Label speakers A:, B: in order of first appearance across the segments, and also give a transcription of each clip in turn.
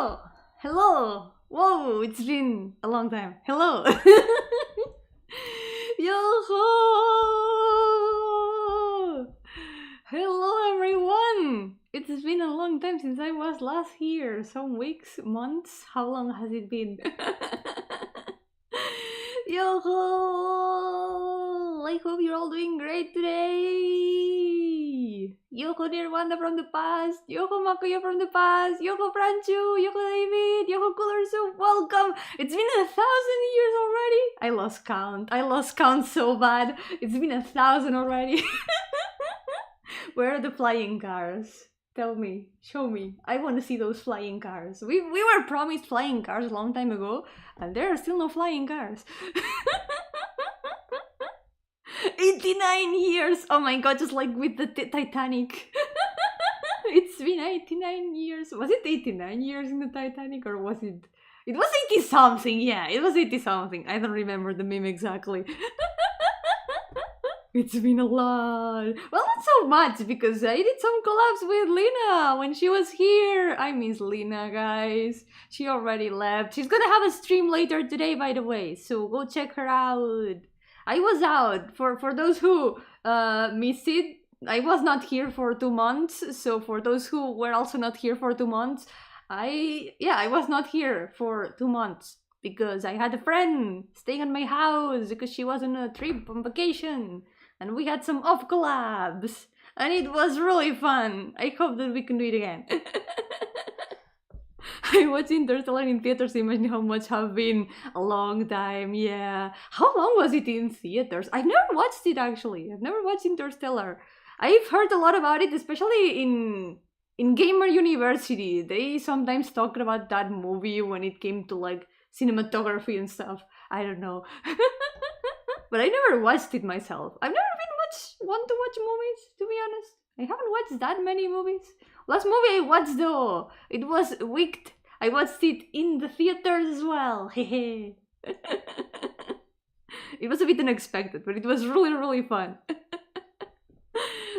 A: Hello! Hello! Whoa, it's been a long time. Hello! Yo-hooo! Hello everyone! It's been a long time since I was last here. Some weeks, months? How long has it been? Yo-hooo! I hope you're all doing great today! Yo-ho dear Wanda from the past! Yo-ho Makoyo from the past! Yo-ho Franchu! Yo-ho David! Yo-ho Cooler Soup! Welcome! It's been 1,000 years already! I lost count. I lost count so bad. It's been 1,000 already. Where are the flying cars? Tell me. Show me. I want to see those flying cars. We were promised flying cars a long time ago, and there are still no flying cars. 89 years! Oh my god, just like with the Titanic. It's been 89 years. Was it 89 years in the Titanic, or was it... It was 80 something, yeah, it was 80 something. I don't remember the meme exactly. It's been a lot. Well, not so much, because I did some collabs with Lena when she was here. I miss Lena, guys. She already left. She's gonna have a stream later today, by the way, so go check her out. I was out. For those who missed it, I was not here for 2 months, so for those who were also not here for 2 months, I was not here for 2 months. Because I had a friend staying at my house because she was on a trip on vacation. And we had some off collabs. And it was really fun. I hope that we can do it again. I watched Interstellar in theaters. Imagine how much have been a long time. Yeah. How long was it in theaters? I've never watched it actually. I've never watched Interstellar. I've heard a lot about it, especially in Gamer University. They sometimes talk about that movie when it came to like cinematography and stuff. I don't know. But I never watched it myself. I've never been much one to watch movies, to be honest. I haven't watched that many movies. Last movie I watched though, it was Wicked. I watched it in the theaters as well. Hehe. It was a bit unexpected, but it was really, really fun.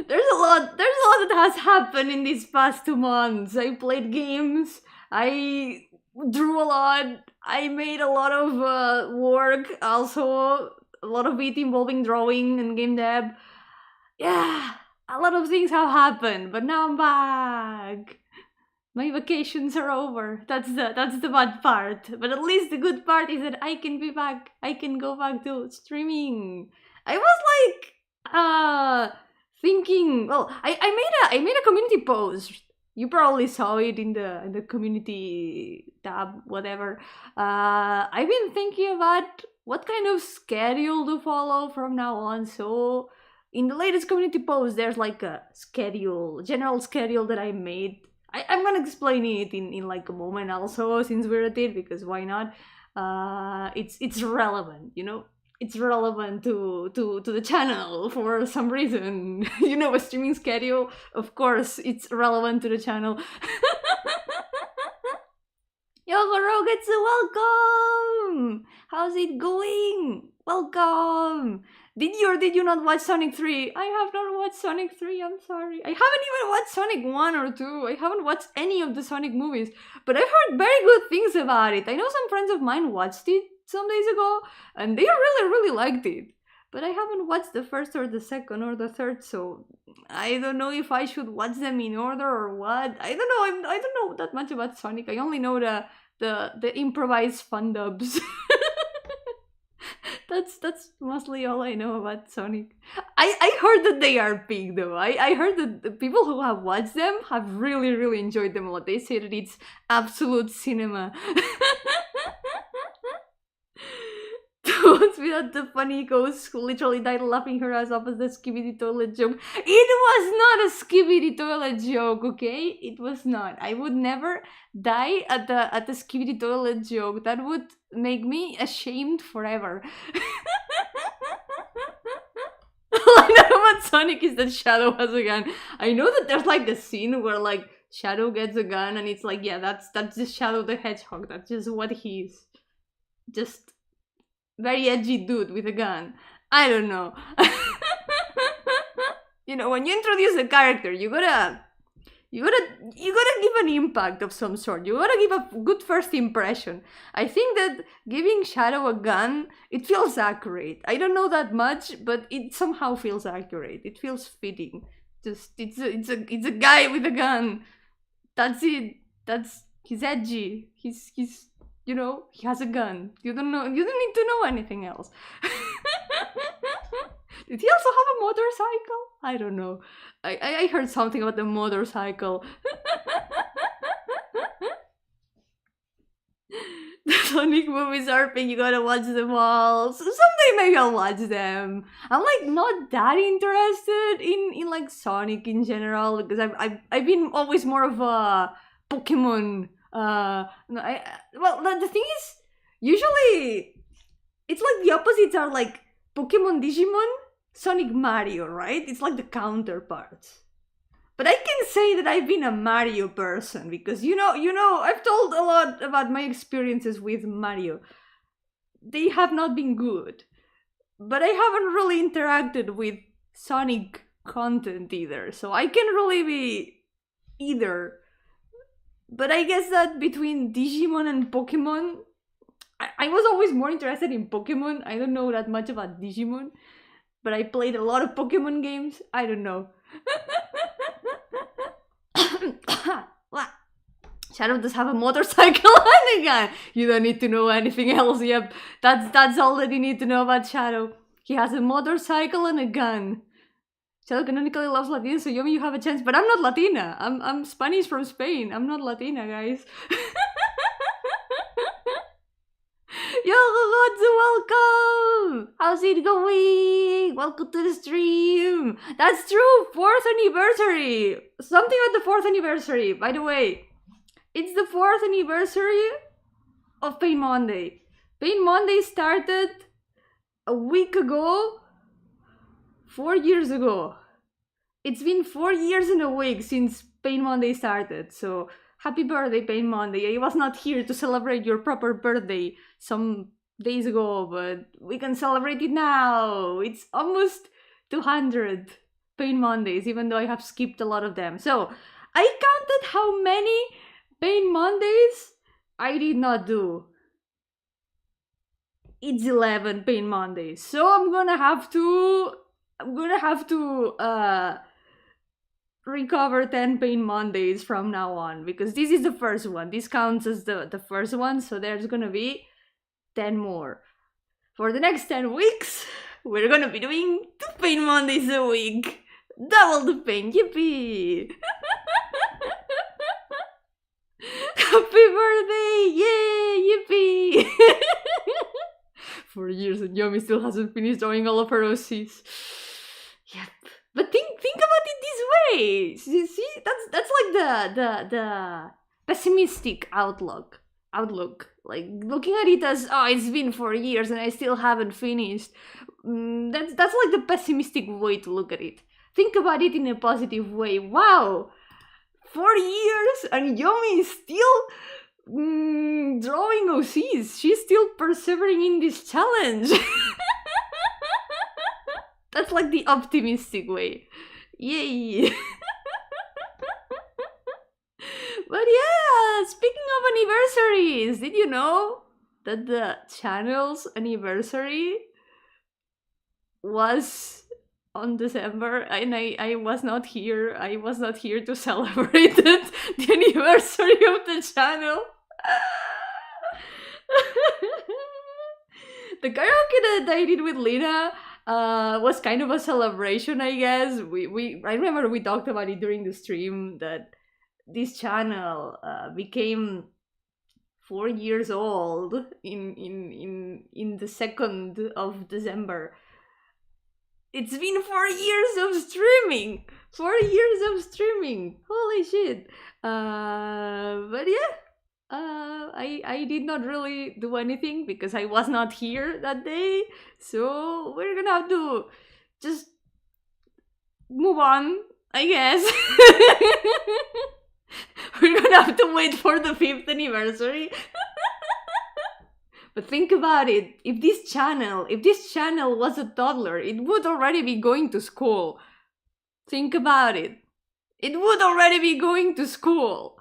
A: There's a lot that has happened in these past 2 months. I played games, I drew a lot, I made a lot of work, also a lot of it involving drawing and game dev. Yeah, a lot of things have happened, but now I'm back. My vacations are over. That's the bad part. But at least the good part is that I can be back. I can go back to streaming. I was like thinking, well, I made a community post. You probably saw it in the community tab, whatever. I've been thinking about what kind of schedule to follow from now on. So in the latest community post, there's like a general schedule that I made. I'm gonna explain it in like a moment also, since we're at it, because why not? It's relevant, you know? It's relevant to the channel for some reason. You know, a streaming schedule, of course, it's relevant to the channel. Yo, Rogetsu, welcome! How's it going? Welcome! Did you or did you not watch Sonic 3? I have not watched Sonic 3, I'm sorry. I haven't even watched Sonic 1 or 2. I haven't watched any of the Sonic movies. But I've heard very good things about it. I know some friends of mine watched it some days ago, and they really, really liked it. But I haven't watched the first or the second or the third, so I don't know if I should watch them in order or what. I don't know. I don't know that much about Sonic. I only know the improvised fun dubs. That's mostly all I know about Sonic. I heard that they are big though. I heard that the people who have watched them have really, really enjoyed them a lot. They say that it's absolute cinema. Once without the funny ghost who literally died laughing her ass off as the skibidi toilet joke. It was not a skibidi toilet joke, okay? It was not. I would never die at the skibidi toilet joke. That would make me ashamed forever. All I know about Sonic is that Shadow has a gun. I know that there's like the scene where like Shadow gets a gun and it's like, yeah, that's just Shadow the Hedgehog. That's just what he is. Just very edgy dude with a gun. I don't know. You know, when you introduce a character, you gotta You gotta give an impact of some sort. You gotta give a good first impression. I think that giving Shadow a gun, it feels accurate. I don't know that much, but it somehow feels accurate. It feels fitting. Just it's a guy with a gun. That's it. He's edgy. He's he has a gun. You don't need to know anything else. Did he also have a motorcycle? I don't know. I heard something about the motorcycle. The Sonic movies are big, you gotta watch them all. So someday maybe I'll watch them. I'm like not that interested in like Sonic in general because I've been always more of a Pokemon. The thing is, usually it's like the opposites are like Pokemon, Digimon, Sonic, Mario, right? It's like the counterparts. But I can say that I've been a Mario person because you know, I've told a lot about my experiences with Mario. They have not been good. But I haven't really interacted with Sonic content either, so I can't really be either. But I guess that between Digimon and Pokemon, I was always more interested in Pokemon. I don't know that much about Digimon, but I played a lot of Pokemon games. I don't know. Shadow does have a motorcycle and a gun. You don't need to know anything else. Yep, that's all that you need to know about Shadow. He has a motorcycle and a gun. Shadow canonically loves Latina, so Yomi, you have a chance. But I'm not Latina. I'm Spanish from Spain. I'm not Latina, guys. Yo, welcome! How's it going? Welcome to the stream. That's true, 4th anniversary. Something at the 4th anniversary, by the way. It's the 4th anniversary of Pain Monday. Pain Monday started a week ago, 4 years ago. It's been 4 years and a week since Pain Monday started, so happy birthday, Pain Monday. I was not here to celebrate your proper birthday some days ago, but we can celebrate it now. It's almost 200 Pain Mondays, even though I have skipped a lot of them. So I counted how many Pain Mondays I did not do. It's 11 Pain Mondays, so I'm gonna have to recover 10 Pain Mondays from now on, because this is the first one. This counts as the first one, so there's gonna be 10 more. For the next 10 weeks, we're gonna be doing 2 Pain Mondays a week. Double the pain, yippee! Happy birthday! Yay! Yippee! 4 years and Yomi still hasn't finished drawing all of her OCs. Yep. But think about it this way. See, that's like the pessimistic outlook. Like looking at it as, oh, it's been 4 years and I still haven't finished. That's like the pessimistic way to look at it. Think about it in a positive way. Wow, 4 years and Yomi is still drawing OCs. She's still persevering in this challenge. That's like the optimistic way. Yay! But yeah, speaking of anniversaries, did you know that the channel's anniversary was on December, and I was not here. I was not here to celebrate it, the anniversary of the channel. The karaoke that I did with Lina was kind of a celebration, I guess. I remember we talked about it during the stream that this channel became 4 years old in the 2nd of December. It's been 4 years of streaming. 4 years of streaming. Holy shit. But yeah. I did not really do anything because I was not here that day, so we're gonna have to just move on, I guess. We're gonna have to wait for the 5th anniversary. But think about it, if this channel was a toddler, it would already be going to school. Think about it. it would already be going to school.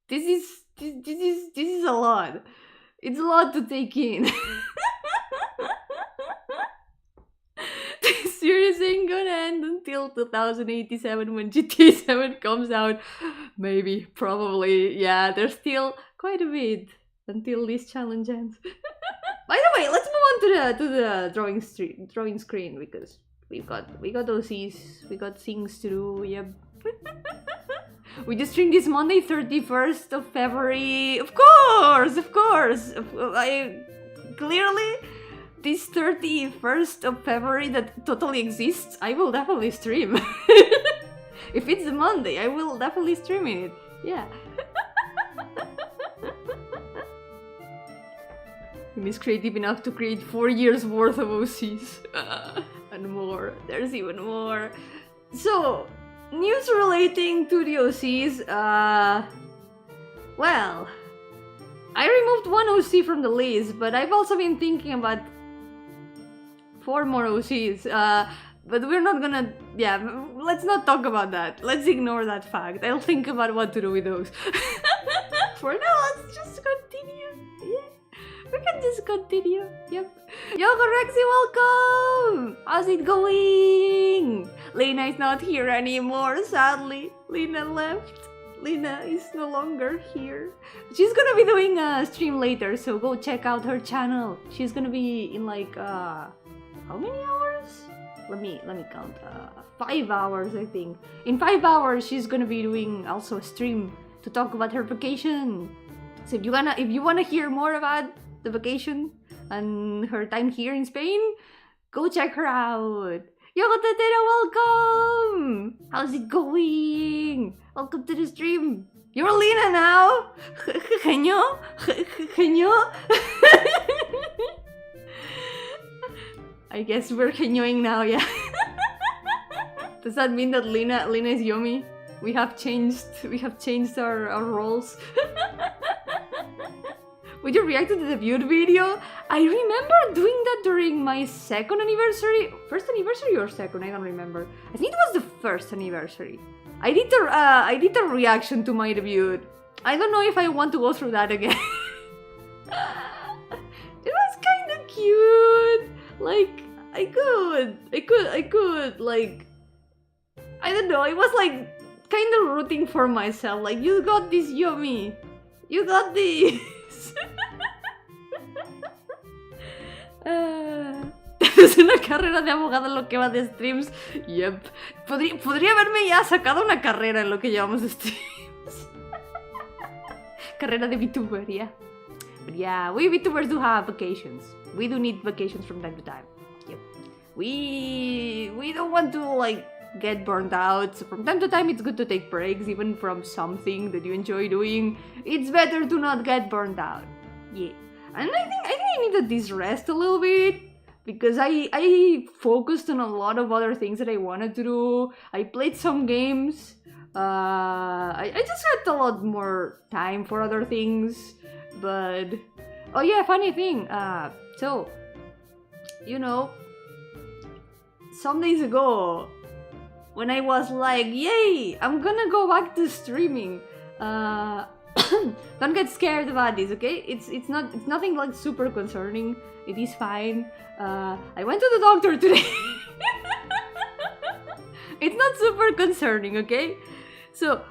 A: This is a lot. It's a lot to take in. This series ain't gonna end until 2087 when GTA 7 comes out. Maybe, probably, yeah, there's still quite a bit until this challenge ends. By the way, let's move on to the drawing screen because we got OCs, we got things to do. Yep. We just streamed this Monday, 31st of February. Of course. I clearly this 31st of February that totally exists. I will definitely stream. If it's a Monday, I will definitely stream it. Yeah. He's creative enough to create 4 years worth of OCs. And more. There's even more. So, news relating to the OCs. Well, I removed one OC from the list, but I've also been thinking about 4 more OCs. But we're not gonna, yeah, let's not talk about that. Let's ignore that fact. I'll think about what to do with those. For now, let's just continue. Yeah, we can just continue. Yep. Yo, Rexy, welcome! How's it going? Lena is not here anymore, sadly. Lena left. Lena is no longer here. She's gonna be doing a stream later, so go check out her channel. She's gonna be in like, how many hours? Let me count. 5 hours, I think. In 5 hours, she's gonna be doing also a stream to talk about her vacation. So if you wanna hear more about the vacation and her time here in Spain, go check her out. Yo, Tetera, welcome! How's it going? Welcome to the stream. You're Lena now. Genio? I guess we're genioing now, yeah. Does that mean that Lena is Yomi? We have changed our roles. Would you react to the debut video? I remember doing that during my second anniversary. First anniversary or second? I don't remember. I think it was the first anniversary. I did a reaction to my debut. I don't know if I want to go through that again. It was kind of cute. Like, I could, like, I don't know, I was like, kind of rooting for myself, like, you got this, Yomi, you got this. Es una carrera de abogado en lo que va de streams. Yep. Podría haberme ya sacado una carrera en lo que llevamos de streams. Carrera de VTuber, yeah. But yeah, we VTubers do have vacations. We do need vacations from time to time. Yep. We don't want to like get burned out. So from time to time it's good to take breaks, even from something that you enjoy doing. It's better to not get burned out. Yeah. And I think I needed this rest a little bit because I focused on a lot of other things that I wanted to do. I played some games. I just had a lot more time for other things. But oh yeah, funny thing. So you know, some days ago, when I was like, yay, I'm gonna go back to streaming. Don't get scared about this, okay? It's nothing like super concerning. It is fine. I went to the doctor today. It's not super concerning, okay? So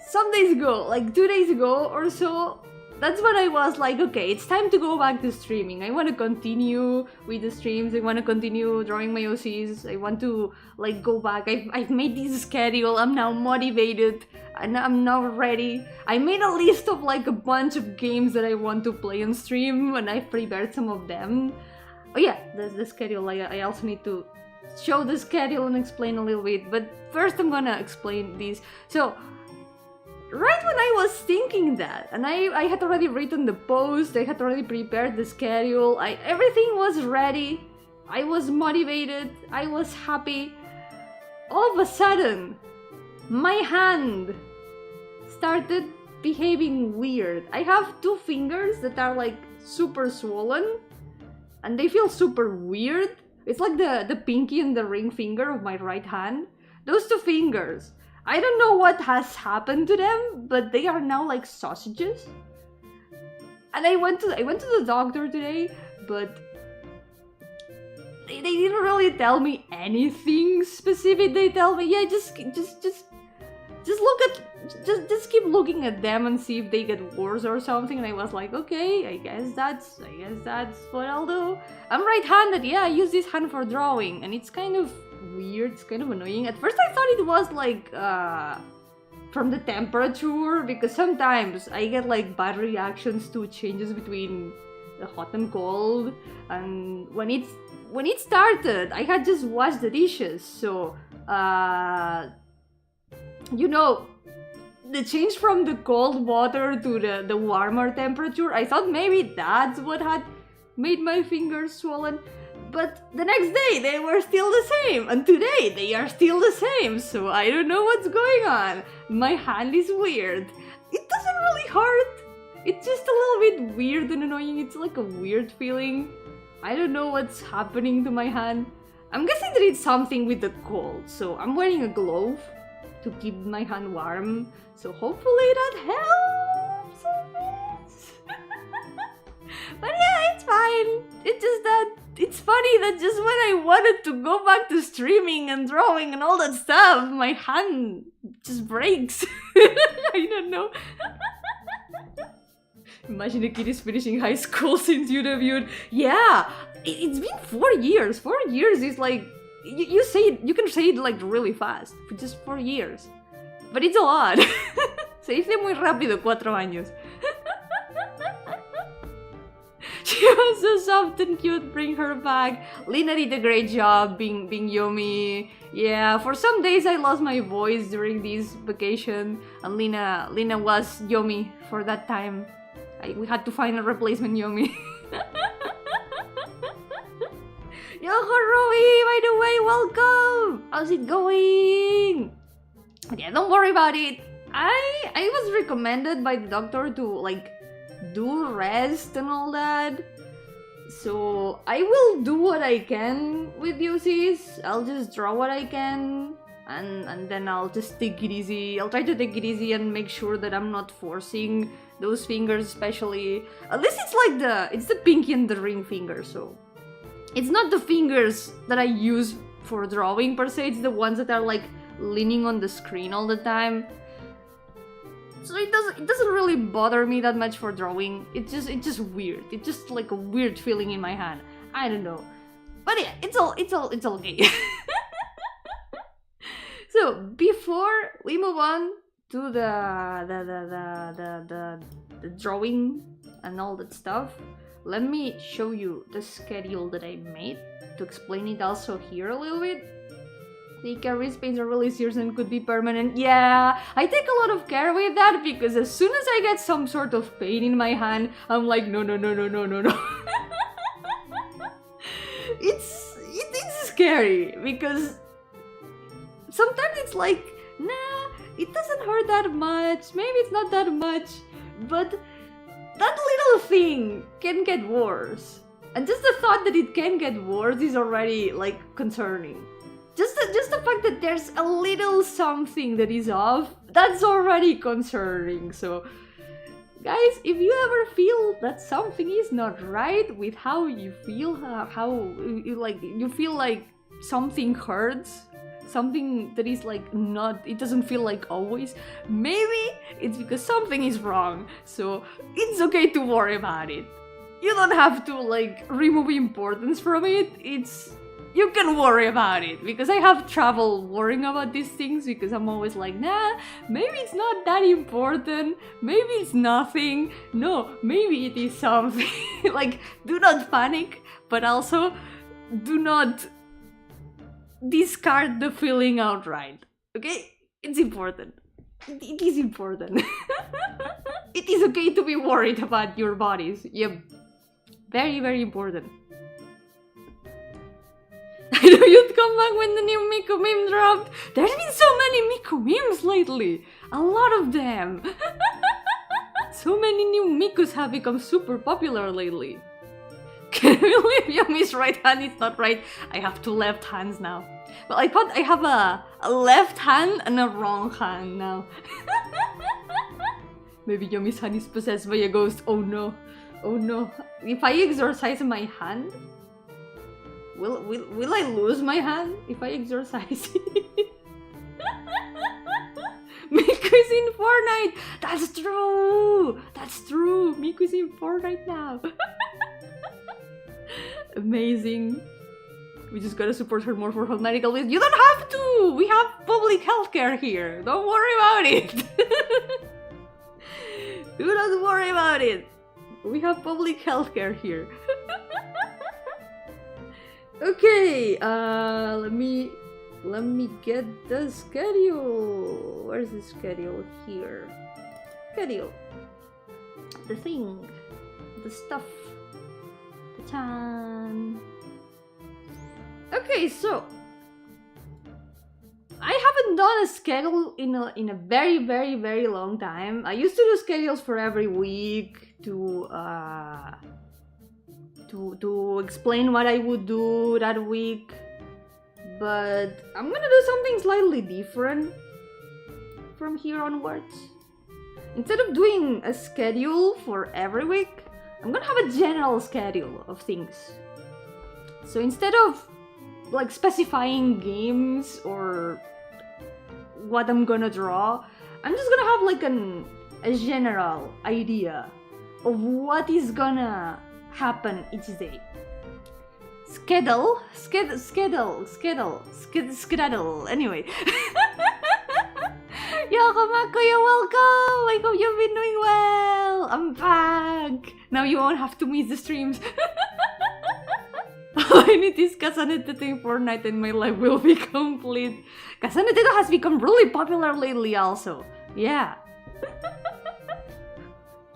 A: some days ago, like 2 days ago or so, that's when I was like, okay, it's time to go back to streaming. I want to continue with the streams. I want to continue drawing my OCs. I want to like go back. I've made this schedule. I'm now motivated and I'm now ready. I made a list of like a bunch of games that I want to play on stream and I've prepared some of them. Oh yeah, that's the schedule. I also need to show the schedule and explain a little bit. But first I'm gonna explain this. So right when I was thinking that, and I had already written the post, I had already prepared the schedule, everything was ready, I was motivated, I was happy. All of a sudden, my hand started behaving weird. I have 2 fingers that are like super swollen, and they feel super weird. It's like the pinky and the ring finger of my right hand. Those two fingers. I don't know what has happened to them, but they are now like sausages. And I went to the doctor today, but they didn't really tell me anything specific. They tell me, yeah, just keep looking at them and see if they get worse or something. And I was like, okay, I guess that's what I'll do. I'm right-handed, yeah, I use this hand for drawing, and it's kind of weird, it's kind of annoying. At first I thought it was like from the temperature, because sometimes I get like bad reactions to changes between the hot and cold, and when it started, I had just washed the dishes, so you know, the change from the cold water to the warmer temperature, I thought maybe that's what had made my fingers swollen. But the next day they were still the same, and today they are still the same, so I don't know what's going on. My hand is weird. It doesn't really hurt. It's just a little bit weird and annoying. It's like a weird feeling. I don't know what's happening to my hand. I'm guessing that it's something with the cold, so I'm wearing a glove to keep my hand warm, so hopefully that helps a bit. But yeah, it's fine. It's just that it's funny that just when I wanted to go back to streaming and drawing and all that stuff, my hand just breaks. I don't know. Imagine a kid is finishing high school since you debuted. Yeah, it's been 4 years. 4 years is like, you can say it like really fast, for just 4 years. But it's a lot. Se dice muy rápido, 4 años. She was so soft and cute, bring her back. Lina did a great job being Yomi. Yeah, for some days I lost my voice during this vacation, and Lina was Yomi for that time. We had to find a replacement Yomi. Yo-hooo, Ruby, by the way, welcome! How's it going? Yeah, don't worry about it. I was recommended by the doctor to like do rest and all that, so I will do what I can with you, sis. I'll just draw what I can, and then I'll just take it easy. I'll try to take it easy and make sure that I'm not forcing those fingers, especially. At least it's like it's the pinky and the ring finger, so it's not the fingers that I use for drawing per se, it's the ones that are like leaning on the screen all the time. So it doesn't really bother me that much for drawing. It's just weird. It's just like a weird feeling in my hand. I don't know. But yeah, it's all okay. So before we move on to the drawing and all that stuff, let me show you the schedule that I made to explain it also here a little bit. The wrist pains are really serious and could be permanent. Yeah, I take a lot of care with that, because as soon as I get some sort of pain in my hand, I'm like, no. It's scary, because sometimes it's like, nah, it doesn't hurt that much, maybe it's not that much, but that little thing can get worse. And just the thought that it can get worse is already like concerning. Just the fact that there's a little something that is off, that's already concerning. So guys, if you ever feel that something is not right with how you feel, how you feel like something hurts, something that is like not, it doesn't feel like always, maybe it's because something is wrong. So it's okay to worry about it. You don't have to like remove importance from it. You can worry about it, because I have trouble worrying about these things, because I'm always like, nah, maybe it's not that important, maybe it's nothing, no, maybe it is something. Like, do not panic, but also do not discard the feeling outright, okay? It's important. It is important. It is okay to be worried about your bodies. Yep. Very, very important. I know you'd come back when the new Miku meme dropped. There's been so many Miku memes lately. A lot of them. So many new Mikus have become super popular lately. Can we leave Yomi's right hand? It's not right. I have 2 left hands now. Well, I thought I have a a left hand and a wrong hand now. Maybe Yomi's hand is possessed by a ghost. Oh no. Oh no. If I exorcise my hand, will I lose my hand if I exorcise it? Miku's in Fortnite! That's true! That's true! Miku's in Fortnite now! Amazing. We just gotta support her more for her medical bills. You don't have to! We have public healthcare here! Don't worry about it! Do not worry about it! We have public healthcare here. Okay, let me get the schedule. Where's the schedule? Here. Schedule. The thing. The stuff. The time. Okay, so I haven't done a schedule in a very long time. I used to do schedules for every week to explain what I would do that week. But I'm gonna do something slightly different from here onwards. Instead of doing a schedule for every week, I'm gonna have a general schedule of things. So instead of like specifying games or what I'm gonna draw, I'm just gonna have like a general idea of what is gonna happen each day. Skedaddle. Anyway. Yokomako, you're welcome! I hope you've been doing well! I'm back! Now you won't have to miss the streams. All I need is Casanetto in Fortnite and my life will be complete. Casanetto has become really popular lately also. Yeah.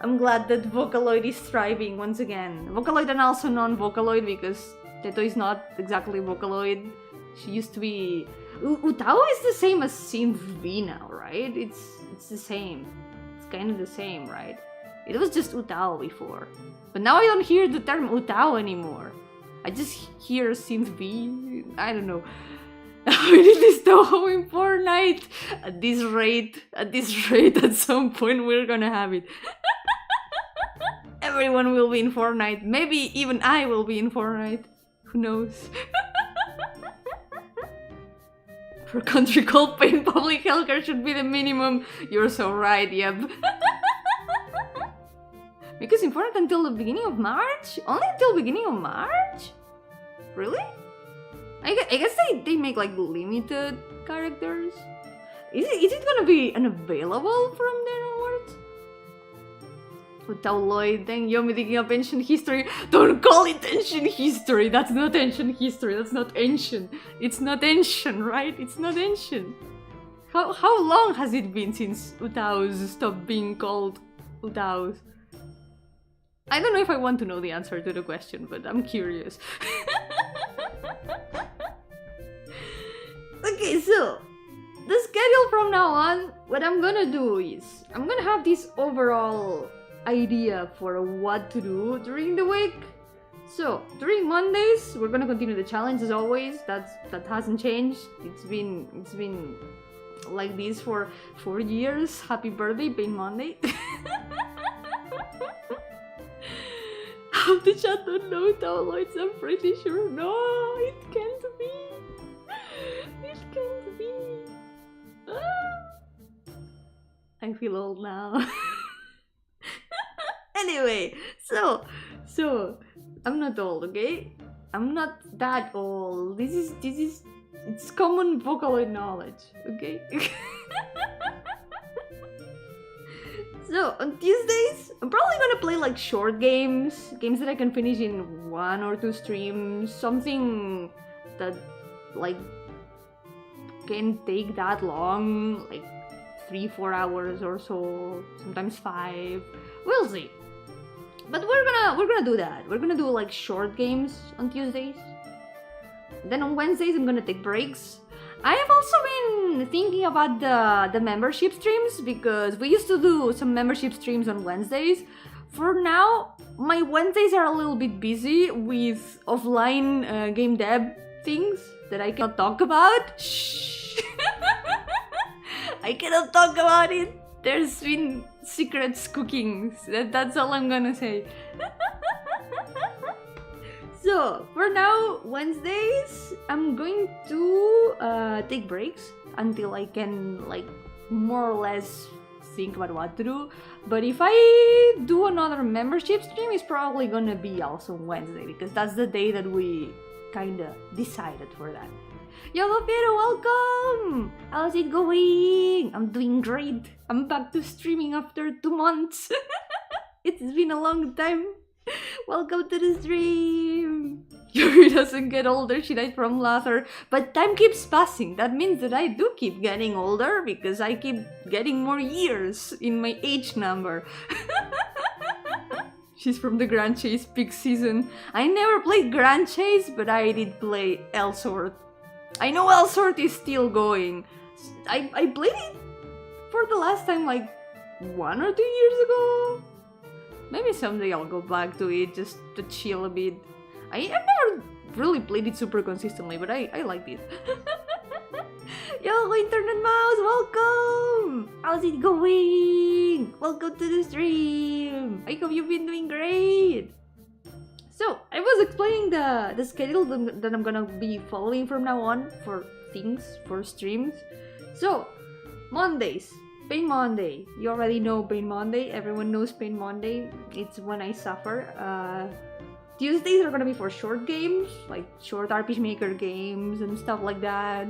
A: I'm glad that Vocaloid is thriving once again. Vocaloid and also non-Vocaloid because Teto is not exactly Vocaloid. She used to be... Utao is the same as Synth V now, right? It's the same. It's kind of the same, right? It was just Utao before. But now I don't hear the term Utao anymore. I just hear Synth V. I don't know. We need this Toho in Fortnite. At this rate, at some point we're gonna have it. Everyone will be in Fortnite. Maybe even I will be in Fortnite. Who knows? For country called pain, public healthcare should be the minimum. You're so right, yep. Because in Fortnite until the beginning of March? Only until beginning of March? Really? I guess they make like limited characters. Is it gonna be unavailable from then onwards? Utao Lloyd, then Yomi digging up ancient history. Don't call it ancient history! That's not ancient history, that's not ancient. It's not ancient, right? It's not ancient. How long has it been since Utaos stopped being called Utaos? I don't know if I want to know the answer to the question, but I'm curious. Okay, so the schedule from now on, what I'm gonna do is I'm gonna have this overall idea for what to do during the week. So during Mondays, we're gonna continue the challenge as always. That hasn't changed. It's been like this for 4 years. Happy birthday, Pain Monday. How the chat don't know downloads? I'm pretty sure. No, it can't be. It can't be. Ah. I feel old now. Anyway, so I'm not old, okay? I'm not that old. This is it's common Vocaloid knowledge, okay? So on Tuesdays, I'm probably gonna play like short games that I can finish in 1 or 2 streams, something that like can't take that long, like 3-4 hours or so, sometimes 5. We'll see. But we're gonna do that. We're gonna do like short games on Tuesdays. Then on Wednesdays I'm gonna take breaks. I have also been thinking about the membership streams because we used to do some membership streams on Wednesdays. For now, my Wednesdays are a little bit busy with offline game dev things that I cannot talk about. Shh. I cannot talk about it. There's been secrets cooking. That's all I'm gonna say. So, for now, Wednesdays, I'm going to take breaks until I can, like, more or less think about what to do. But if I do another membership stream, it's probably gonna be also Wednesday, because that's the day that we kinda decided for that. Yo, Piero, welcome! How's it going? I'm doing great. I'm back to streaming after 2 months. It's been a long time. Welcome to the stream! Yuri doesn't get older, she died from laughter. But time keeps passing. That means that I do keep getting older because I keep getting more years in my age number. She's from the Grand Chase peak season. I never played Grand Chase, but I did play Elsword. I know Elsword is still going. I played it for the last time like 1 or 2 years ago. Maybe someday I'll go back to it just to chill a bit. I've never really played it super consistently, but I liked it. Yo, Internet Mouse, welcome! How's it going? Welcome to the stream! I hope you've been doing great! So, I was explaining the schedule that I'm gonna be following from now on for things, for streams. So, Mondays. Pain Monday. You already know Pain Monday. Everyone knows Pain Monday. It's when I suffer. Tuesdays are gonna be for short games, like short RPG Maker games and stuff like that.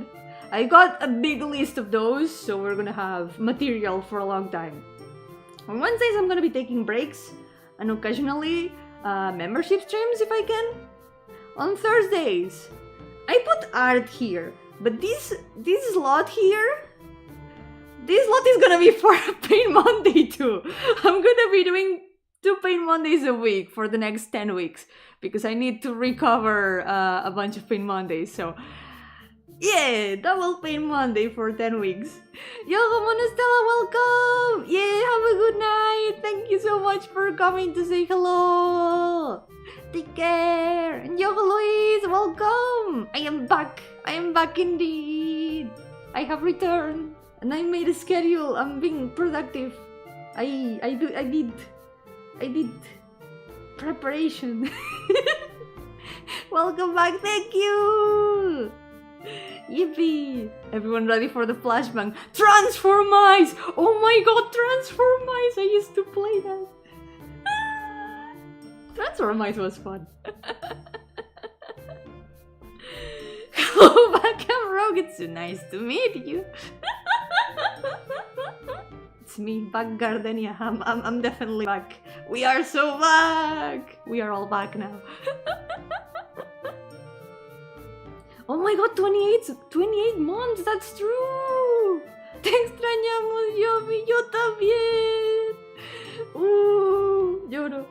A: I got a big list of those, so we're gonna have material for a long time. On Wednesdays, I'm gonna be taking breaks and occasionally membership streams if I can. On Thursdays, I put art here, but this slot here, this lot is gonna be for Pain Monday too. I'm gonna be doing 2 Pain Mondays a week for the next 10 weeks because I need to recover a bunch of Pain Mondays. So yeah, double Pain Monday for 10 weeks. Yo, Monastella, welcome! Yeah, have a good night. Thank you so much for coming to say hello. Take care. And Yo, Louise, welcome. I am back. I am back indeed. I have returned. And I made a schedule. I'm being productive. I did preparation. Welcome back. Thank you. Yippee! Everyone ready for the flashbang? Transformize! Oh my god, Transformize! I used to play that. Transformize was fun. Hello back, I'm Rogue. It's so nice to meet you. It's me, back Gardenia. I'm definitely back. We are so back. We are all back now. Oh my god, 28 months, that's true! Te extrañamos, Yomi, yo también. Lloro.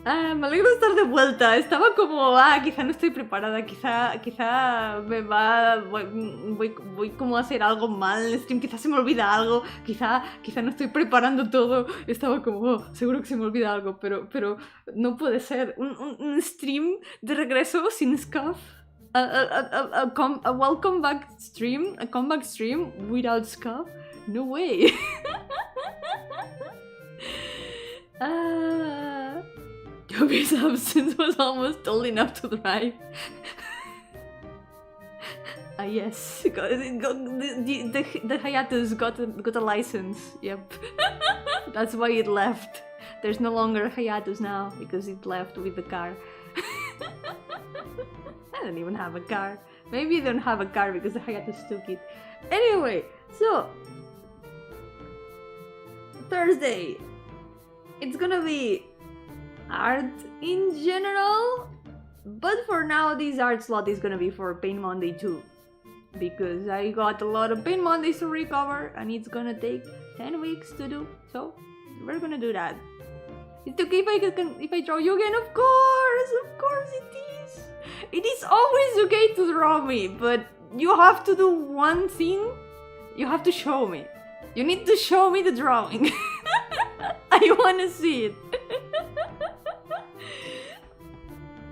A: Me alegro de estar de vuelta. Estaba como, quizá no estoy preparada, quizá me va, voy como a hacer algo mal en el stream, quizá se me olvida algo, quizá no estoy preparando todo. Estaba como, seguro que se me olvida algo, pero no puede ser. Un stream de regreso sin scuff. A welcome back stream, a comeback stream without scuff? No way. Yomi's absence was almost old enough to drive. Yes, the hiatus got a license. Yep. That's why it left. There's no longer a hiatus now because it left with the car. I don't even have a car. Maybe you don't have a car because the hiatus took it. Anyway, so Thursday, it's gonna be art in general, but for now this art slot is gonna be for Pain Monday too, because I got a lot of Pain Mondays to recover and it's gonna take 10 weeks to do, so we're gonna do that. It's okay if I draw you again? Of course it is. It is always okay to draw me, but you have to do one thing. You have to show me. You need to show me the drawing. I wanna see it.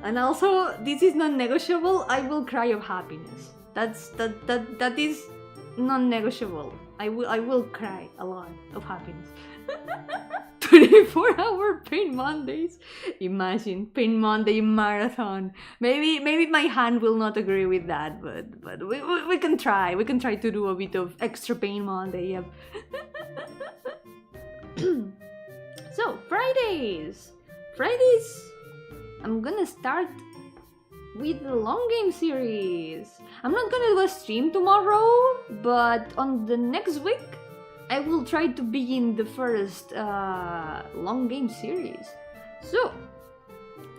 A: And also, this is non-negotiable. I will cry of happiness. That is non-negotiable. I will cry a lot of happiness. 24-hour Pain Mondays. Imagine Pain Monday marathon. Maybe my hand will not agree with that, but we can try. We can try to do a bit of extra Pain Monday. Yep. So Fridays. I'm gonna start with the long game series. I'm not gonna do a stream tomorrow, but on the next week I will try to begin the first long game series. So,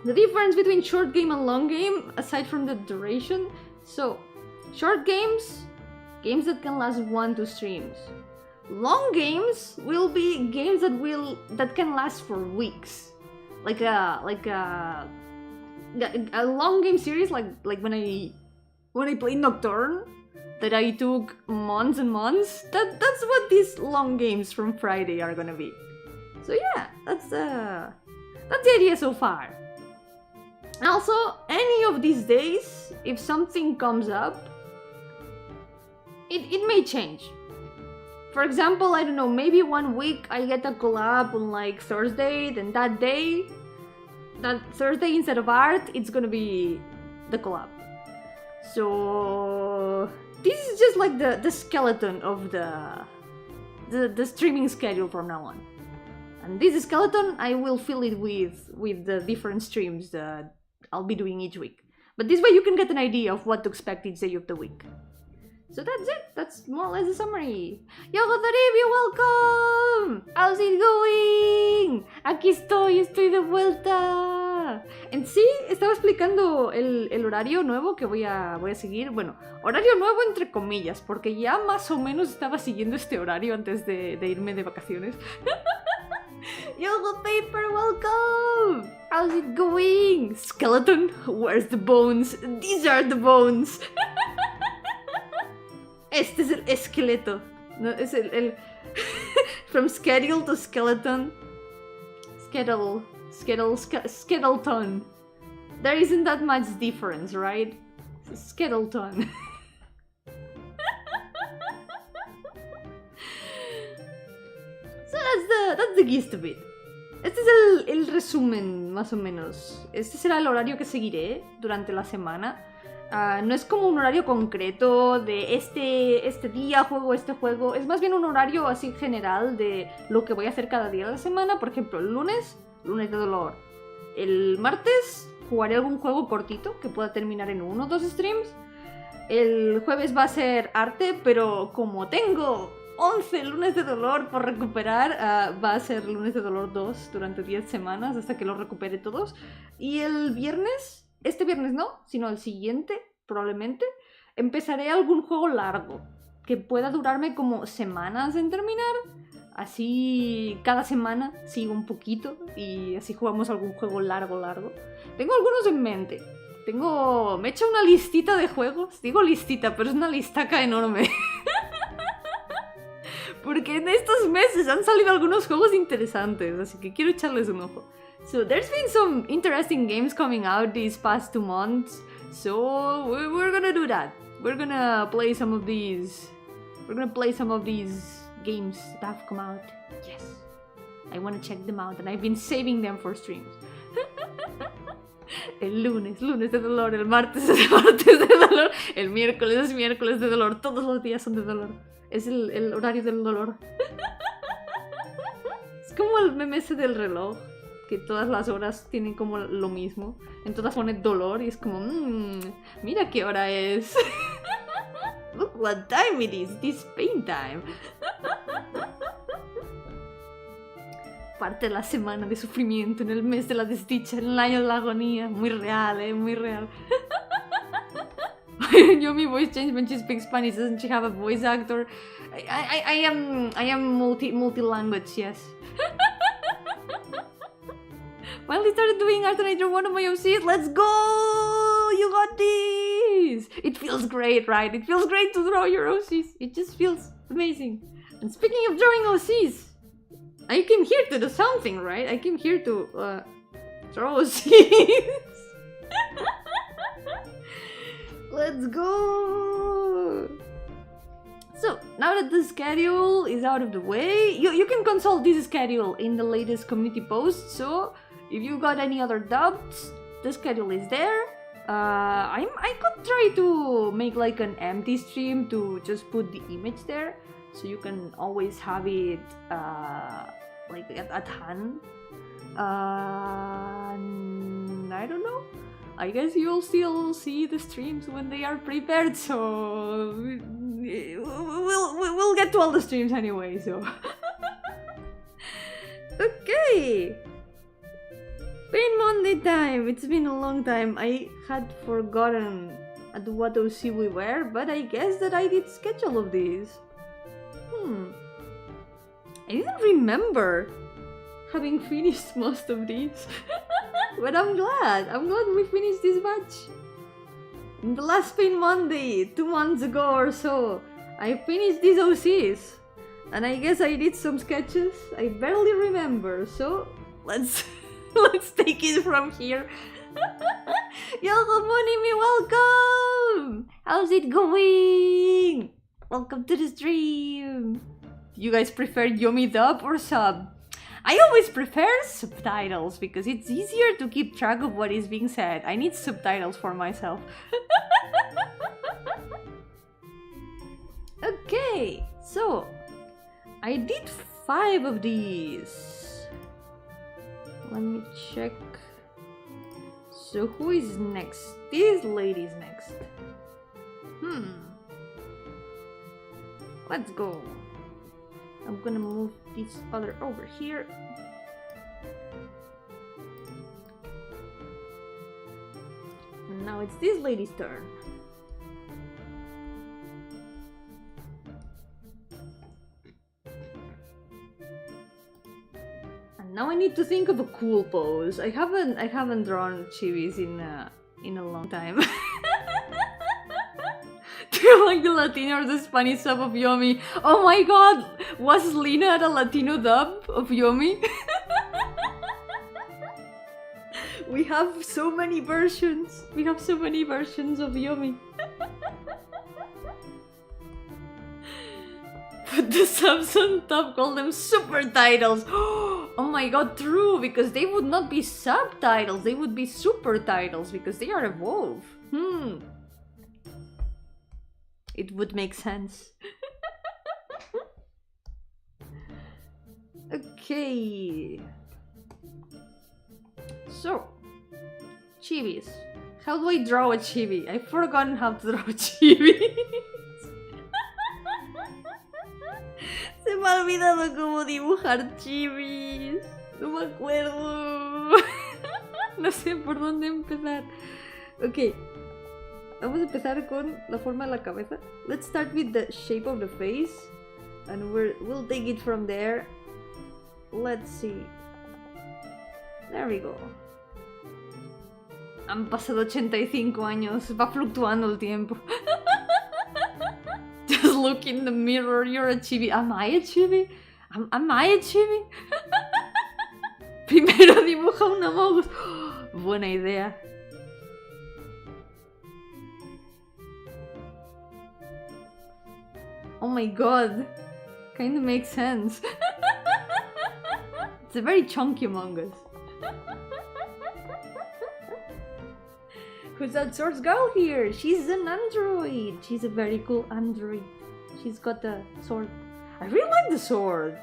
A: the difference between short game and long game, aside from the duration. So, short games, games that can last 1-2 streams. Long games will be games that can last for weeks. Like a long game series, like when I played Nocturne, that I took months and months. That's what these long games from Friday are gonna be. So yeah, that's the idea so far. And also, any of these days, if something comes up, it may change. For example, I don't know, maybe one week I get a collab on like Thursday, then that Thursday instead of art, it's gonna be the collab. So this is just like the skeleton of the streaming schedule from now on. And this skeleton, I will fill it with the different streams that I'll be doing each week. But this way you can get an idea of what to expect each day of the week. So that's it. That's more or less the summary. Yo, Gardenia, welcome! How's it going? Aquí estoy de vuelta. En sí, estaba explicando el horario nuevo que voy a seguir. Bueno, horario nuevo entre comillas, porque ya más o menos estaba siguiendo este horario antes de irme de vacaciones. Yo, Paper, welcome! How's it going? Skeleton, where's the bones? These are the bones. Este es el esqueleto. No, es el from schedule to skeleton. Skeleton. There isn't that much difference, right? Skeleton. So that's the gist of it. Este es el resumen, más o menos. Este será el horario que seguiré durante la semana. No es como un horario concreto de este día juego este juego. Es más bien un horario así general de lo que voy a hacer cada día de la semana. Por ejemplo, el lunes de dolor. El martes jugaré algún juego cortito que pueda terminar en 1 o 2 streams. El jueves va a ser arte, pero como tengo 11 lunes de dolor por recuperar, va a ser lunes de dolor 2 durante 10 semanas hasta que los recupere todos. Y el viernes... Este viernes no, sino el siguiente, probablemente, empezaré algún juego largo, que pueda durarme como semanas en terminar. Así cada semana sigo un poquito y así jugamos algún juego largo. Tengo algunos en mente. Me he hecho una listita de juegos. Digo listita, pero es una listaca enorme. Porque en estos meses han salido algunos juegos interesantes, así que quiero echarles un ojo. So there's been some interesting games coming out these past 2 months, so we're gonna do that. We're gonna play some of these games that have come out. Yes, I wanna check them out, and I've been saving them for streams. El lunes de dolor, el martes es martes de dolor, el miércoles es miércoles de dolor, todos los días son de dolor. Es el horario del dolor. Es como el meme ese del reloj, que todas las horas tienen como lo mismo. En todas pone dolor y es como, mira qué hora es. Look what time it is, this pain time. Parte de la semana de sufrimiento, en el mes de la desdicha, en el año de la agonía. Muy real, muy real. Yomi voice change when she speaks Spanish. Doesn't she have a voice actor? I am multi-language, yes. Finally started doing alternator one of my OCs. Let's go! You got this! It feels great, right? It feels great to draw your OCs. It just feels amazing. And speaking of drawing OCs, I came here to do something, right? I came here to draw OCs. Let's go! So, now that the schedule is out of the way, you can consult this schedule in the latest community post, so if you got any other doubts, the schedule is there. I could try to make like an empty stream to just put the image there, so you can always have it like at hand. I don't know. I guess you'll still see the streams when they are prepared, so we'll get to all the streams anyway, so. Okay. Pain Monday time. It's been a long time. I had forgotten at what OC we were, but I guess that I did schedule of these. I didn't remember having finished most of these. But I'm glad we finished this batch. In the last Pain Monday, 2 months ago or so, I finished these OCs. And I guess I did some sketches. I barely remember, so let's take it from here. Yo-hooo, welcome! How's it going? Welcome to the stream. You guys prefer Yomi dub or sub? I always prefer subtitles because it's easier to keep track of what is being said. I need subtitles for myself. Okay, so I did 5 of these. Let me check. So who is next? This lady's next. Let's go. I'm gonna move this other over here. And now it's this lady's turn. And now I need to think of a cool pose. I haven't drawn chibis in a long time. Do you like the Latino or the Spanish sub of Yomi? Oh my god! Was Lina the Latino dub of Yomi? We have so many versions. We have so many versions of Yomi. Put the subs on top, call them super titles. Oh my god, true, because they would not be subtitles, they would be super titles because they are evolved. It would make sense. Okay. So, chibis. How do I draw a chibi? I've forgotten how to draw a chibi. Se me ha olvidado cómo dibujar chibis. No me acuerdo. No sé por dónde empezar. Ok. Vamos a empezar con la forma de la cabeza. Let's start with the shape of the face. And we'll take it from there. Let's see. There we go. Han pasado 85 años. Va fluctuando el tiempo. Just look in the mirror. You're a chibi. Am I a chibi? Am I a chibi? Primero dibuja una mouse. Buena idea. Oh my god. Kinda makes sense. It's a very chunky Among Us. Who's that source girl here? She's an android. She's a very cool android. She's got a sword. I really like the sword.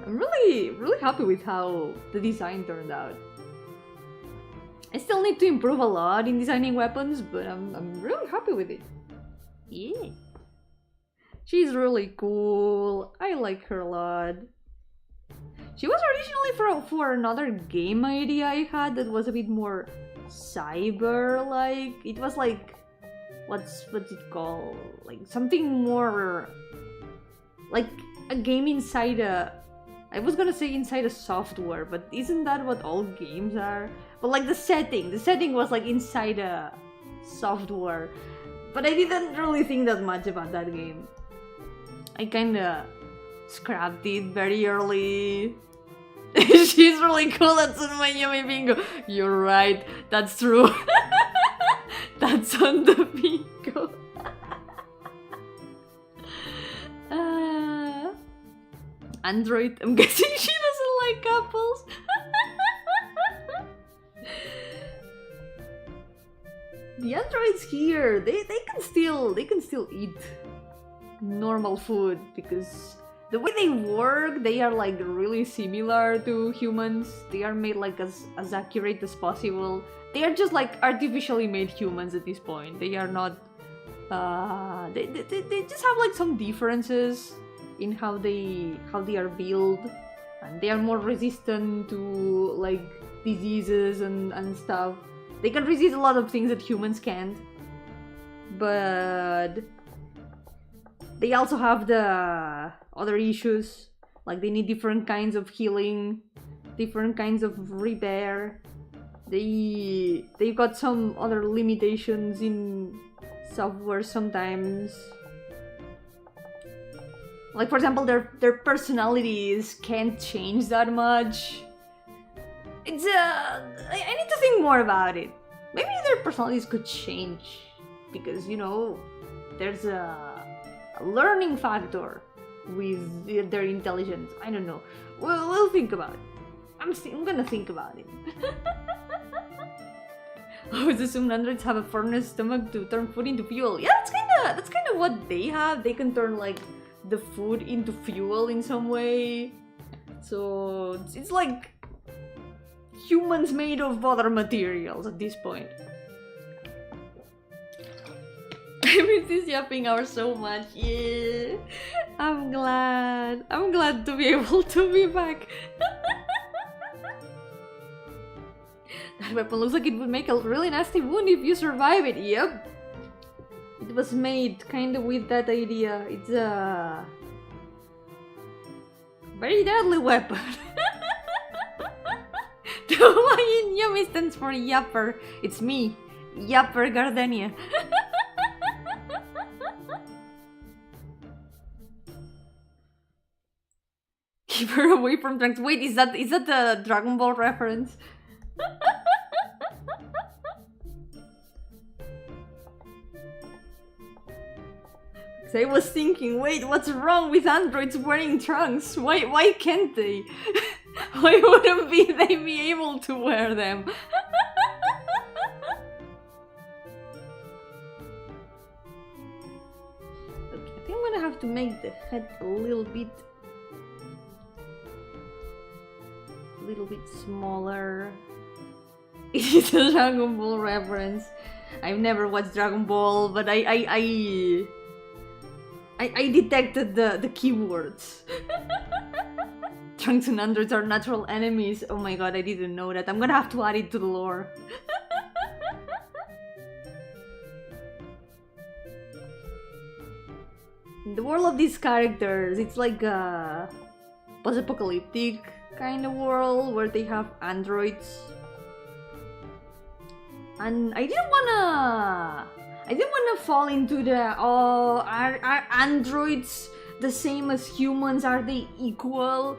A: I'm really happy with how the design turned out. I still need to improve a lot in designing weapons, but I'm really happy with it. Yeah. She's really cool. I like her a lot. She was originally for another game idea I had that was a bit more cyber-like. It was like, what's it called? Like something more like a game inside a... I was gonna say inside a software, but isn't that what all games are? But like the setting was like inside a software. But I didn't really think that much about that game. I kinda scrapped it very early. She's really cool, that's on my Yomi bingo. You're right, that's true. That's on the bingo. android. I'm guessing she doesn't like apples. The androids here, they can still eat normal food because the way they work, they are like really similar to humans. They are made like as accurate as possible. They are just like artificially made humans at this point. They are not. They just have like some differences in how they are built, and they are more resistant to like diseases and stuff. They can resist a lot of things that humans can't, but they also have the other issues, like they need different kinds of healing, different kinds of repair. They got some other limitations in software sometimes. Like for example, their personalities can't change that much. It's I need to think more about it. Maybe their personalities could change because, you know, there's a learning factor with their intelligence. I don't know. We'll think about it. I'm gonna think about it. I would assume androids have a furnace stomach to turn food into fuel. Yeah, that's kind of what they have. They can turn like the food into fuel in some way. So it's like humans made of other materials at this point. I miss this yapping hour so much. Yeah, I'm glad to be able to be back. That weapon looks like it would make a really nasty wound if you survive it. Yep, it was made kind of with that idea. It's a very deadly weapon. The Hawaiian Yomi stands for Yapper. It's me, Yapper Gardenia. Keep her away from Trunks. Wait, is that the Dragon Ball reference? So I was thinking, wait, what's wrong with androids wearing trunks? Why can't they? Why wouldn't they be able to wear them? Okay, I think I'm gonna have to make the head a little bit smaller. It is a Dragon Ball reference. I've never watched Dragon Ball, but I detected the keywords. Trunks and androids are natural enemies. Oh my god, I didn't know that. I'm gonna have to add it to the lore. In the world of these characters, it's like a post-apocalyptic kind of world where they have androids. And I didn't wanna fall into the are androids the same as humans? Are they equal?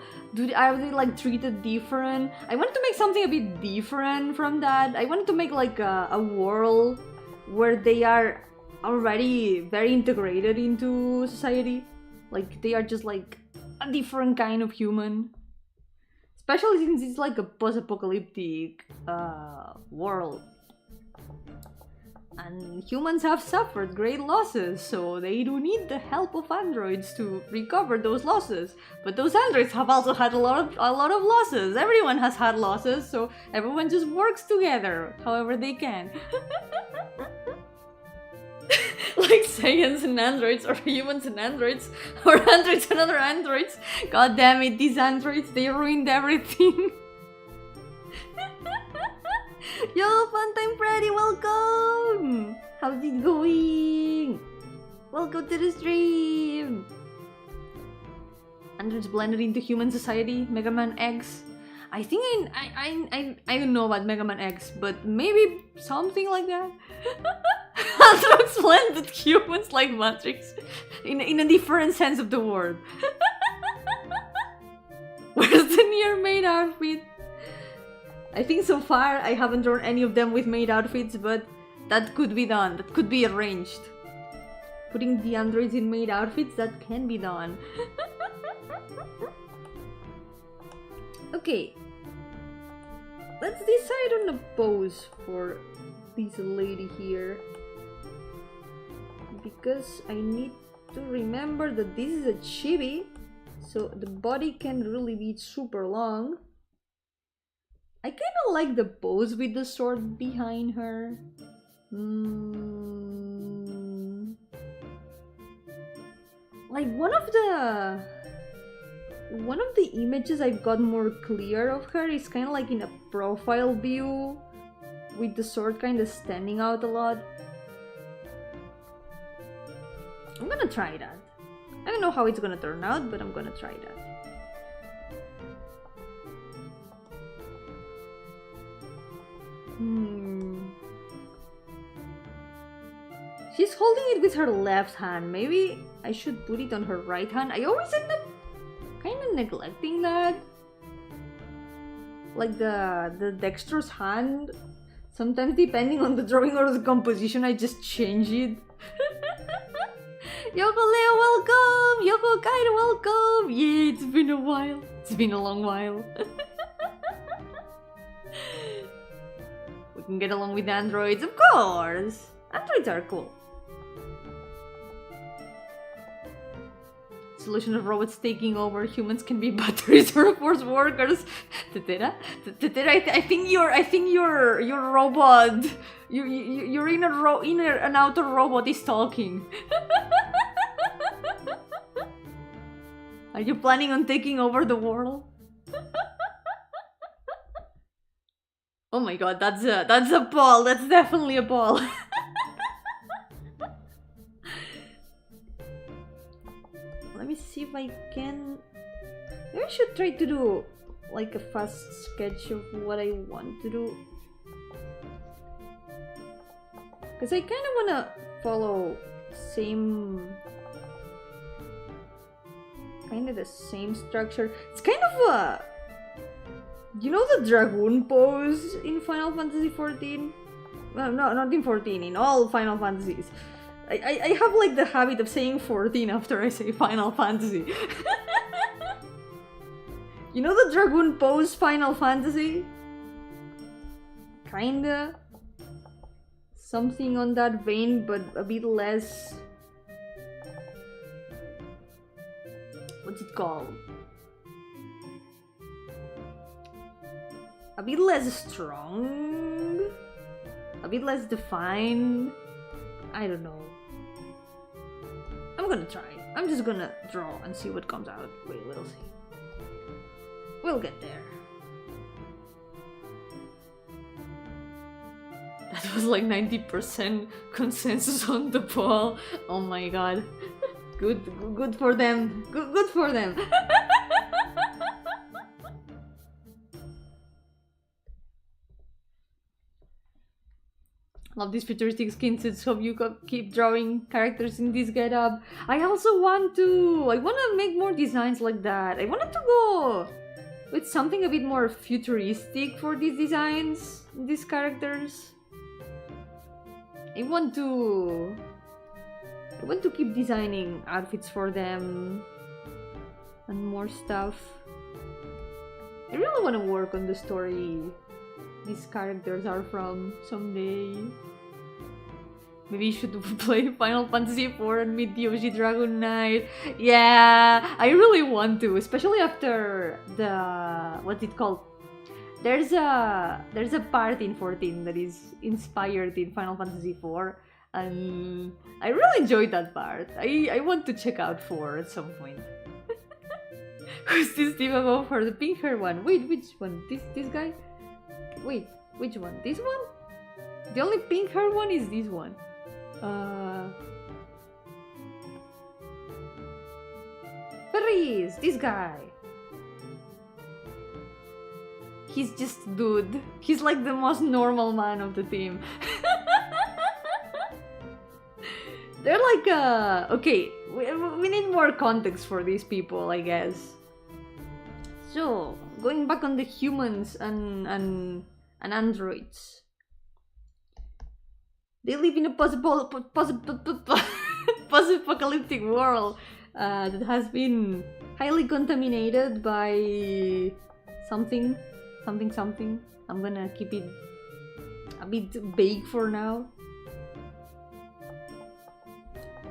A: Are they like treated different? I wanted to make something a bit different from that. I wanted to make like a world where they are already very integrated into society. Like they are just like a different kind of human. Especially since it's like a post-apocalyptic world. And humans have suffered great losses, so they do need the help of androids to recover those losses. But those androids have also had a lot of losses. Everyone has had losses, so everyone just works together however they can. Like Saiyans and androids, or humans and androids, or androids and other androids. God damn it, these androids, they ruined everything. Yo, Funtime Freddy, welcome! How's it going? Welcome to the stream! Androids blended into human society, Mega Man X. I think I don't know about Mega Man X, but maybe something like that. Androids blended humans like Matrix, in a different sense of the word. Where's the near maid outfit? I think so far I haven't drawn any of them with maid outfits, but that could be done. That could be arranged. Putting the androids in maid outfits, that can be done. Okay. Let's decide on a pose for this lady here. Because I need to remember that this is a chibi, so the body can't really be super long. I kind of like the pose with the sword behind her. Like one of the images I've got more clear of her is kind of like in a profile view, with the sword kind of standing out a lot. I'm gonna try that. I don't know how it's gonna turn out, but I'm gonna try that. She's holding it with her left hand. Maybe I should put it on her right hand. I always end up kind of neglecting that. Like the dexterous hand. Sometimes depending on the drawing or the composition, I just change it. Yoko Leo, welcome! Yoko Kaida, welcome! Yeah, it's been a while. It's been a long while. We can get along with androids, of course! Androids are cool. Solution of robots taking over, humans can be batteries or force workers. Tetera? Tetera, I think your robot. Your inner and outer robot is talking. Are you planning on taking over the world? Oh my god, that's a ball. That's definitely a ball. Let me see if I can. Maybe I should try to do like a fast sketch of what I want to do. Because I kind of want to follow the same structure. It's kind of a... You know the dragoon pose in Final Fantasy XIV? Well, no, not in 14, in all Final Fantasies. I have like the habit of saying 14 after I say Final Fantasy. You know the dragoon pose Final Fantasy? Kinda. Something on that vein, but a bit less... What's it called? A bit less strong? A bit less defined? I don't know. I'm gonna try. I'm just gonna draw and see what comes out. We'll see. We'll get there. That was like 90% consensus on the ball. Oh my god. Good for them. Good for them. Love these futuristic skin suits. Hope you keep drawing characters in this getup. I also want to make more designs like that. I wanted to go with something a bit more futuristic for these designs, these characters. I want to keep designing outfits for them and more stuff. I really want to work on the story these characters are from someday. Maybe you should play Final Fantasy IV and meet Yoshi Dragon Knight. Yeah, I really want to, especially after the... what's it called? There's a part in 14 that is inspired in Final Fantasy IV, and I really enjoyed that part. I want to check out 4 at some point. Who's this diva above her? The pink hair one. Wait, which one? This guy? Wait, which one? This one? The only pink hair one is this one. Ferris! This guy! He's just dude. He's like the most normal man of the team. They're like, okay, we need more context for these people, I guess. So, going back on the humans and androids. They live in a post-apocalyptic world that has been highly contaminated by something. I'm gonna keep it a bit vague for now.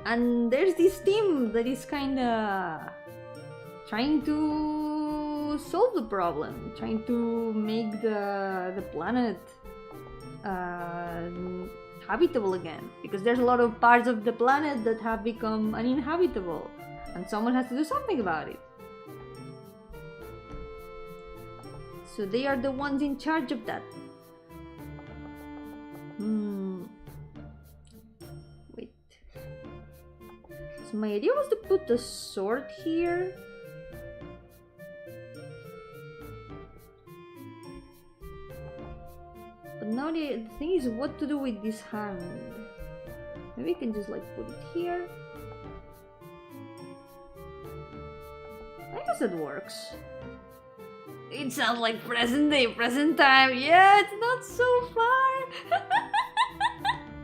A: And there's this team that is kinda trying to solve the problem, trying to make the planet habitable again, because there's a lot of parts of the planet that have become uninhabitable, and someone has to do something about it. So they are the ones in charge of that. Wait. So my idea was to put the sword here. But now the thing is what to do with this hand. Maybe we can just like put it here. I guess it works. It sounds like present day, present time. Yeah, it's not so far.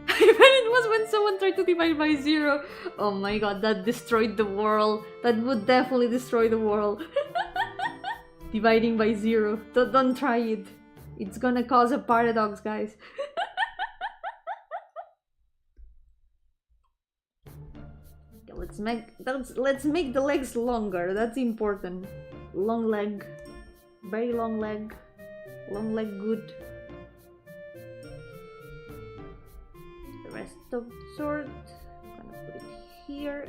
A: I bet it was when someone tried to divide by 0. Oh my god, that destroyed the world. That would definitely destroy the world. Dividing by 0. Don't try it. It's gonna cause a paradox, guys. Okay, let's make the legs longer. That's important. Long leg. Very long leg. Long leg good. The rest of the sword. I'm gonna put it here.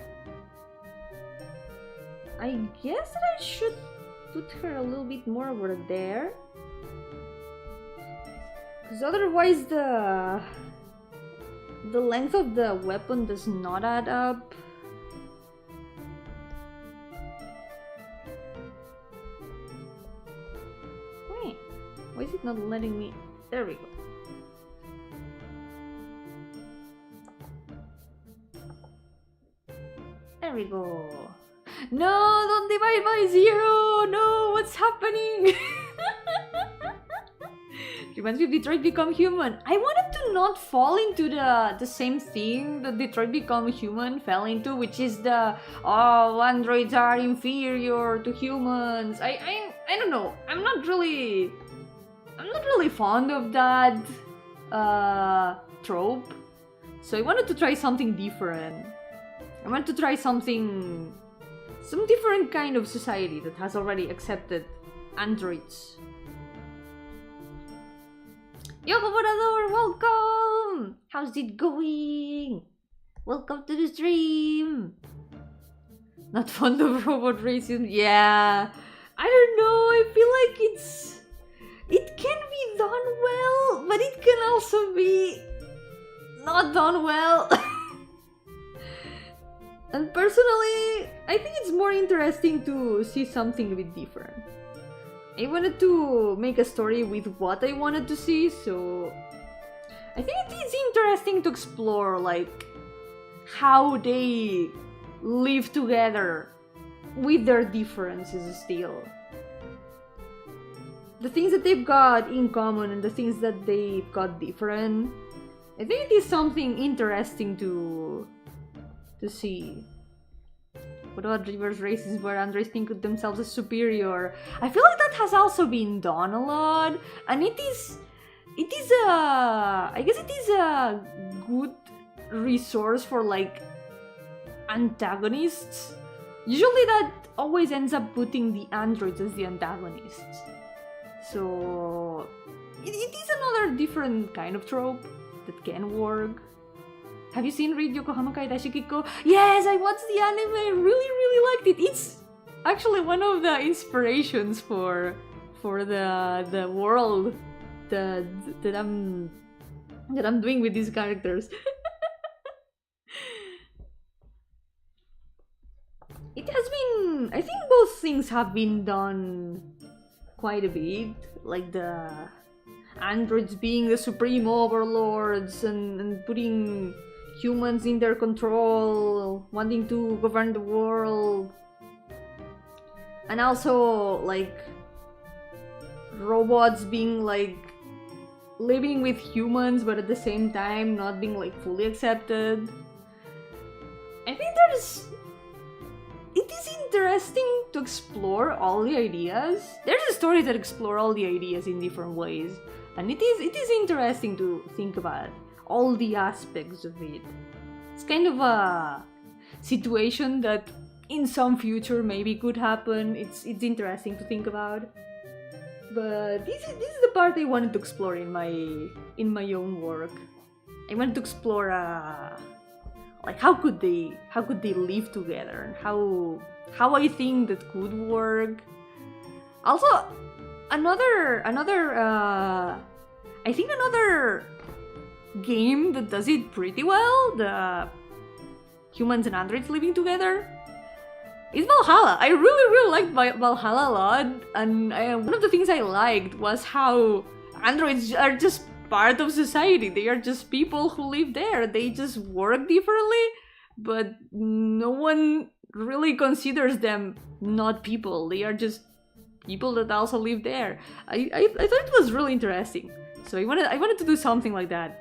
A: I guess that I should put her a little bit more over there. Because otherwise the length of the weapon does not add up. Wait, why is it not letting me? There we go. There we go. No, don't divide by 0! No, what's happening? Reminds me of Detroit Become Human. I wanted to not fall into the same thing that Detroit Become Human fell into, which is the androids are inferior to humans. I don't know. I'm not really fond of that trope. So I wanted to try something different. I wanted to try some different kind of society that has already accepted androids. Yo, Colaborador, welcome! How's it going? Welcome to the stream! Not fond of robot racism? Yeah, I don't know, I feel like it can be done well, but it can also be not done well. And personally, I think it's more interesting to see something a bit different. I wanted to make a story with what I wanted to see, so I think it is interesting to explore like how they live together with their differences still. The things that they've got in common and the things that they've got different. I think it is something interesting to see. What about reverse races where androids think of themselves as superior? I feel like that has also been done a lot, and I guess it is a good resource for like antagonists. Usually that always ends up putting the androids as the antagonists. So it is another different kind of trope that can work. Have you seen Read Yokohama Kaidashi Kiko? Yes, I watched the anime. I really liked it. It's actually one of the inspirations for the world that I'm doing with these characters. It has been, I think both things have been done quite a bit, like the androids being the supreme overlords and putting humans in their control, wanting to govern the world, and also like robots being like living with humans but at the same time not being like fully accepted. I think it is interesting to explore all the ideas. There's a story that explore all the ideas in different ways, and it is interesting to think about all the aspects of it. It's kind of a situation that in some future maybe could happen. It's interesting to think about. But this is the part I wanted to explore in my own work. I wanted to explore like how could they live together, and how I think that could work. Also, another I think another game that does it pretty well, the humans and androids living together, is Valhalla. I really liked Valhalla a lot, and one of the things I liked was how androids are just part of society. They are just people who live there. They just work differently, but no one really considers them not people. They are just people that also live there. I thought it was really interesting. So I wanted to do something like that.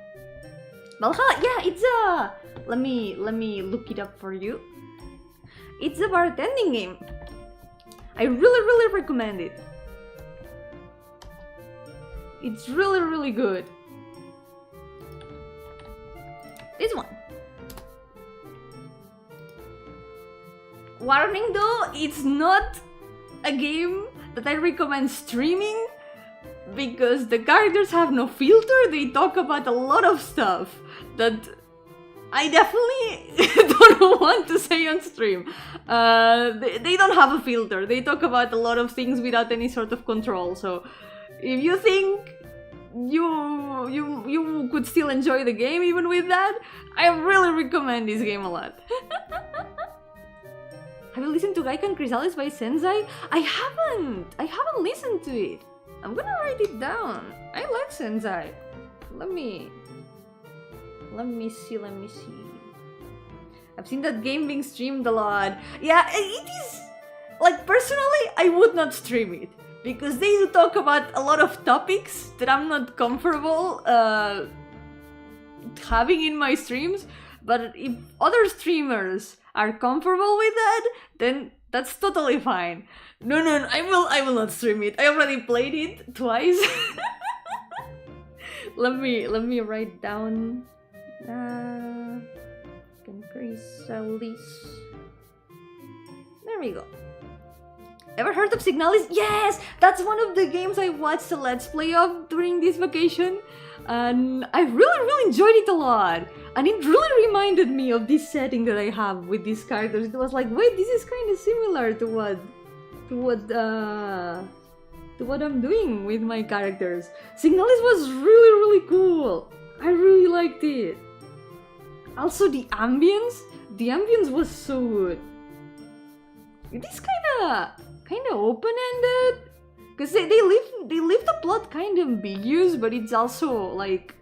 A: Valhalla, yeah, it's a let me look it up for you. It's a bartending game. I really recommend it. It's really good. This one. Warning though, it's not a game that I recommend streaming because the characters have no filter. They talk about a lot of stuff that I definitely don't want to say on stream. They don't have a filter. They talk about a lot of things without any sort of control. So if you think you could still enjoy the game even with that, I really recommend this game a lot. Have you listened to Gaikan Chrysalis by Sensei? I haven't listened to it. I'm gonna write it down. I like Sensei. Let me see. I've seen that game being streamed a lot. Yeah, it is, like, personally, I would not stream it because they do talk about a lot of topics that I'm not comfortable having in my streams. But if other streamers are comfortable with that, then that's totally fine. No, I will not stream it. I already played it twice. let me write down. Chrysalis. There we go. Ever heard of Signalis? Yes! That's one of the games I watched a Let's Play of during this vacation. And I really enjoyed it a lot. And it really reminded me of this setting that I have with these characters. It was like, wait, this is kind of similar to what I'm doing with my characters. Signalis was really cool. I really liked it. Also, the ambience was so good. It is kind of open-ended, because they leave the plot kind of ambiguous, but it's also like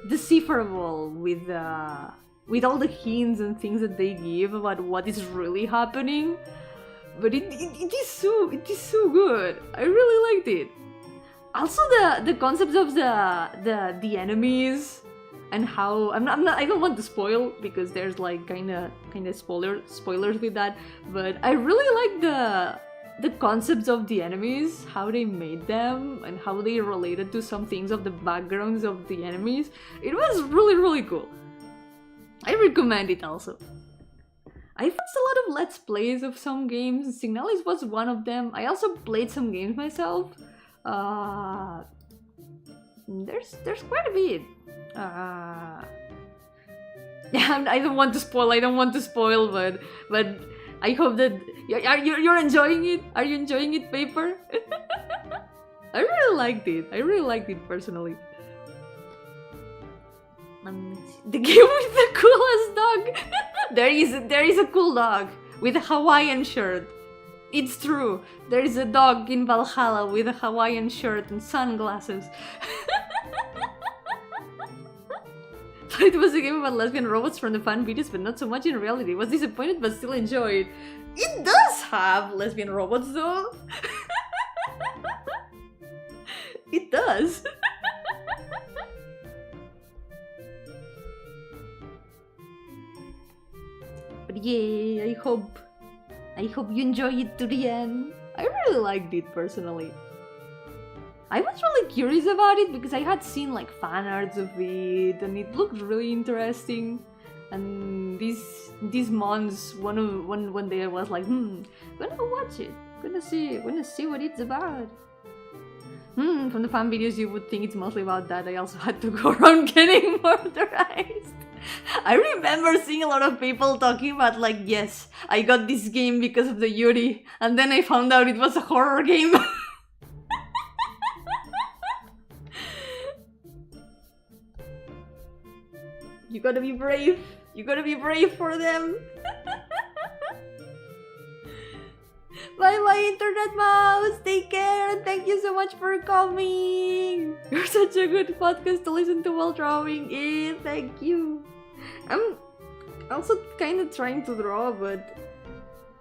A: decipherable with all the hints and things that they give about what is really happening. But it is so good. I really liked it. Also, the concepts of the enemies and how I don't want to spoil because there's like kind of spoilers with that. But I really like the concepts of the enemies, how they made them, and how they related to some things of the backgrounds of the enemies. It was really cool. I recommend it also. I watched a lot of Let's Plays of some games. Signalis was one of them. I also played some games myself. There's quite a bit. Yeah, I don't want to spoil, but I hope that you're enjoying it. Are you enjoying it, Paper? I really liked it personally. The game with the coolest dog. There is a cool dog with a Hawaiian shirt. It's true. There is a dog in Valhalla with a Hawaiian shirt and sunglasses. It was a game about lesbian robots from the fan videos, but not so much in reality. Was disappointed but still enjoyed. It does have lesbian robots though. It does. But yeah, I hope I hope you enjoy it to the end. I really liked it personally. I was really curious about it because I had seen like fan arts of it and it looked really interesting. And these months, one day I was like, gonna watch it, gonna see what it's about. From the fan videos you would think it's mostly about that. I also had to go around getting murderized. I remember seeing a lot of people talking about like, yes, I got this game because of the Yuri, and then I found out it was a horror game. You gotta be brave. You gotta be brave for them. Bye bye, Internet Mouse. Take care and thank you so much for coming. You're such a good podcast to listen to while drawing it. Thank you. I'm also kind of trying to draw, but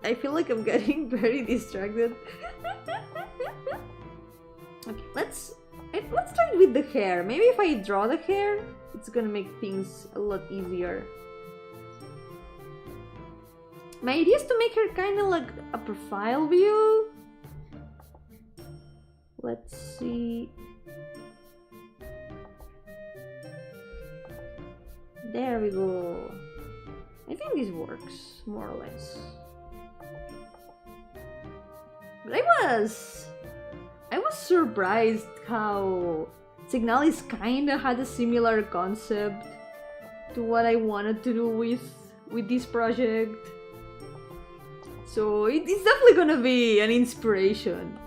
A: I feel like I'm getting very distracted. Okay, let's start with the hair. Maybe if I draw the hair, it's gonna make things a lot easier. My idea is to make her kind of like a profile view. Let's see. There we go. I think this works, more or less. But I was surprised how Signalis kinda had a similar concept to what I wanted to do with this project. So it's definitely gonna be an inspiration.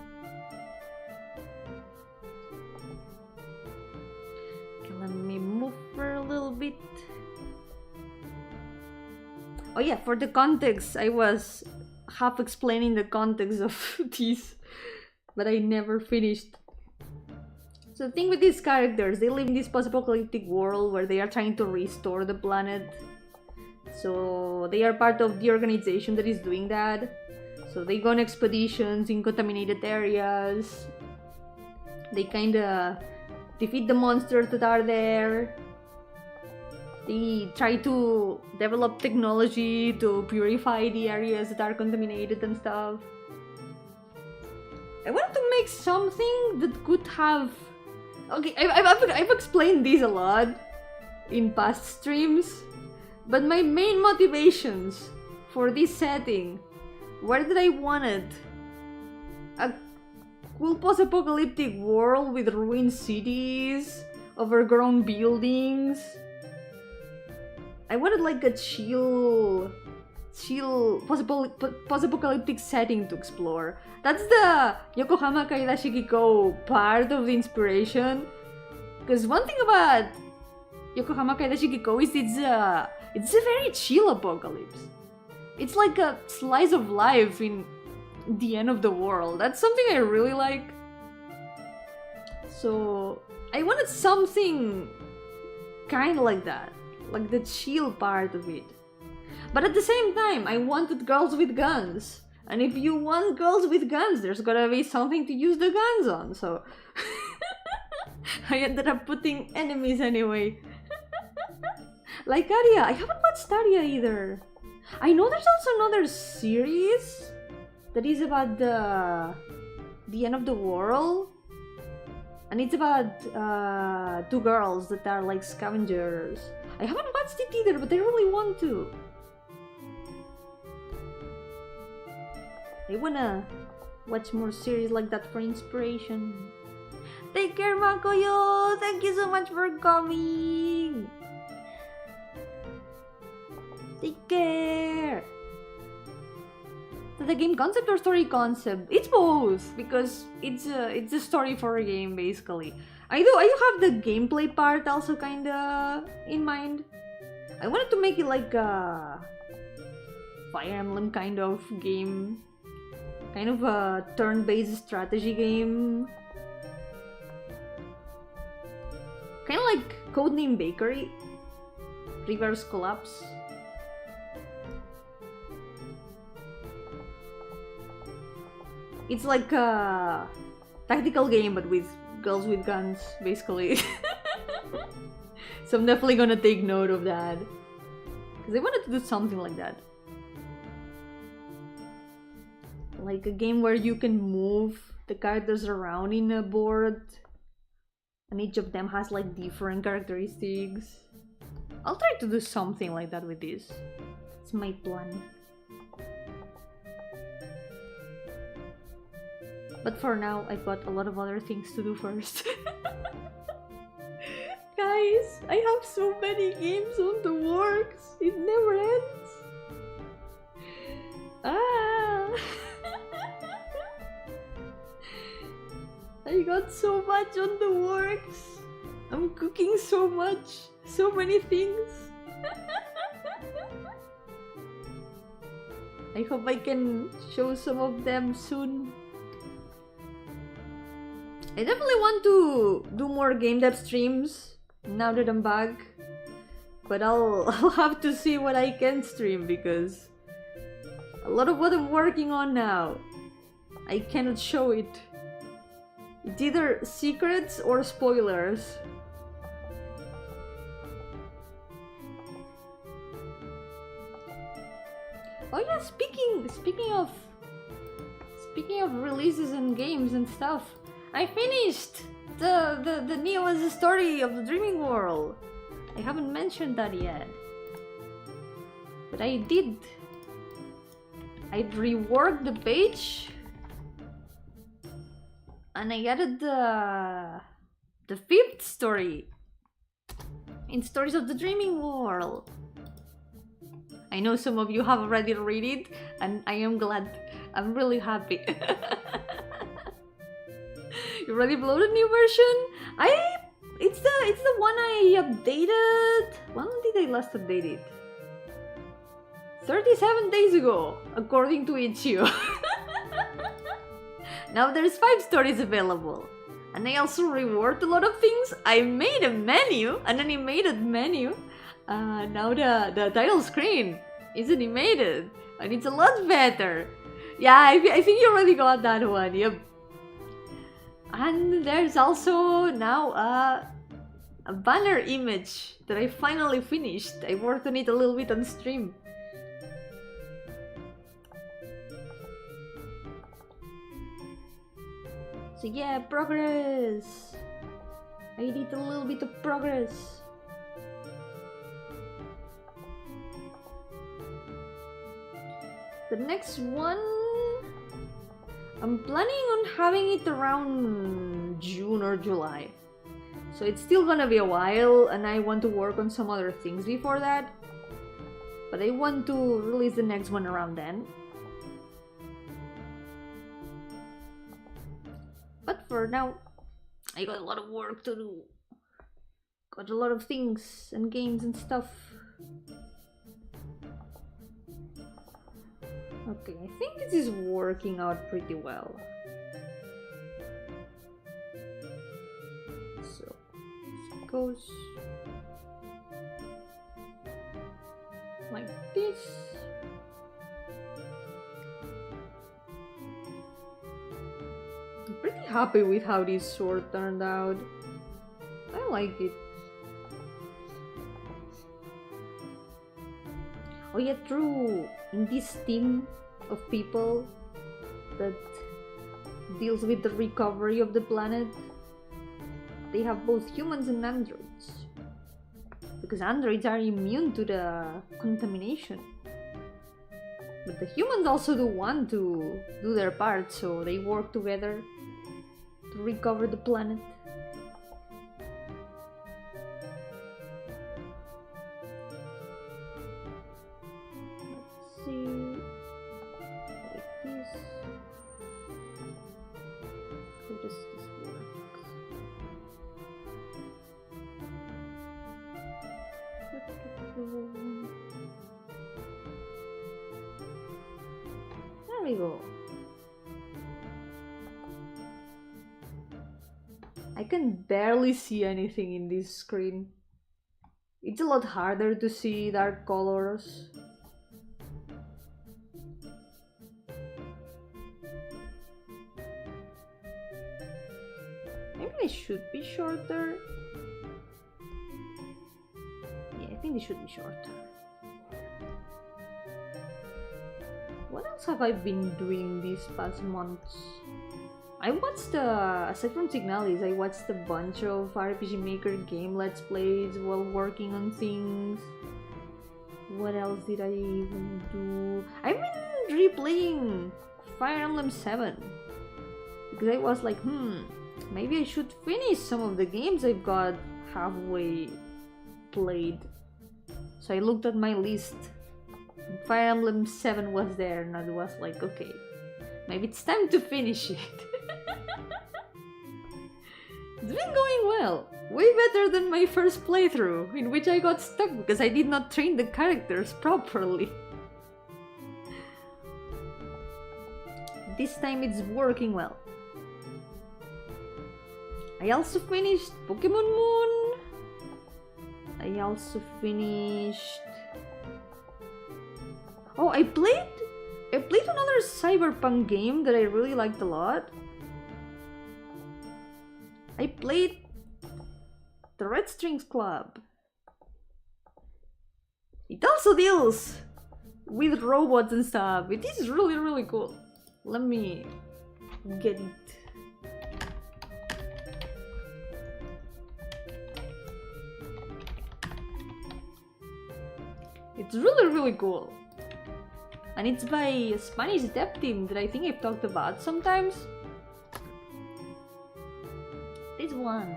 A: Okay, let me move her a little bit. Oh yeah, for the context, I was half explaining the context of this, but I never finished. So the thing with these characters, they live in this post-apocalyptic world where they are trying to restore the planet. So they are part of the organization that is doing that. So they go on expeditions in contaminated areas. They kinda defeat the monsters that are there. They try to develop technology to purify the areas that are contaminated and stuff. I wanted to make something that could have... Okay, I've explained this a lot in past streams, but my main motivations for this setting were that I wanted a cool post-apocalyptic world with ruined cities, overgrown buildings. I wanted like a chill post-apocalyptic setting to explore. That's the Yokohama Kaida Shikiko part of the inspiration. Because one thing about Yokohama Kaida Shikiko is it's a very chill apocalypse. It's like a slice of life in the end of the world. That's something I really like. So I wanted something kind of like that. Like the chill part of it. But at the same time, I wanted girls with guns. And if you want girls with guns, there's gotta be something to use the guns on, so... I ended up putting enemies anyway. Like Aria, I haven't watched Aria either. I know there's also another series that is about the end of the world. And it's about two girls that are like scavengers. I haven't watched it either, but I really want to. I wanna watch more series like that for inspiration. Take care, Makoyo! Thank you so much for coming! Take care! The game concept or story concept? It's both, because it's a story for a game basically. I do have the gameplay part also kinda in mind. I wanted to make it like a Fire Emblem kind of game. Kind of a turn-based strategy game. Kind of like Codename Bakery. Reverse Collapse. It's like a tactical game but with girls with guns, basically. So I'm definitely gonna take note of that. Because I wanted to do something like that.
B: Take care, Makoyo. Thank you so much for coming. Take care. The game concept or story concept? It's both, because it's a story for a game basically. I do have the gameplay part also kinda in mind. I wanted to make it like a Fire Emblem kind of game. Kind of a turn-based strategy game. It's like Codename Bakery. Reverse Collapse. It's like a tactical game but with girls with guns, basically. So I'm definitely gonna take note of that. Because I wanted to do something like that.
A: Like a game where you can move the characters around in a board, and each of them has like different characteristics. I'll try to do something like that with this. It's my plan. But for now, I've got a lot of other things to do first. Guys, I have so many games on the works. It never ends. Ah! I got so much on the works. I'm cooking so much. So many things. I hope I can show some of them soon. I definitely want to do more game dev streams now that I'm back. But I'll have to see what I can stream, because a lot of what I'm working on now, I cannot show it. It's either secrets or spoilers. Oh yeah, speaking of releases and games and stuff, I finished the Neo as a story of the Dreaming World. I haven't mentioned that yet, but I did. I reworked the page, and I added the fifth story in Stories of the Dreaming World. I know some of you have already read it, and I am glad. I'm really happy. You already uploaded a new version? It's the one I updated. When did I last update it? 37 days ago, according to itch.io. Now there's 5 stories available. And I also reworked a lot of things. I made a menu, an animated menu. Now the title screen is animated, and it's a lot better. Yeah, I think you already got that one, yep. And there's also now a banner image that I finally finished. I worked on it a little bit on stream. So yeah, progress. I did a little bit of progress. The next one, I'm planning on having it around June or July. So it's still gonna be a while, and I want to work on some other things before that. But I want to release the next one around then. But for now, I got a lot of work to do. Got a lot of things and games and stuff. Okay, I think this is working out pretty well. So, it goes like this. I'm pretty happy with how this sword turned out. I like it. Oh yeah, true. In this team of people that deals with the recovery of the planet, they have both humans and androids. Because androids are immune to the contamination. But the humans also do want to do their part, so they work together to recover the planet. Let's see. Like this. How does this work? There we go. I can barely see anything in this screen. It's a lot harder to see dark colors. Maybe they should be shorter. Yeah, I think they should be shorter. What else else have I been doing these past months? I watched, aside from Signalis, I watched a bunch of RPG Maker game Let's Plays while working on things. What else did I even do? I've been replaying Fire Emblem 7. Because I was like, maybe I should finish some of the games I've got halfway played. So I looked at my list. Fire Emblem 7 was there and I was like, okay, maybe it's time to finish it. It's been going well. Way better than my first playthrough, in which I got stuck because I did not train the characters properly. This time it's working well. I also finished Pokemon Moon. I also finished... Oh, I played another cyberpunk game that I really liked a lot. I played the Red Strings Club. It also deals with robots and stuff. It is really, really cool. Let me get it. It's really, really cool. And it's by a Spanish dev team that I think I've talked about sometimes. This one.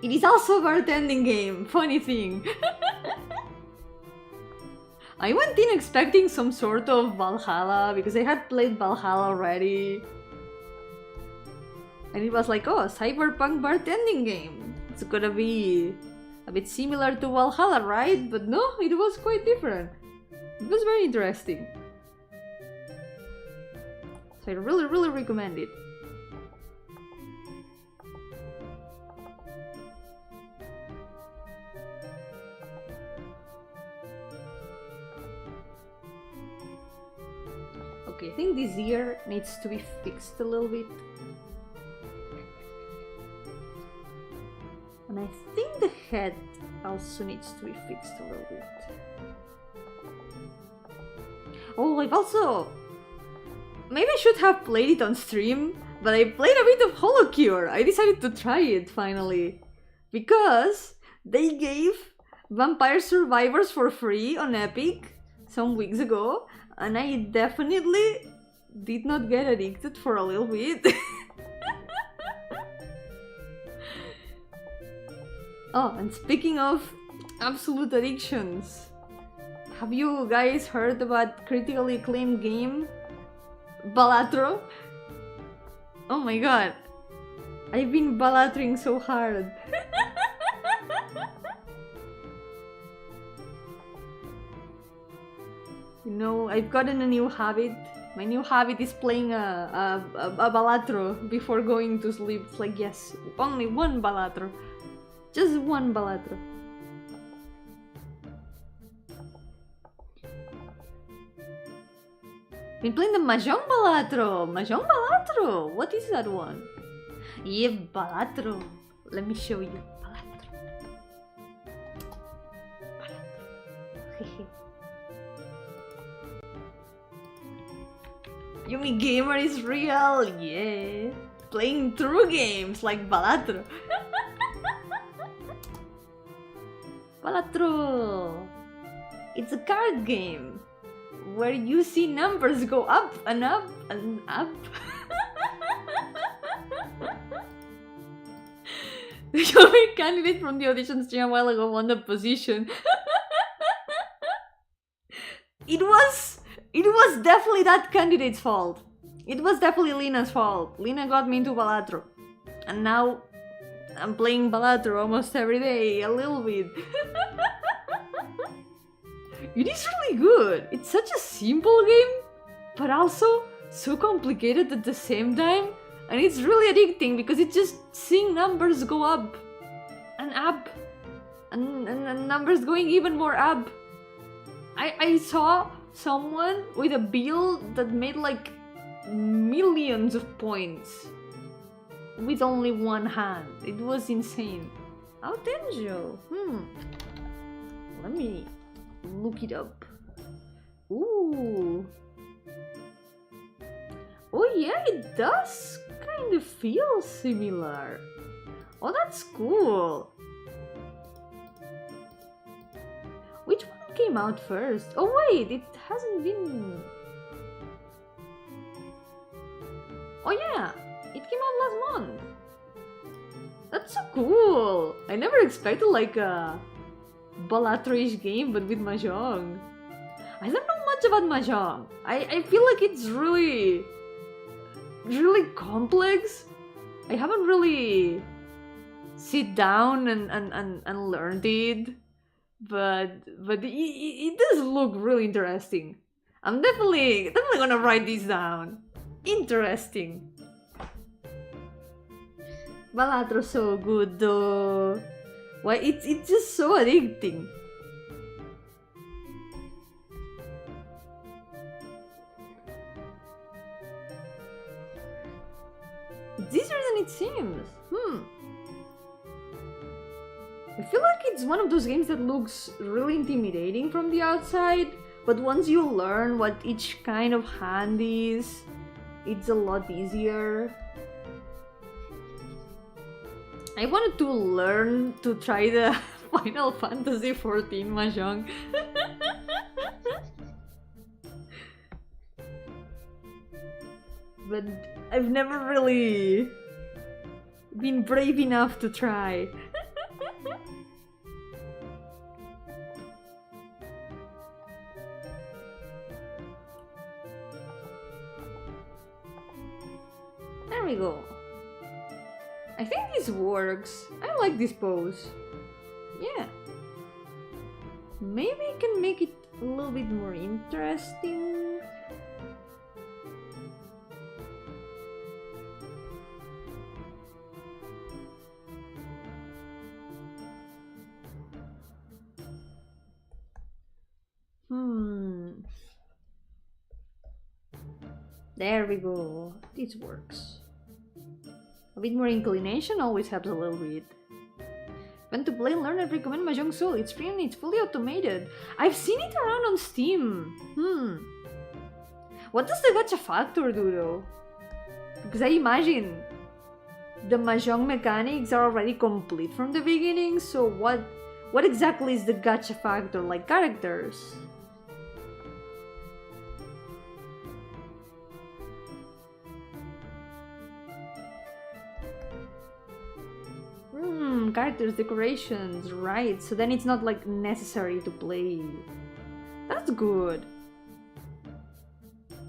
A: It is also a bartending game, funny thing. I went in expecting some sort of Valhalla because I had played Valhalla already. And it was like, oh, a cyberpunk bartending game. It's gonna be a bit similar to Valhalla, right? But no, it was quite different. It was very interesting. So I really, really recommend it. Okay, I think this ear needs to be fixed a little bit. And I think the head also needs to be fixed a little bit. Oh, I've also... Maybe I should have played it on stream, but I played a bit of Holocure. I decided to try it finally. Because they gave Vampire Survivors for free on Epic some weeks ago. And I definitely did not get addicted for a little bit. Oh, and speaking of absolute addictions, have you guys heard about critically acclaimed game Balatro? Oh my god, I've been balatring so hard. You know, I've gotten a new habit. My new habit is playing a Balatro before going to sleep. It's like, yes, only one Balatro. Just one Balatro. Been playing the Mahjong Balatro! Mahjong Balatro! What is that one? Yeah, Balatro. Let me show you. Balatro. Balatro. Yomi Gamer is real, yeah. Playing true games like Balatro. Balatro. It's a card game where you see numbers go up and up and up. The Yomi candidate from the audition stream a while ago won the position. It was definitely that candidate's fault. It was definitely Lina's fault. Lina got me into Balatro. And now I'm playing Balatro almost every day, a little bit. It is really good. It's such a simple game, but also so complicated at the same time. And it's really addicting because it's just seeing numbers go up and up and numbers going even more up. I saw someone with a build that made like millions of points with only one hand. It was insane. Autenjo. Let me look it up. Ooh. Oh yeah, it does kind of feel similar. Oh, that's cool. Which one came out first? Oh wait, it hasn't been... Oh yeah, it came out last month. That's so cool. I never expected like a Balatro-ish game but with Mahjong. I don't know much about Mahjong. I feel like it's really complex. I haven't really sit down and learned it. But it does look really interesting. I'm definitely gonna write this down. Interesting. Balatro so good though. Why it's just so addicting. It's easier than it seems. I feel like it's one of those games that looks really intimidating from the outside, but once you learn what each kind of hand is, it's a lot easier. I wanted to learn to try the Final Fantasy XIV Mahjong. But I've never really been brave enough to try. There we go. I think this works. I like this pose. Yeah. Maybe I can make it a little bit more interesting. There we go. This works. A bit more inclination always helps a little bit. When to play, learn and recommend Mahjong Soul. It's free and it's fully automated. I've seen it around on Steam. What does the gacha factor do though? Because I imagine the Mahjong mechanics are already complete from the beginning, so what exactly is the gacha factor? Like characters? Characters, decorations, right, so then it's not like necessary to play. That's good.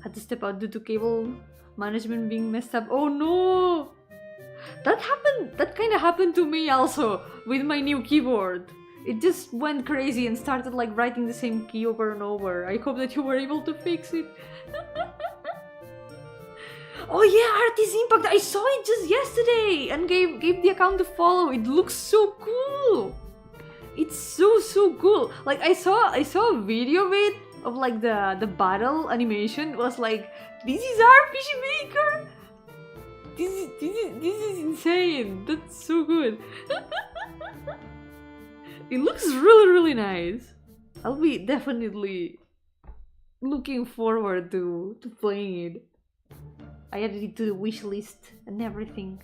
A: Had to step out due to cable management being messed up. Oh no! That kind of happened to me also with my new keyboard. It just went crazy and started like writing the same key over and over. I hope that you were able to fix it. Oh yeah, Artist Impact! I saw it just yesterday and gave the account a follow. It looks so cool. It's so cool. Like I saw a video of it, of like the battle animation. It was like, this is RPG Maker. This is insane. That's so good. It looks really nice. I'll be definitely looking forward to playing it. I added it to the wish list and everything.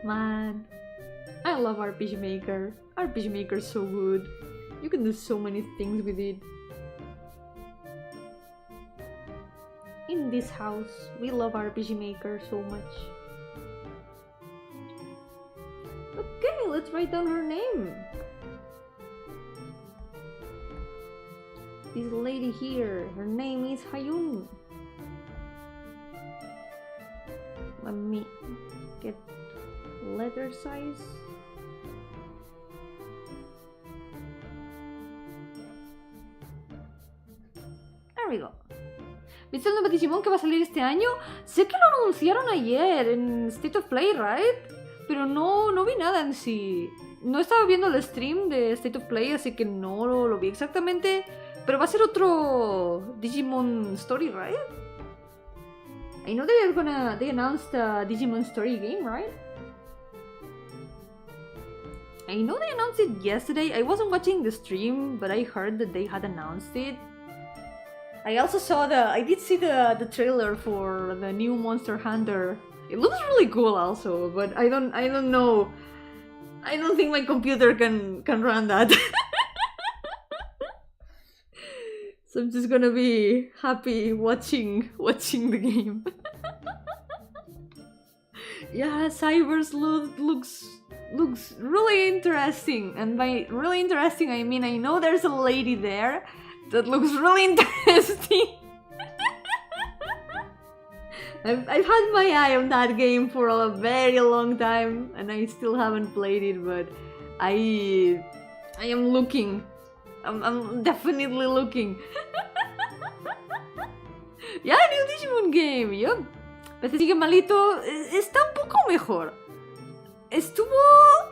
A: Man, I love RPG Maker. RPG Maker is so good. You can do so many things with it. In this house, we love RPG Maker so much. Okay, let's write down her name. This lady here, her name is Hayun. Let me get letter size. There we go. ¿Viste el nuevo Digimon que va a salir este año? Sé que lo anunciaron ayer en State of Play, right? Pero no vi nada en sí. No estaba viendo el stream de State of Play, así que no lo vi exactamente. Pero va a ser otro Digimon Story, right? I know they announced a Digimon Story game, right? I know they announced it yesterday. I wasn't watching the stream, but I heard that they had announced it. I also saw I did see the trailer for the new Monster Hunter. It looks really cool also, but I don't know. I don't think my computer can run that. So I'm just gonna be happy watching the game. Yeah, Cyber's looks really interesting, and by really interesting I mean I know there's a lady there that looks really interesting. I've had my eye on that game for a very long time, and I still haven't played it, but I am looking. I'm definitely looking. Ya, New Digimon Game, yup. Pero sigue malito, está un poco mejor. Estuvo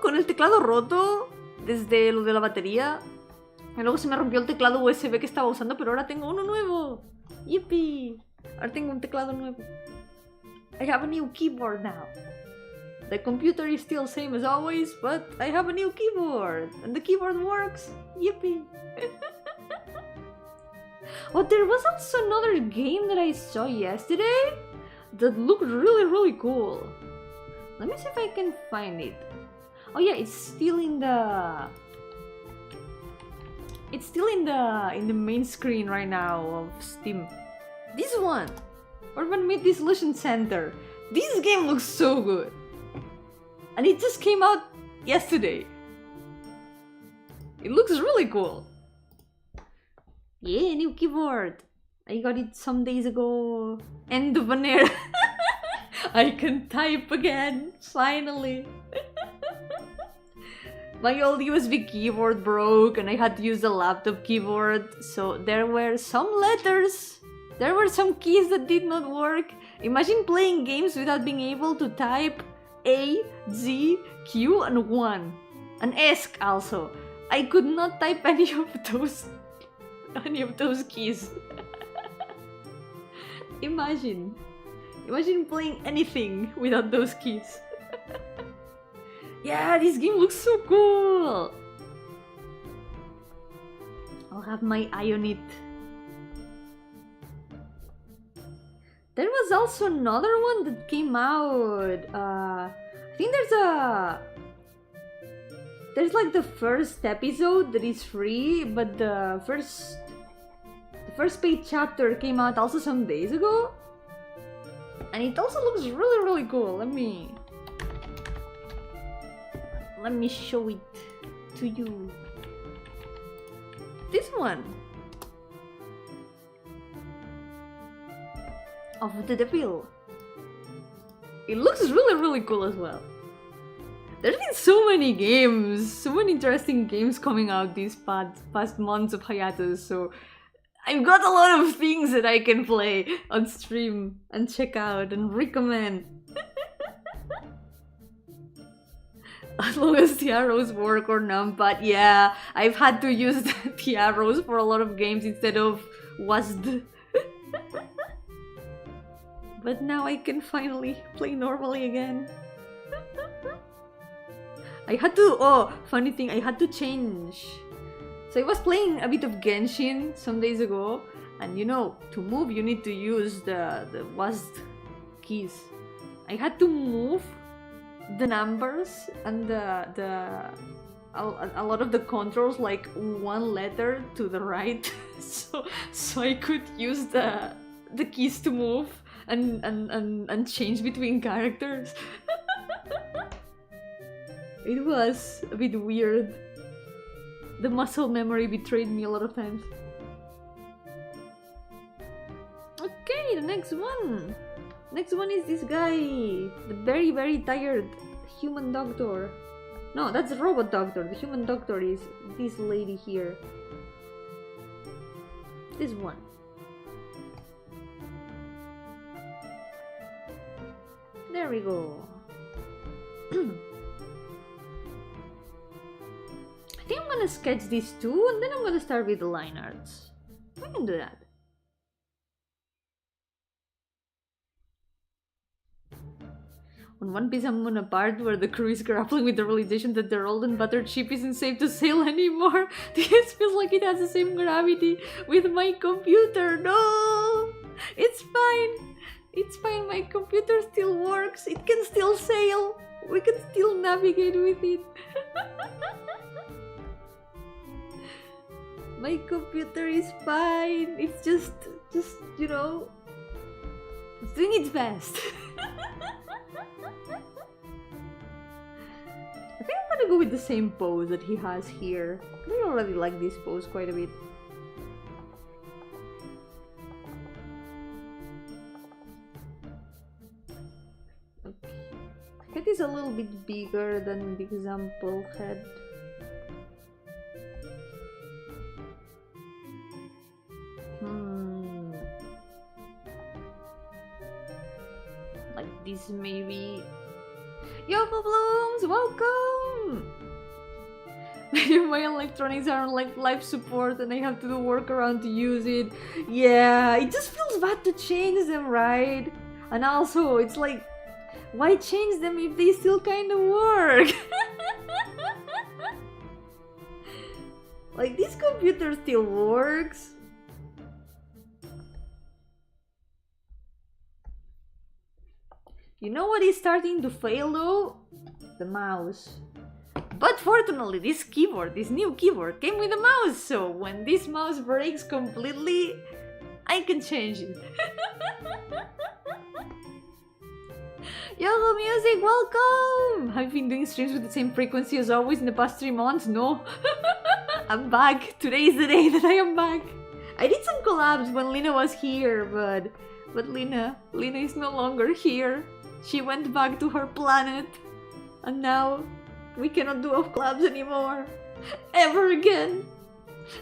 A: con el teclado roto desde lo de la batería. Y luego se me rompió el teclado USB que estaba usando, pero ahora tengo uno nuevo. Yippee. Ahora tengo un teclado nuevo. I have a new keyboard now. The computer is still same as always, but I have a new keyboard. And the keyboard works. Yippee. Oh, there was also another game that I saw yesterday that looked really cool. Let me see if I can find it. Oh yeah, it's still in the main screen right now of Steam. This one, Urban Myth Dissolution Center. This game looks so good, and it just came out yesterday. It looks really cool. Yeah, new keyboard. I got it some days ago. End of an era. I can type again, finally. My old USB keyboard broke and I had to use a laptop keyboard, so there were some letters. There were some keys that did not work. Imagine playing games without being able to type A, Z, Q, and 1. And ESC also. I could not type any of those keys. Imagine playing anything without those keys. Yeah, this game looks so cool. I'll have my eye on it. There was also another one that came out. I think there's like the first episode that is free, but the first paid chapter came out also some days ago, and it also looks really cool. Let me show it to you. This one of the devil. It looks really cool as well. There's been so many games, so many interesting games coming out these past months of hiatus, so I've got a lot of things that I can play on stream and check out and recommend. As long as the arrows work or numpad, yeah, I've had to use the arrows for a lot of games instead of WASD. But now I can finally play normally again. I had to, funny thing, I had to change. So I was playing a bit of Genshin some days ago, and you know, to move you need to use the WASD keys. I had to move the numbers and a lot of the controls like one letter to the right, so I could use the keys to move and change between characters. It was a bit weird. The muscle memory betrayed me a lot of times. Okay, the next one. Next one is this guy, the very tired human doctor. No, that's the robot doctor. The human doctor is this lady here. This one. There we go. I think I'm gonna sketch these two and then I'm gonna start with the line arts. We can do that. On One Piece I'm on a part where the crew is grappling with the realization that their old and battered ship isn't safe to sail anymore. This feels like it has the same gravity with my computer. No! It's fine. It's fine. My computer still works. It can still sail. We can still navigate with it. My computer is fine. It's just, you know, it's doing its best. I think I'm gonna go with the same pose that he has here. I already like this pose quite a bit. Okay. Head is a little bit bigger than the example head. Like this maybe. Yo-hooo Blooms, welcome! My electronics are on like life support and I have to do workaround to use it. Yeah, it just feels bad to change them, right? And also, it's like, why change them if they still kind of work? Like, this computer still works. You know what is starting to fail though? The mouse. But fortunately this keyboard, this new keyboard, came with a mouse, so when this mouse breaks completely, I can change it. Yo-hooo Music, welcome! Have you been doing streams with the same frequency as always in the past 3 months? No. I'm back. Today is the day that I am back. I did some collabs when Lina was here, but Lina is no longer here. She went back to her planet, and now we cannot do off collabs anymore. Ever again.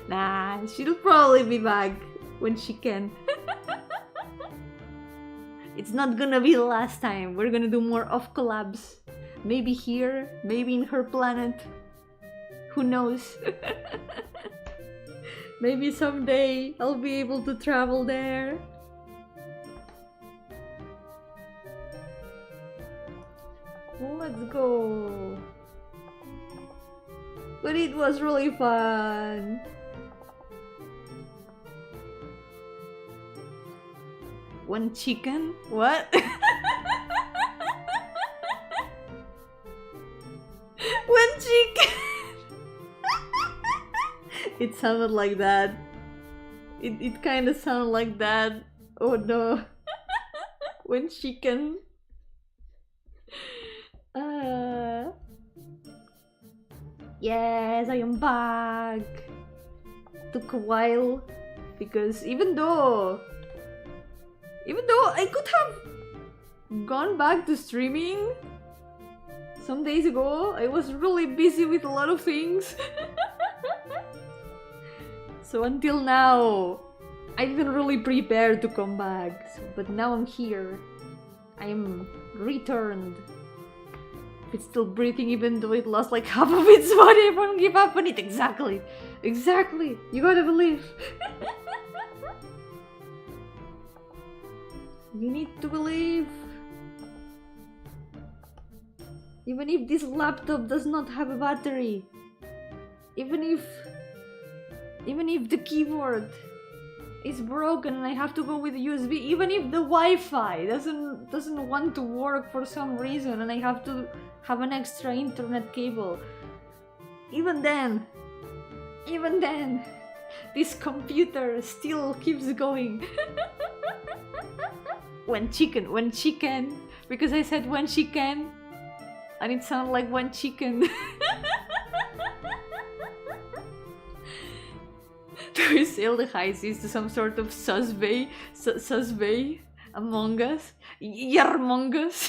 A: Nah, she'll probably be back when she can. It's not gonna be the last time. We're gonna do more off collabs. Maybe here, maybe in her planet. Who knows? Maybe someday I'll be able to travel there. Let's go. But it was really fun. One chicken? What? One chicken? It sounded like that. It kind of sounded like that. Oh no. One chicken. Yes, I am back. Took a while because even though I could have gone back to streaming some days ago, I was really busy with a lot of things. So until now, I didn't really prepare to come back. But now I'm here. I am returned. It's still breathing even though it lost like half of its body. Everyone give up on it. Exactly. Exactly. You gotta believe. You need to believe. Even if this laptop does not have a battery. Even if the keyboard is broken and I have to go with USB. Even if the Wi-Fi doesn't want to work for some reason and I have to have an extra internet cable. Even then, this computer still keeps going. When chicken, because I said when she can, and it sounded like one chicken. Do we sail the high seas to some sort of susbay among us? Yarmong us?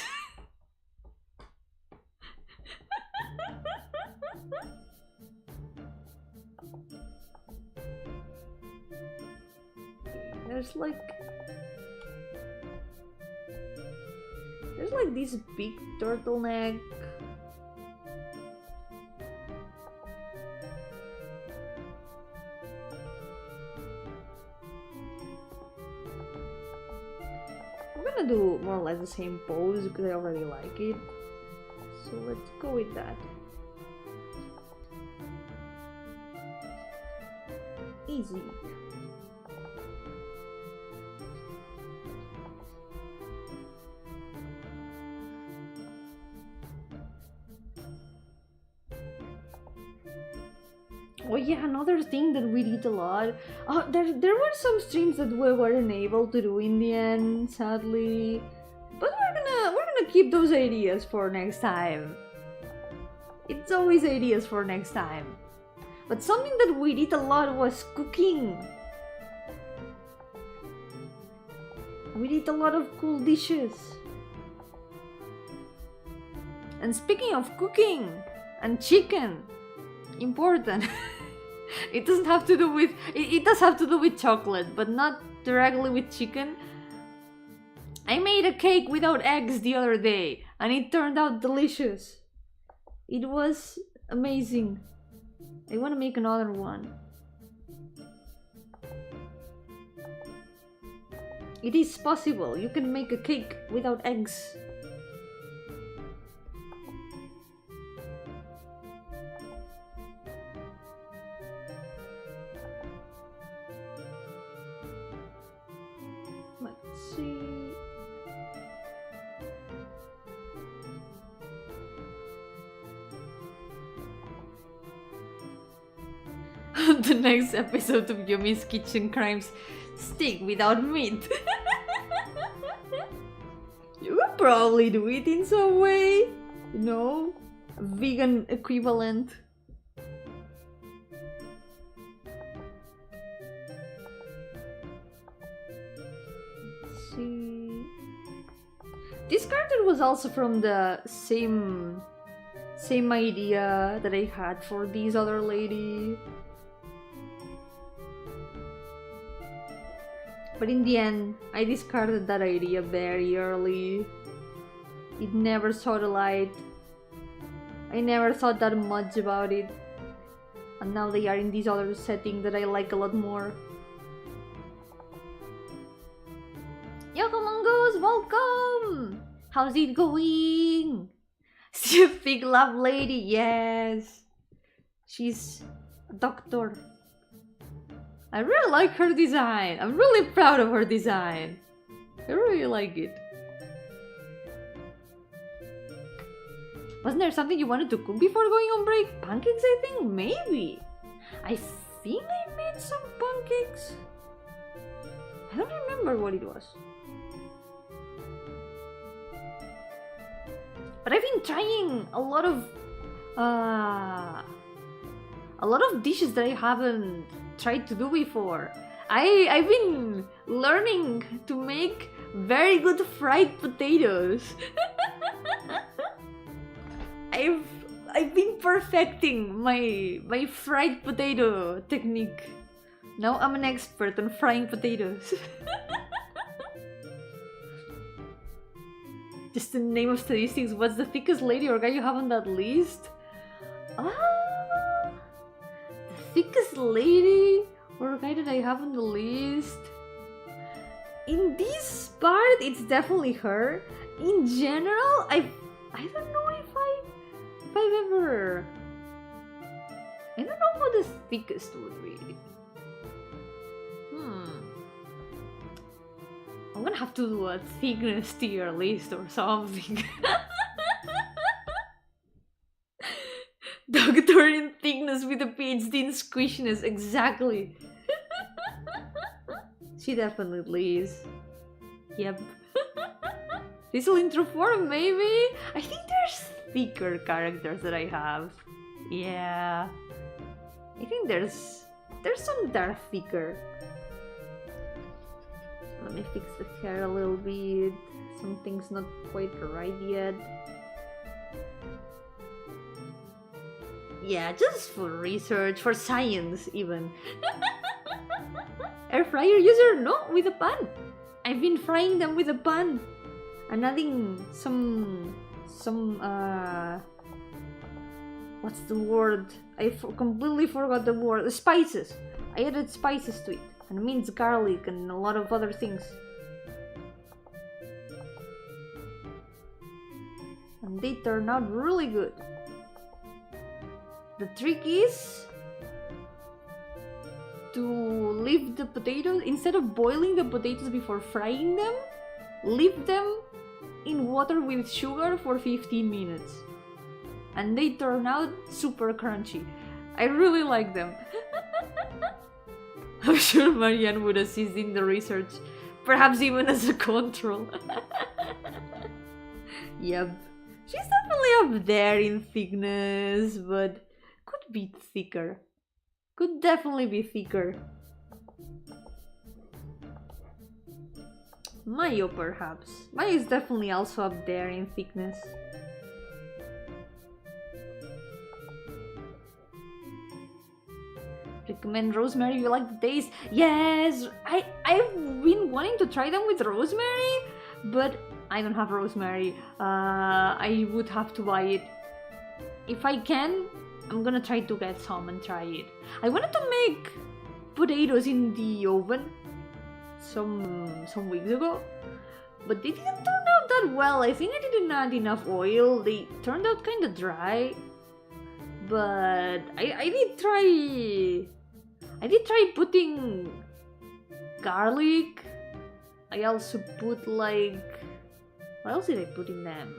A: There's like this big turtleneck. I'm gonna do more or less the same pose because I already like it. So let's go with that. Easy. Oh yeah, another thing that we did a lot. There were some streams that we weren't able to do in the end, sadly. But we're gonna keep those ideas for next time. It's always ideas for next time. But something that we did a lot was cooking. We did a lot of cool dishes. And speaking of cooking and chicken, important. It doesn't have to do with it does have to do with chocolate, but not directly with chicken. I made a cake without eggs the other day and it turned out delicious. It was amazing. I want to make another one. It is possible. You can make a cake without eggs. Let's see. The next episode of Yomi's Kitchen Crimes: steak without meat. You could probably do it in some way, you know, a vegan equivalent. Let's see. This character was also from the same idea that I had for this other lady. But in the end, I discarded that idea very early. It never saw the light. I never thought that much about it. And now they are in this other setting that I like a lot more. Yoko Mongoose, welcome! How's it going? Still big love lady, yes. She's a doctor. I really like her design. I'm really proud of her design. I really like it. Wasn't there something you wanted to cook before going on break? Pancakes, I think? Maybe. I think I made some pancakes. I don't remember what it was. But I've been trying a lot of dishes that I haven't tried to do before. I've been learning to make very good fried potatoes. I've been perfecting my fried potato technique. Now I'm an expert on frying potatoes. Just to name of statistics, what's the thickest lady or guy you have on that list? The thickest lady or guy that I have on the list? In this part, it's definitely her. In general, I don't know if I've ever... I don't know what the thickest would be. I'm gonna have to do a thickness tier list or something. Doctor in thickness with a PhD in squishiness, exactly. She definitely is. Yep. This'll intro form, maybe? I think there's thicker characters that I have. Yeah. I think there's some that are thicker. Let me fix the hair a little bit. Something's not quite right yet. Yeah, just for research, for science even. Air fryer user? No, with a pan. I've been frying them with a pan. And adding some what's the word? I completely forgot the word. Spices. I added spices to it. And minced garlic and a lot of other things. they turn out really good. The trick is to leave the potatoes, instead of boiling the potatoes before frying them, leave them in water with sugar for 15 minutes. And they turn out super crunchy. I really like them. I'm sure Marianne would assist in the research, perhaps even as a control. Yep. She's definitely up there in thickness, but could be thicker. Could definitely be thicker. Mayo, perhaps. Mayo is definitely also up there in thickness. Recommend rosemary if you like the taste. Yes, I've been wanting to try them with rosemary, but I don't have rosemary. I would have to buy it. If I can, I'm gonna try to get some and try it. I wanted to make potatoes in the oven some weeks ago, but they didn't turn out that well. I think I didn't add enough oil. They turned out kind of dry. But I did try putting garlic. I also put like, what else did I put in them?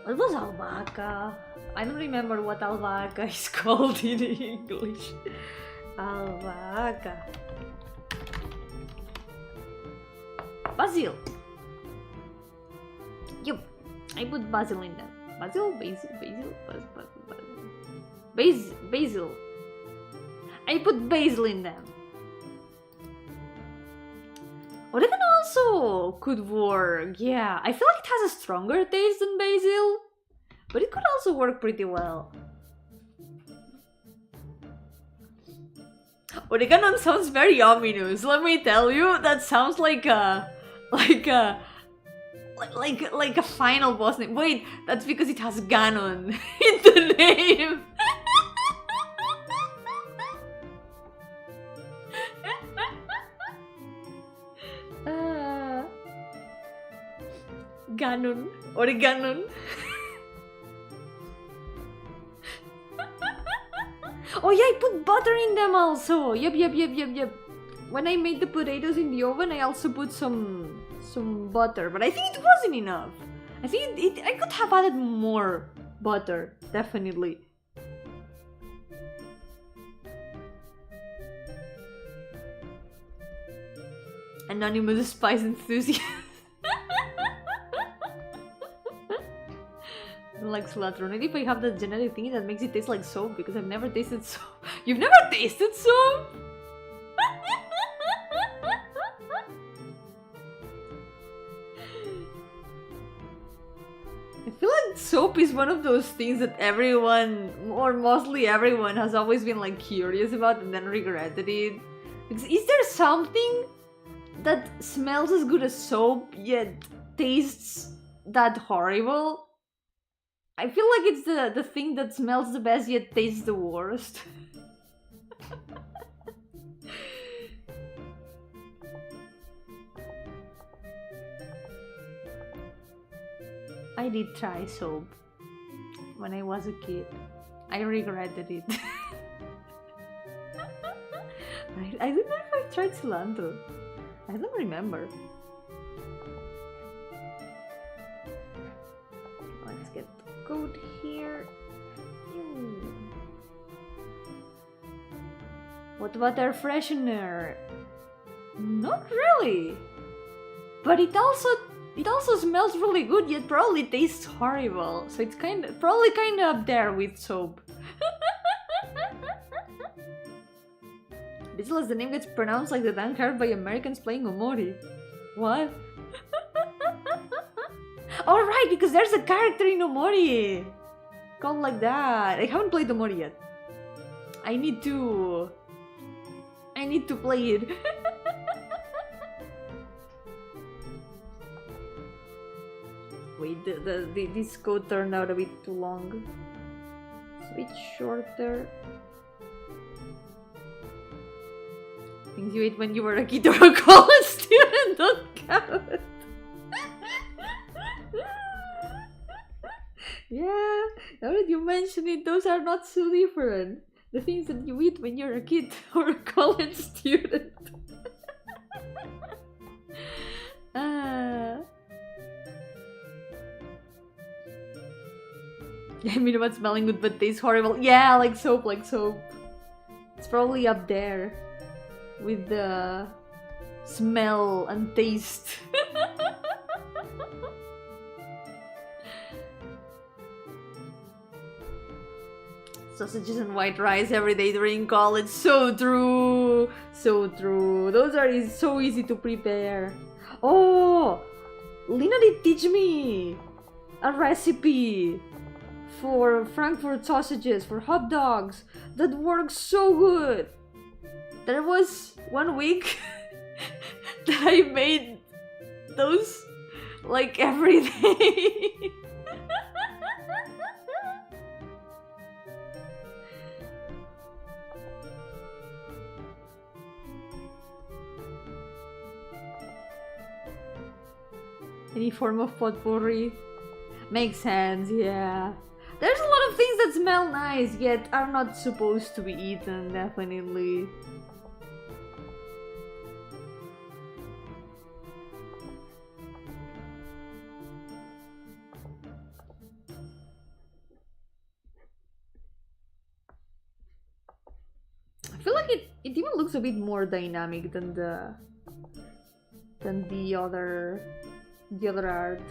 A: What was albahaca? I don't remember what albahaca is called in English. Albahaca. Basil. Yup, I put basil in them. Basil? Basil. I put basil in them. Oregano also could work. Yeah, I feel like it has a stronger taste than basil, but it could also work pretty well. Oregano sounds very ominous. Let me tell you, that sounds like a final boss name. Wait, that's because it has Ganon in the name. Ganon or Ganon. Oh yeah, I put butter in them also. Yep. When I made the potatoes in the oven, I also put some butter, but I think it wasn't enough. I think I could have added more butter, definitely. Anonymous spice enthusiast. Like cilantro. Maybe if I have the genetic thingy that makes it taste like soap, because I've never tasted soap. You've never tasted soap? I feel like soap is one of those things that everyone, or mostly everyone, has always been like curious about and then regretted it. Because is there something that smells as good as soap yet tastes that horrible? I feel like it's the thing that smells the best yet tastes the worst. I did try soap when I was a kid. I regretted it. I don't know if I've tried cilantro. I don't remember. Let's get the code here. What about air freshener? Not really. But it also smells really good, yet probably tastes horrible. So it's probably kind of up there with soap. Basically, the name gets pronounced like the dance heard by Americans playing Omori. What? Oh right, because there's a character in Omori called like that. I haven't played Omori yet. I need to play it. Wait, this code turned out a bit too long. Switch shorter. I think Things you ate when you were a kid or a college student don't count. Yeah, now that you mention it, those are not so different. The things that you eat when you're a kid or a college student. Yeah, I mean about smelling good but tastes horrible. Yeah, like soap, like soap. It's probably up there with the smell and taste. Sausages and white rice every day during college. So true. So true. Those are so easy to prepare. Oh, Lina did teach me a recipe for Frankfurt sausages, for hot dogs. That works so good. There was one week that I made those like every day. Any form of potpourri. Makes sense, yeah. There's a lot of things that smell nice, yet are not supposed to be eaten, definitely. I feel like it even looks a bit more dynamic than the other art.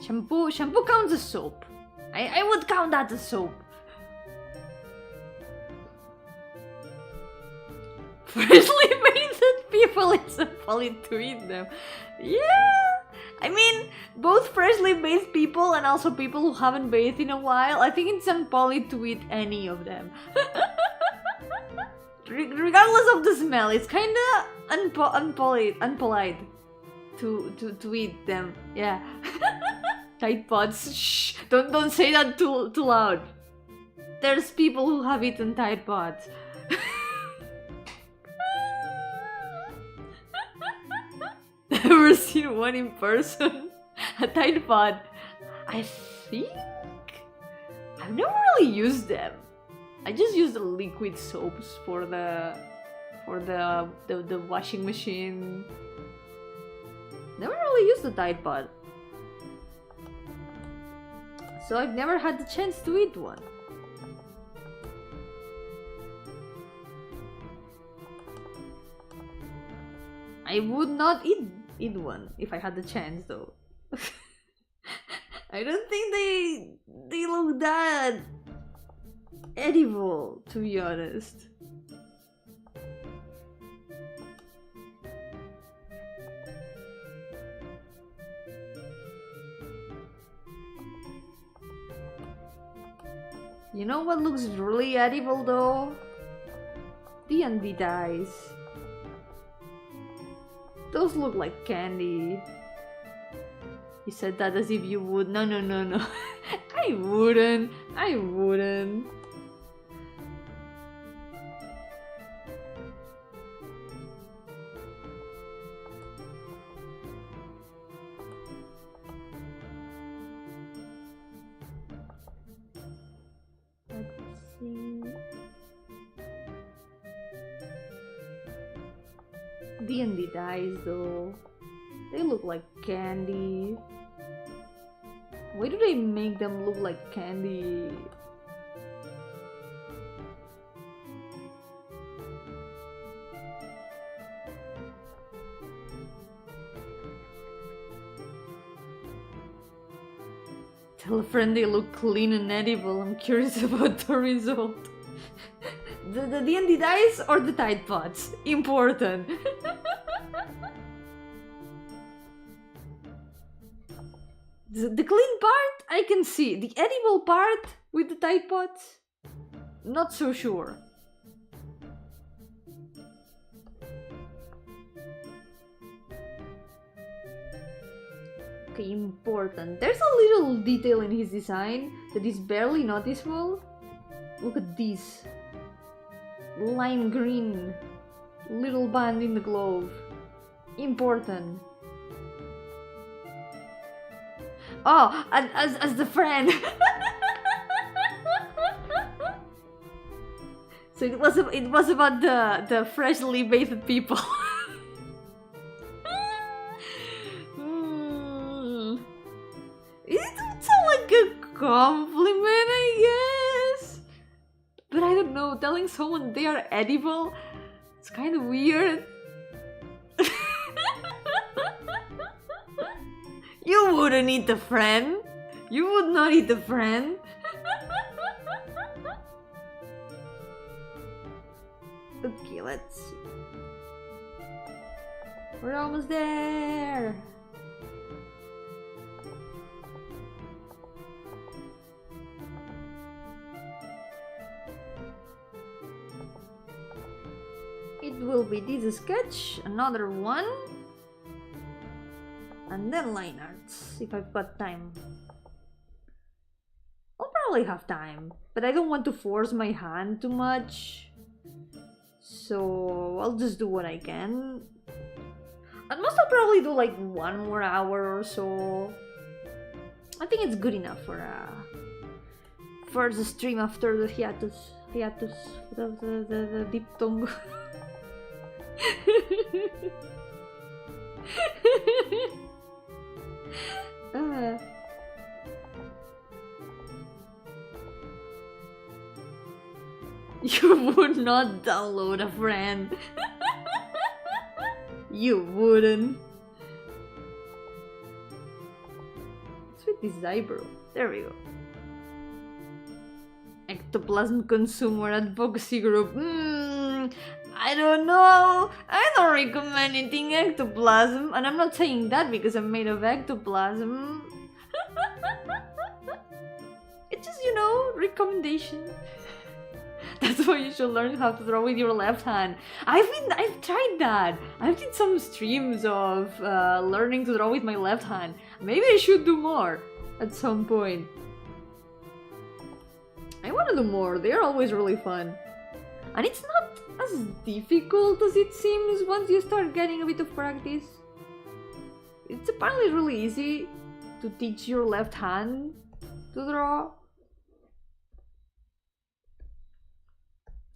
A: Shampoo counts as soap. I would count that as soap. Freshly bathed people, it's a folly to eat them. Yeah! I mean, both freshly bathed people and also people who haven't bathed in a while, I think it's unpolite to eat any of them. Regardless of the smell, it's kinda unpolite to eat them. Yeah. Tide Pods. Shh! Don't say that too loud. There's people who have eaten Tide Pods. Never seen one in person. A Tide Pod. I think I've never really used them. I just use the liquid soaps for the washing machine. Never really used the Tide Pod. So I've never had the chance to eat one. I would not eat one if I had the chance though. I don't think they look that edible, to be honest. You know what looks really edible though? D&D dice. Those look like candy. You said that as if you would. No. I wouldn't. D&D dice though. They look like candy. Why do they make them look like candy? Tell a friend they look clean and edible. I'm curious about the result. The D&D dice or the Tide Pods? Important. The clean part I can see. The edible part with the Tide Pods? Not so sure. Okay, important. There's a little detail in his design that is barely noticeable. Look at this. Lime green. Little band in the glove. Important. Oh, as the friend. So it was about the freshly bathed people. It would sound like a compliment, I guess. But I don't know, telling someone they are edible, it's kind of weird. You wouldn't eat a friend. You would not eat a friend. Okay, let's see. We're almost there. It will be this sketch, another one, and then line arts, if I've got time. I'll probably have time, but I don't want to force my hand too much. So I'll just do what I can. At most I'll probably do like 1 more hour or so. I think it's good enough for the stream after the hiatus, the deep tongue. You would not download a friend. You wouldn't. What's with this eyebrow? There we go. Ectoplasm consumer advocacy group. I don't know. I don't recommend eating ectoplasm. And I'm not saying that because I'm made of ectoplasm. It's just, you know, recommendation. That's why you should learn how to draw with your left hand. I've tried that. I've did some streams of learning to draw with my left hand. Maybe I should do more at some point. I want to do more. They are always really fun. And it's not as difficult as it seems once you start getting a bit of practice. It's apparently really easy to teach your left hand to draw.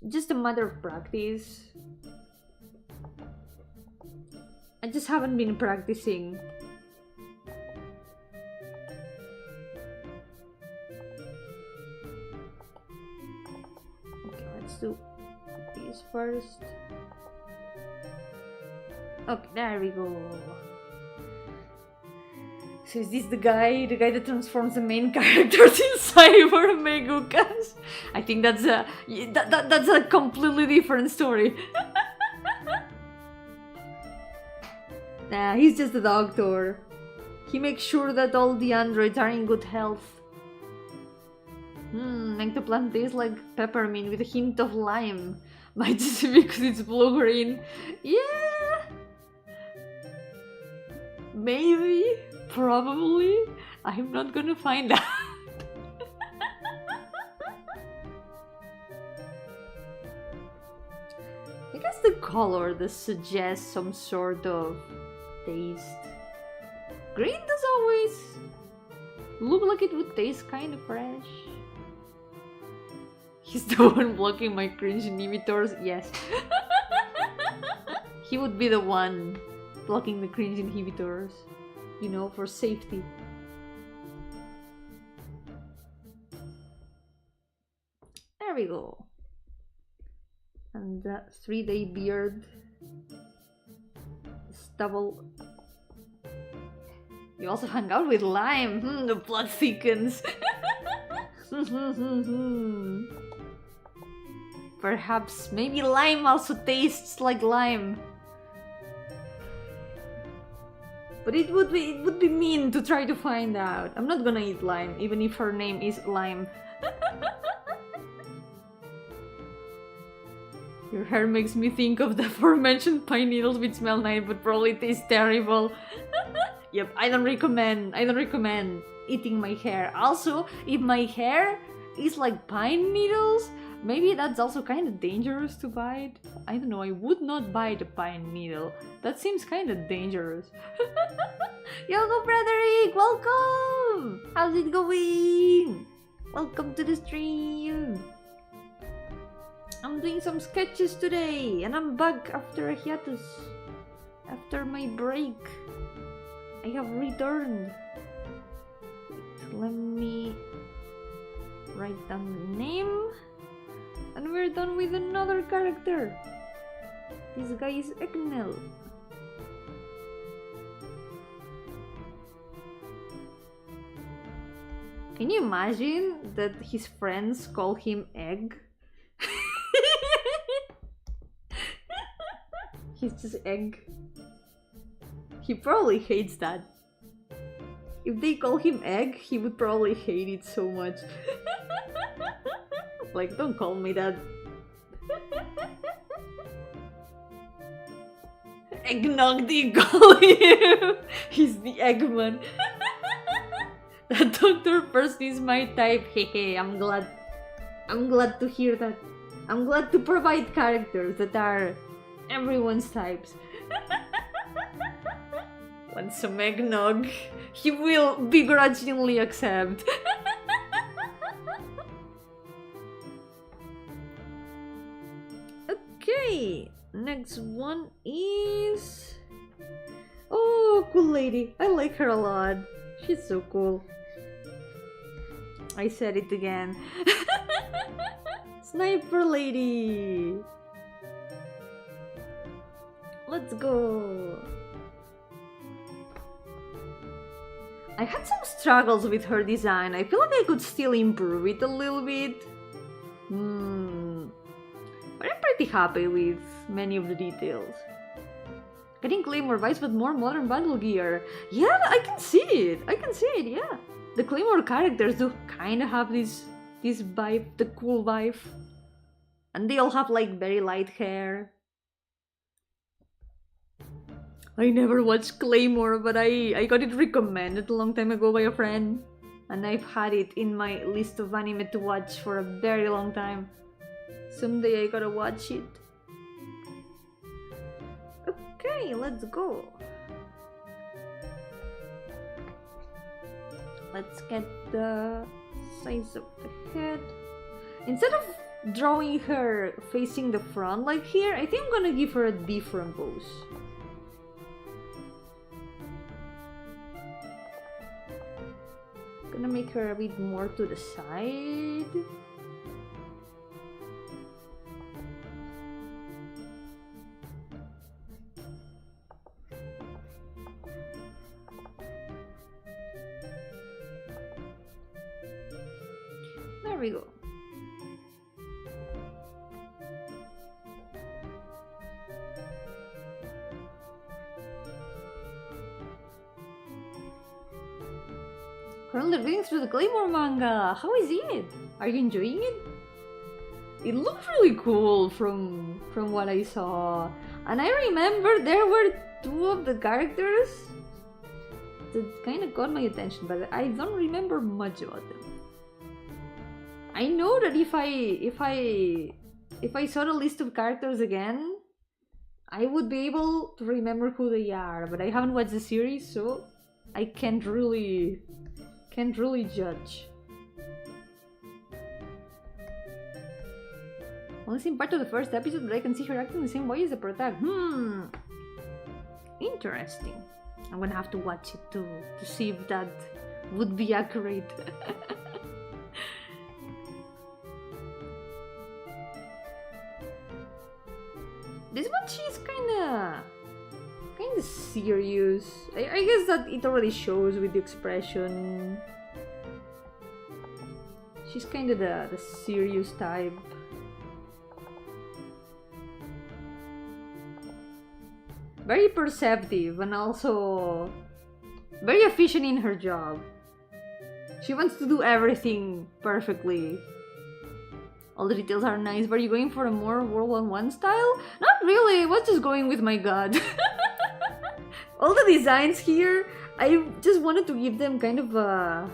A: Just a matter of practice. I just haven't been practicing. Okay, let's do this first. Okay, there we go. So is this the guy that transforms the main characters in Cyber Megukas? I think that's a completely different story. Nah, he's just a doctor. He makes sure that all the androids are in good health. Ectoplasm tastes like peppermint with a hint of lime. Might just be because it's blue-green. Yeah! Maybe. Probably. I'm not gonna find out. I guess the color does suggest some sort of taste. Green does always look like it would taste kind of fresh. He's the one blocking my cringe inhibitors. Yes. He would be the one blocking the cringe inhibitors. You know, for safety. There we go. And that 3-day beard. Stubble. You also hang out with lime. The blood thickens. Perhaps, maybe lime also tastes like lime. But it would be mean to try to find out. I'm not gonna eat lime, even if her name is Lime. Your hair makes me think of the aforementioned pine needles which smell nice but probably taste terrible. Yep, I don't recommend eating my hair. Also, if my hair is like pine needles. Maybe that's also kind of dangerous to bite. I don't know, I would not bite a pine needle. That seems kind of dangerous. Yo-hooo, Frederick! Welcome! How's it going? Welcome to the stream! I'm doing some sketches today, and I'm back after a hiatus. After my break, I have returned. Let me write down the name. And we're done with another character. This guy is Egnel. Can you imagine that his friends call him Egg? He's just Egg. He probably hates that. If they call him Egg, he would probably hate it so much. Like, don't call me that. Eggnog, do you call him? He's the Eggman. That doctor person is my type. Hey, I'm glad to hear that. I'm glad to provide characters that are everyone's types. Want some eggnog? He will begrudgingly accept. Okay, next one is... Oh, cool lady. I like her a lot. She's so cool. I said it again. Sniper lady. Let's go. I had some struggles with her design. I feel like I could still improve it a little bit. But I'm pretty happy with many of the details. Getting Claymore vibes but more modern battle gear. Yeah, I can see it. Yeah. The Claymore characters do kind of have this vibe, the cool vibe. And they all have like very light hair. I never watched Claymore, but I got it recommended a long time ago by a friend. And I've had it in my list of anime to watch for a very long time. Someday I gotta watch it. Okay, let's go. Let's get the size of the head. Instead of drawing her facing the front like here, I think I'm gonna give her a different pose. Gonna make her a bit more to the side. There we go. Currently reading through the Claymore manga. How is it? Are you enjoying it? It looked really cool from what I saw. And I remember there were two of the characters that kind of got my attention, but I don't remember much about them. I know that if I saw the list of characters again, I would be able to remember who they are, but I haven't watched the series, so I can't really judge. Only seen part of the first episode, but I can see her acting the same way as the protagonist. Interesting. I'm gonna have to watch it to see if that would be accurate. This one, she's kinda serious. I guess that it already shows with the expression. She's kinda the serious type. Very perceptive and also very efficient in her job. She wants to do everything perfectly. All the details are nice. Were you going for a more World War I style? Not really, I was just going with my gut. All the designs here, I just wanted to give them kind of a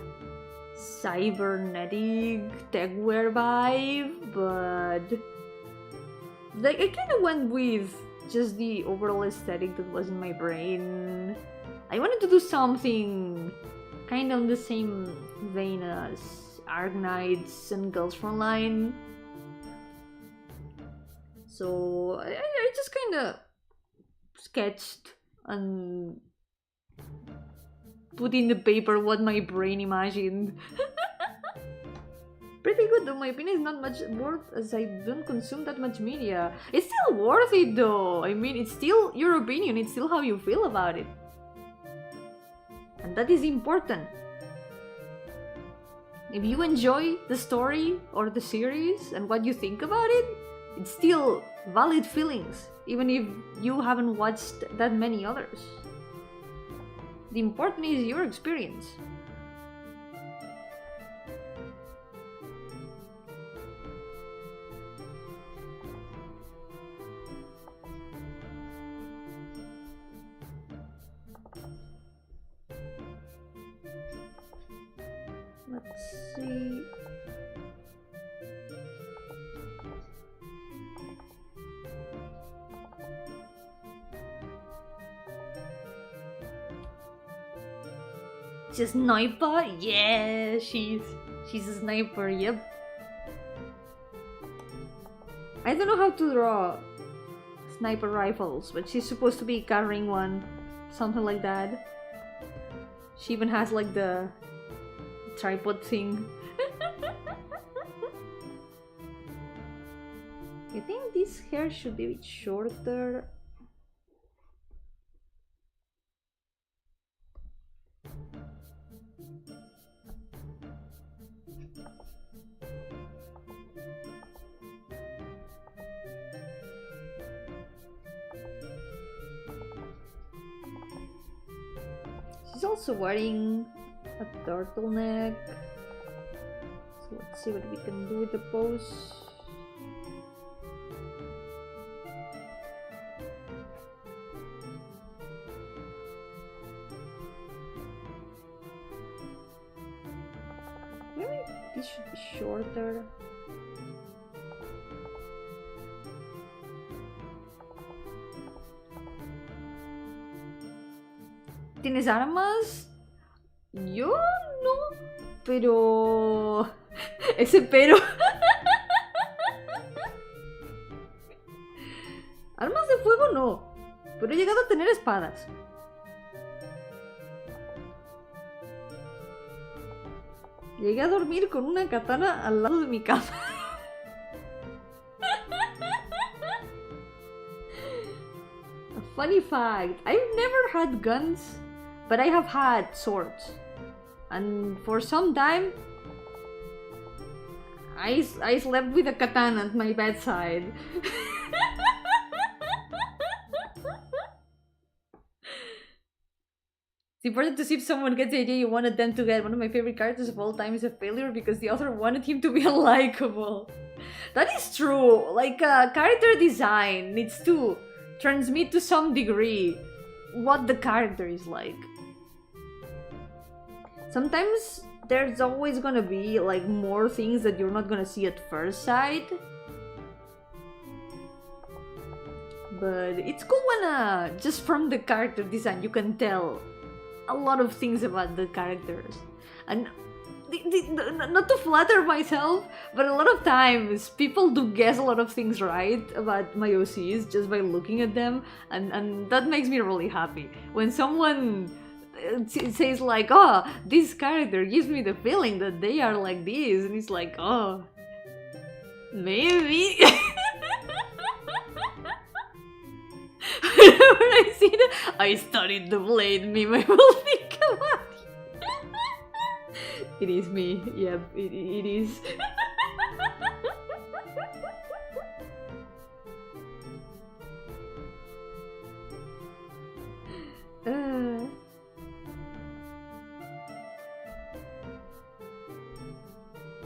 A: cybernetic techwear vibe, but like I kind of went with just the overall aesthetic that was in my brain. I wanted to do something kind of in the same vein as Arknights and Girls from Line. So I just kind of sketched and put in the paper what my brain imagined. Pretty good though, my opinion is not much worth as I don't consume that much media. It's still worth it though, I mean it's still your opinion, it's still how you feel about it. And that is important. If you enjoy the story or the series and what you think about it, it's still valid feelings, even if you haven't watched that many others. The important is your experience. Let's see. She's a sniper? Yeah, she's a sniper, yep. I don't know how to draw sniper rifles, but she's supposed to be carrying one. Something like that. She even has like the tripod thing. I think this hair should be a bit shorter. She's also wearing a turtleneck. So let's see what we can do with the pose. Maybe this should be shorter. ¿Tienes armas? Yo no, pero... Ese pero... Armas de fuego no, pero he llegado a tener espadas. Llegué a dormir con una katana al lado de mi cama. A funny fact, I've never had guns, but I have had swords. And for some time, I slept with a katana at my bedside. It's important to see if someone gets the idea you wanted them to get. One of my favorite characters of all time is a failure because the author wanted him to be unlikable. That is true. Like, character design needs to transmit to some degree what the character is like. Sometimes there's always gonna be like more things that you're not gonna see at first sight. But it's cool when just from the character design you can tell a lot of things about the characters. And not to flatter myself, but a lot of times people do guess a lot of things right about my OCs just by looking at them, and that makes me really happy. When someone says like, oh, this character gives me the feeling that they are like this, and it's like, oh, maybe. When I see that, I studied the blade meme, I will think about it. It is me, yep, it is.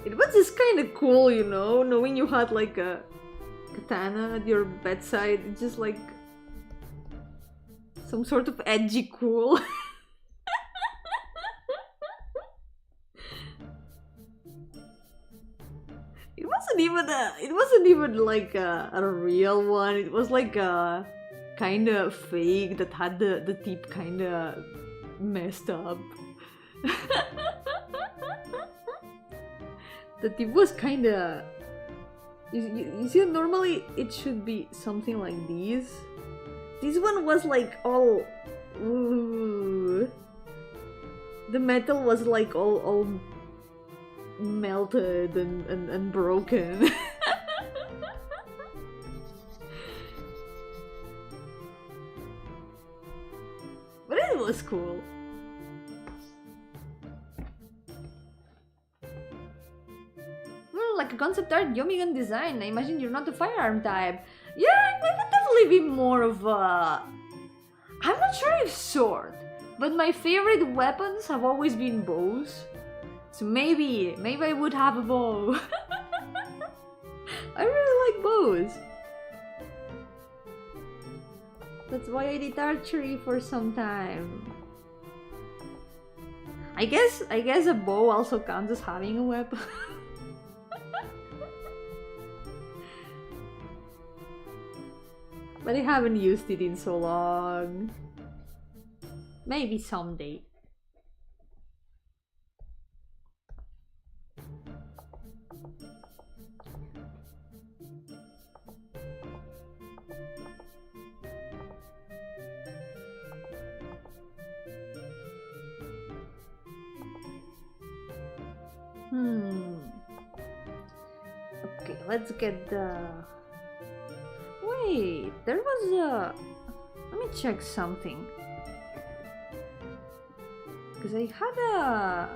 A: It was just kind of cool, you know, knowing you had like a katana at your bedside. It's just like some sort of edgy cool. even like a real one. It was like a kind of fake that had the tip kind of messed up. The tip was kind of. You see, normally it should be something like this. This one was like all. Ooh. The metal was like all melted and broken. But it was cool. Like a concept art Yomi can design. I imagine you're not the firearm type. Yeah, I would definitely be more of a... I'm not sure if sword, but my favorite weapons have always been bows. So maybe I would have a bow. I really like bows. That's why I did archery for some time. I guess a bow also counts as having a weapon. But I haven't used it in so long. Maybe someday. Okay, let's get the... Wait, there was a... Let me check something. Because I had a...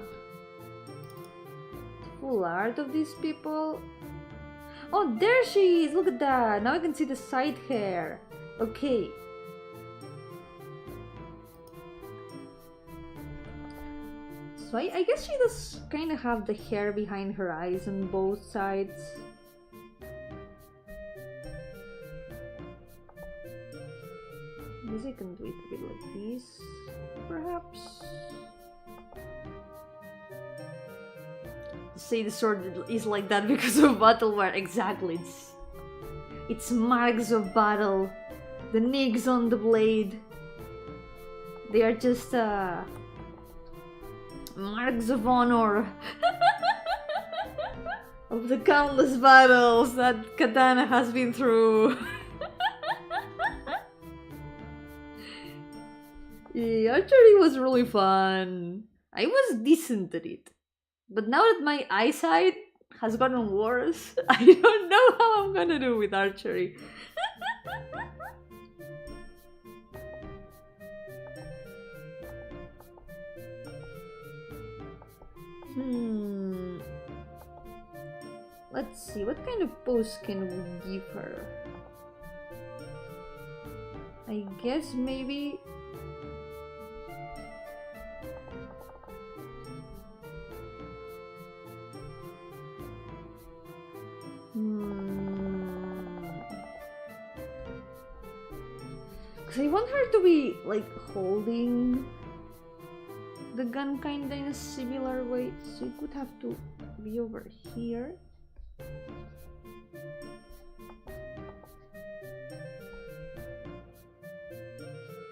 A: full art of these people. Oh, there she is! Look at that! Now I can see the side hair. Okay. So I guess she does kind of have the hair behind her eyes on both sides. I guess I can do it a bit like this, perhaps. Say the sword is like that because of battle wear. Exactly, it's marks of battle. The nicks on the blade, they are just marks of honor of the countless battles that Katana has been through. Yeah, archery was really fun. I was decent at it. But now that my eyesight has gotten worse, I don't know how I'm gonna do with archery. Let's see, what kind of pose can we give her? I guess maybe... Because I want her to be like holding the gun kinda in a similar way, so it would have to be over here.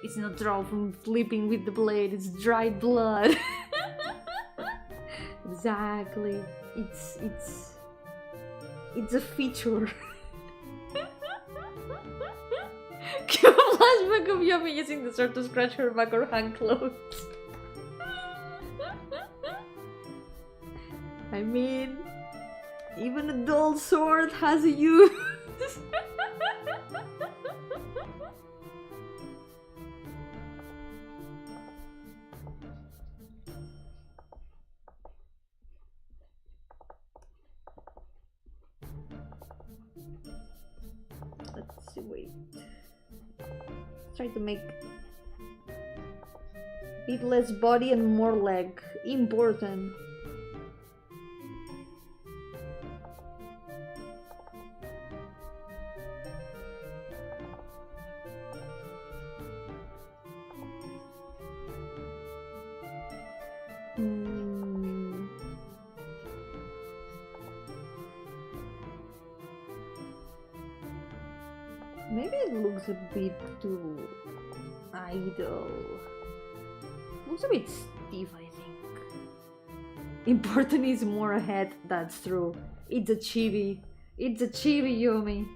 A: It's not drawn from flipping with the blade, it's dried blood. Exactly. It's a feature. Cute flashback of Yomi using the sword to scratch her back or hand clothes. I mean, even a dull sword has a use. Let's see, wait. Let's try to make a bit less body and more leg. Important. it looks a bit too idle. Looks a bit stiff, I think. Important is more ahead, that's true. It's a chibi. It's a chibi, Yomi.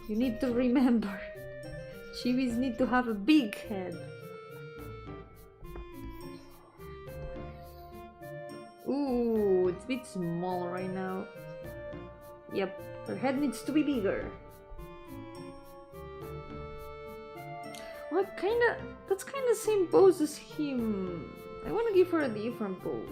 A: You need to remember. Chibis need to have a big head. Ooh, it's a bit small right now. Yep, her head needs to be bigger. Well, that's kinda same pose as him. I wanna give her a different pose.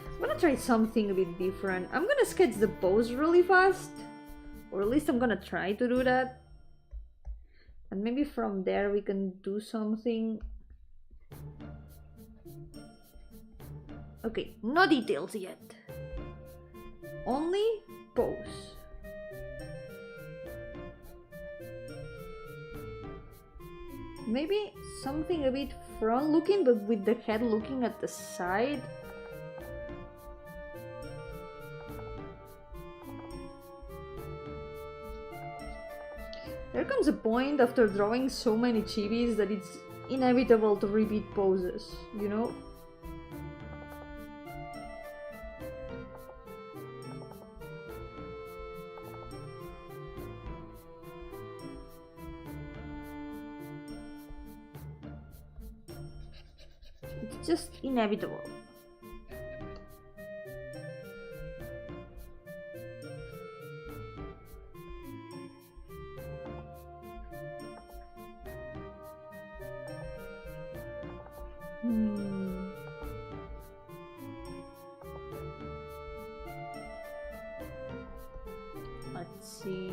A: I'm gonna try something a bit different. I'm gonna sketch the pose really fast. Or at least I'm gonna try to do that. And maybe from there we can do something. Okay, no details yet. Only pose. Maybe something a bit front looking, but with the head looking at the side. There comes a point after drawing so many chibis that it's inevitable to repeat poses, you know? It's just inevitable. Let's see.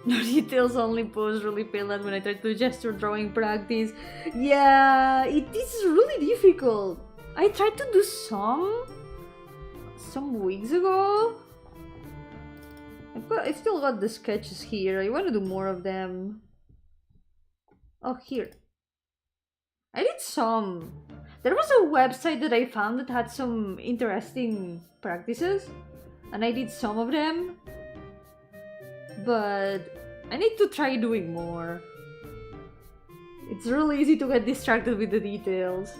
A: No details, only pose. Really failed that when I tried to gesture drawing practice. Yeah, it is really difficult. I tried to do some weeks ago. I've still got the sketches here. I want to do more of them. Oh, here. I did some. There was a website that I found that had some interesting practices, and I did some of them. But I need to try doing more. It's really easy to get distracted with the details.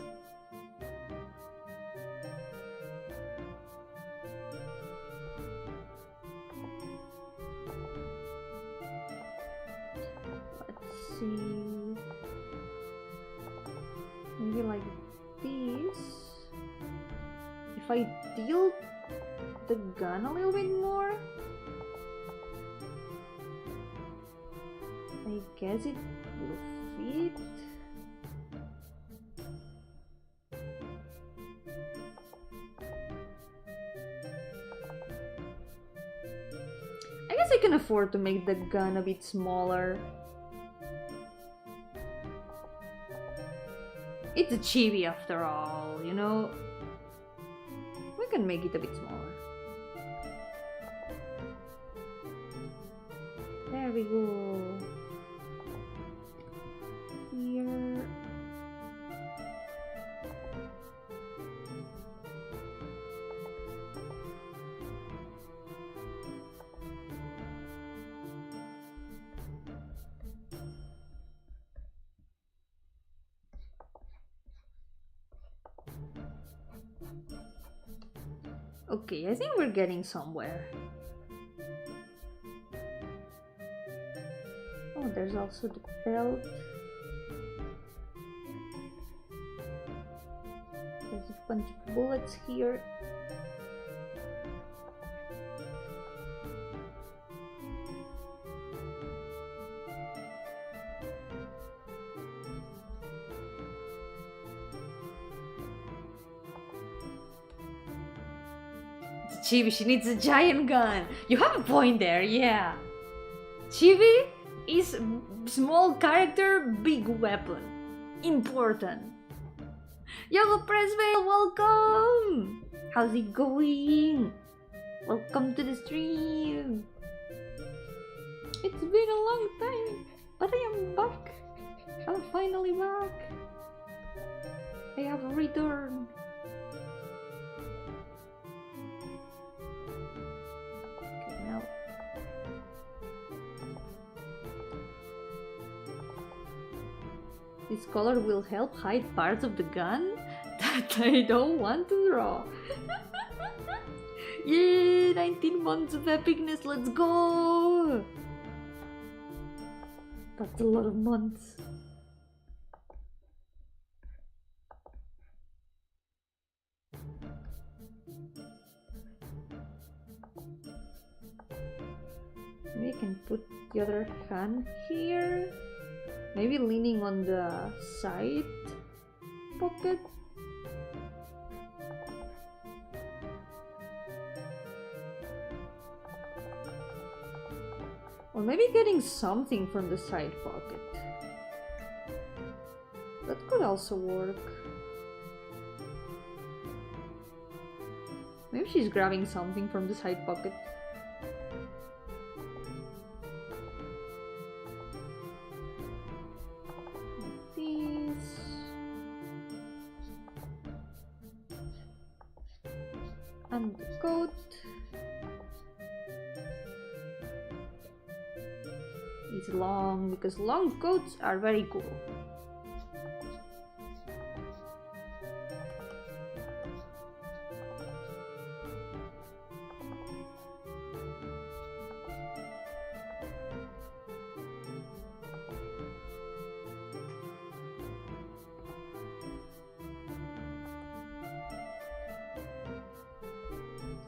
A: Let's see. Maybe like this. If I tilt the gun a little bit more, I guess it will fit. I guess I can afford to make the gun a bit smaller. It's a chibi after all, you know? We can make it a bit smaller. There we go. Here. Okay, I think we're getting somewhere. Oh, there's also the belt. There's a bunch of bullets here. Chibi, she needs a giant gun. You have a point there, yeah. Chibi is small character, big weapon. Important. Yo, Presvale, welcome! How's it going? Welcome to the stream. It's been a long time, but I am back. I'm finally back. I have returned. This color will help hide parts of the gun that I don't want to draw. Yay! 19 months of epicness, let's go! That's a lot of months. Maybe I can put the other hand here. Maybe leaning on the side pocket. Or maybe getting something from the side pocket. That could also work. Maybe she's grabbing something from the side pocket. Like this. And the coat. Is long because long coats are very cool.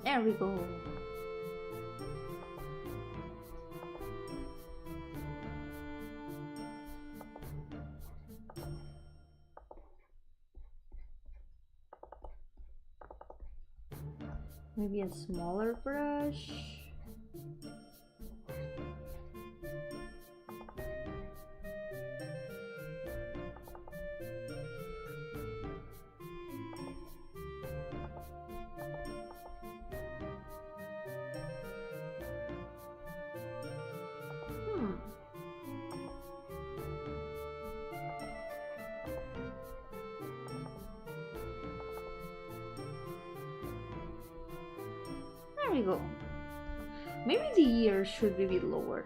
A: There we go. Maybe a smaller brush. There we go. Maybe the ears should be a bit lower.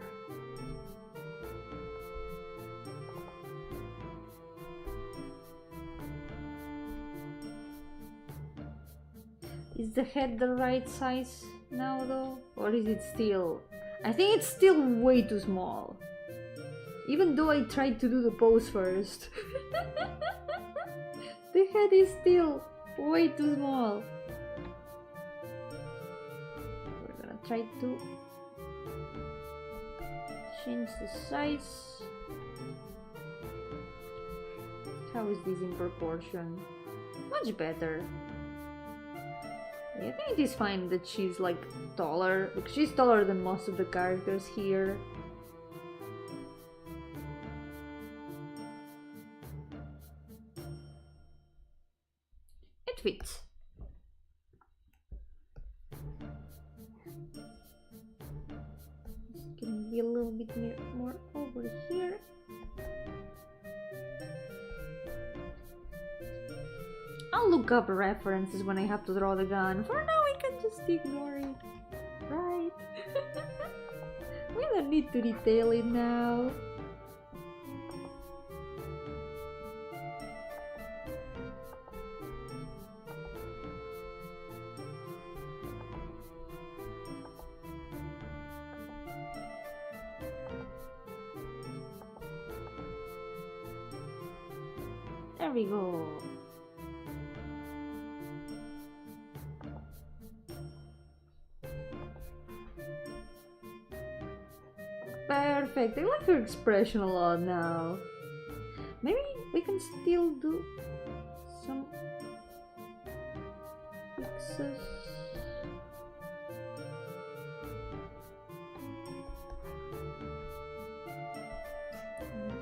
A: Is the head the right size now though? Or is it still... I think it's still way too small. Even though I tried to do the pose first. The head is still way too small. Try to change the size. How is this in proportion? Much better. I think it is fine that she's like taller, because she's taller than most of the characters here. It fits. Can be a little bit more over here. I'll look up references when I have to draw the gun. For now, we can just ignore it, right? We don't need to detail it now. There we go. Perfect. I like her expression a lot now. Maybe we can still do some fixes.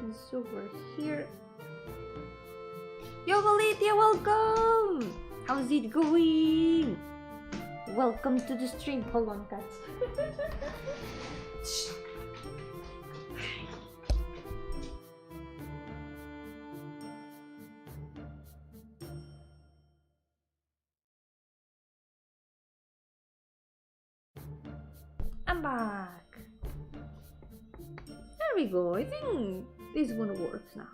A: This over here. Yo, Gardenia, welcome! How's it going? Welcome to the stream. Hold on, cats. I'm back. There we go. I think this one works now.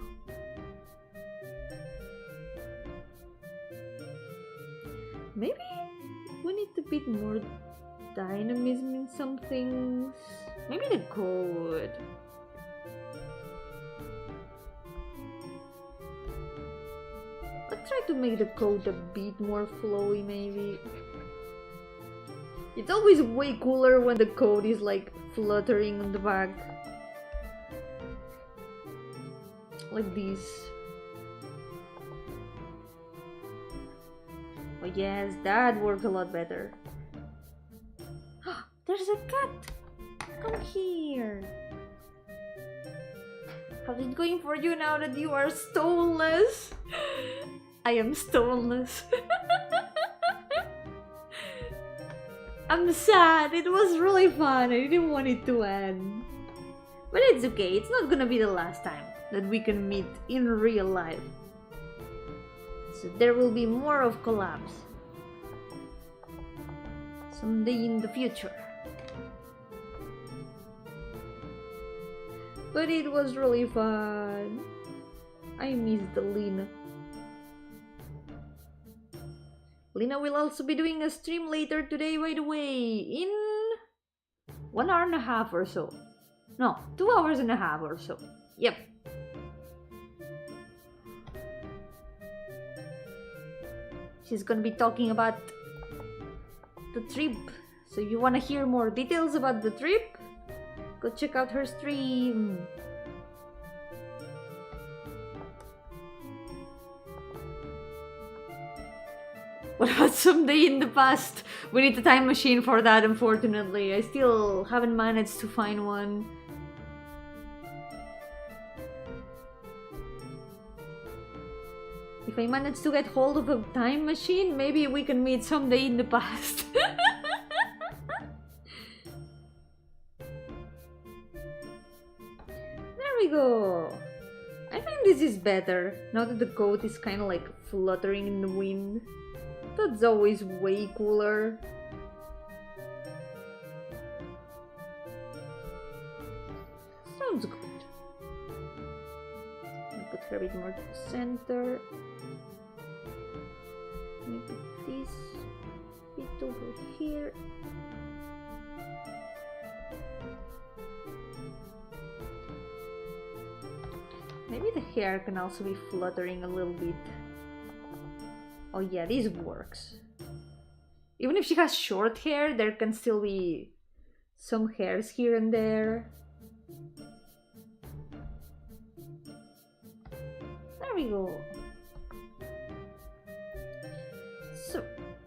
A: Maybe we need a bit more dynamism in some things. Maybe the code. Let's try to make the code a bit more flowy, maybe. It's always way cooler when the code is like fluttering on the back. Like this. Oh yes, that works a lot better. There's a cat! Come here! How's it going for you now that you are stoneless? I am stoneless. I'm sad, it was really fun, I didn't want it to end. But it's okay, it's not gonna be the last time that we can meet in real life. So there will be more of collabs someday in the future. But it was really fun. I missed Lena. Lena will also be doing a stream later today, by the way, in 1 hour and a half or so. No, 2 hours and a half or so. Yep. She's gonna be talking about the trip. So you wanna hear more details about the trip? Go check out her stream. What about someday in the past? We need a time machine for that, unfortunately. I still haven't managed to find one. If I manage to get hold of a time machine, maybe we can meet someday in the past. There we go. I think this is better, now that the coat is kind of like fluttering in the wind. That's always way cooler. Sounds good. I'll put her a bit more to the center. Maybe this bit over here. Maybe the hair can also be fluttering a little bit. Oh yeah, this works. Even if she has short hair, there can still be some hairs here and there. There we go. So,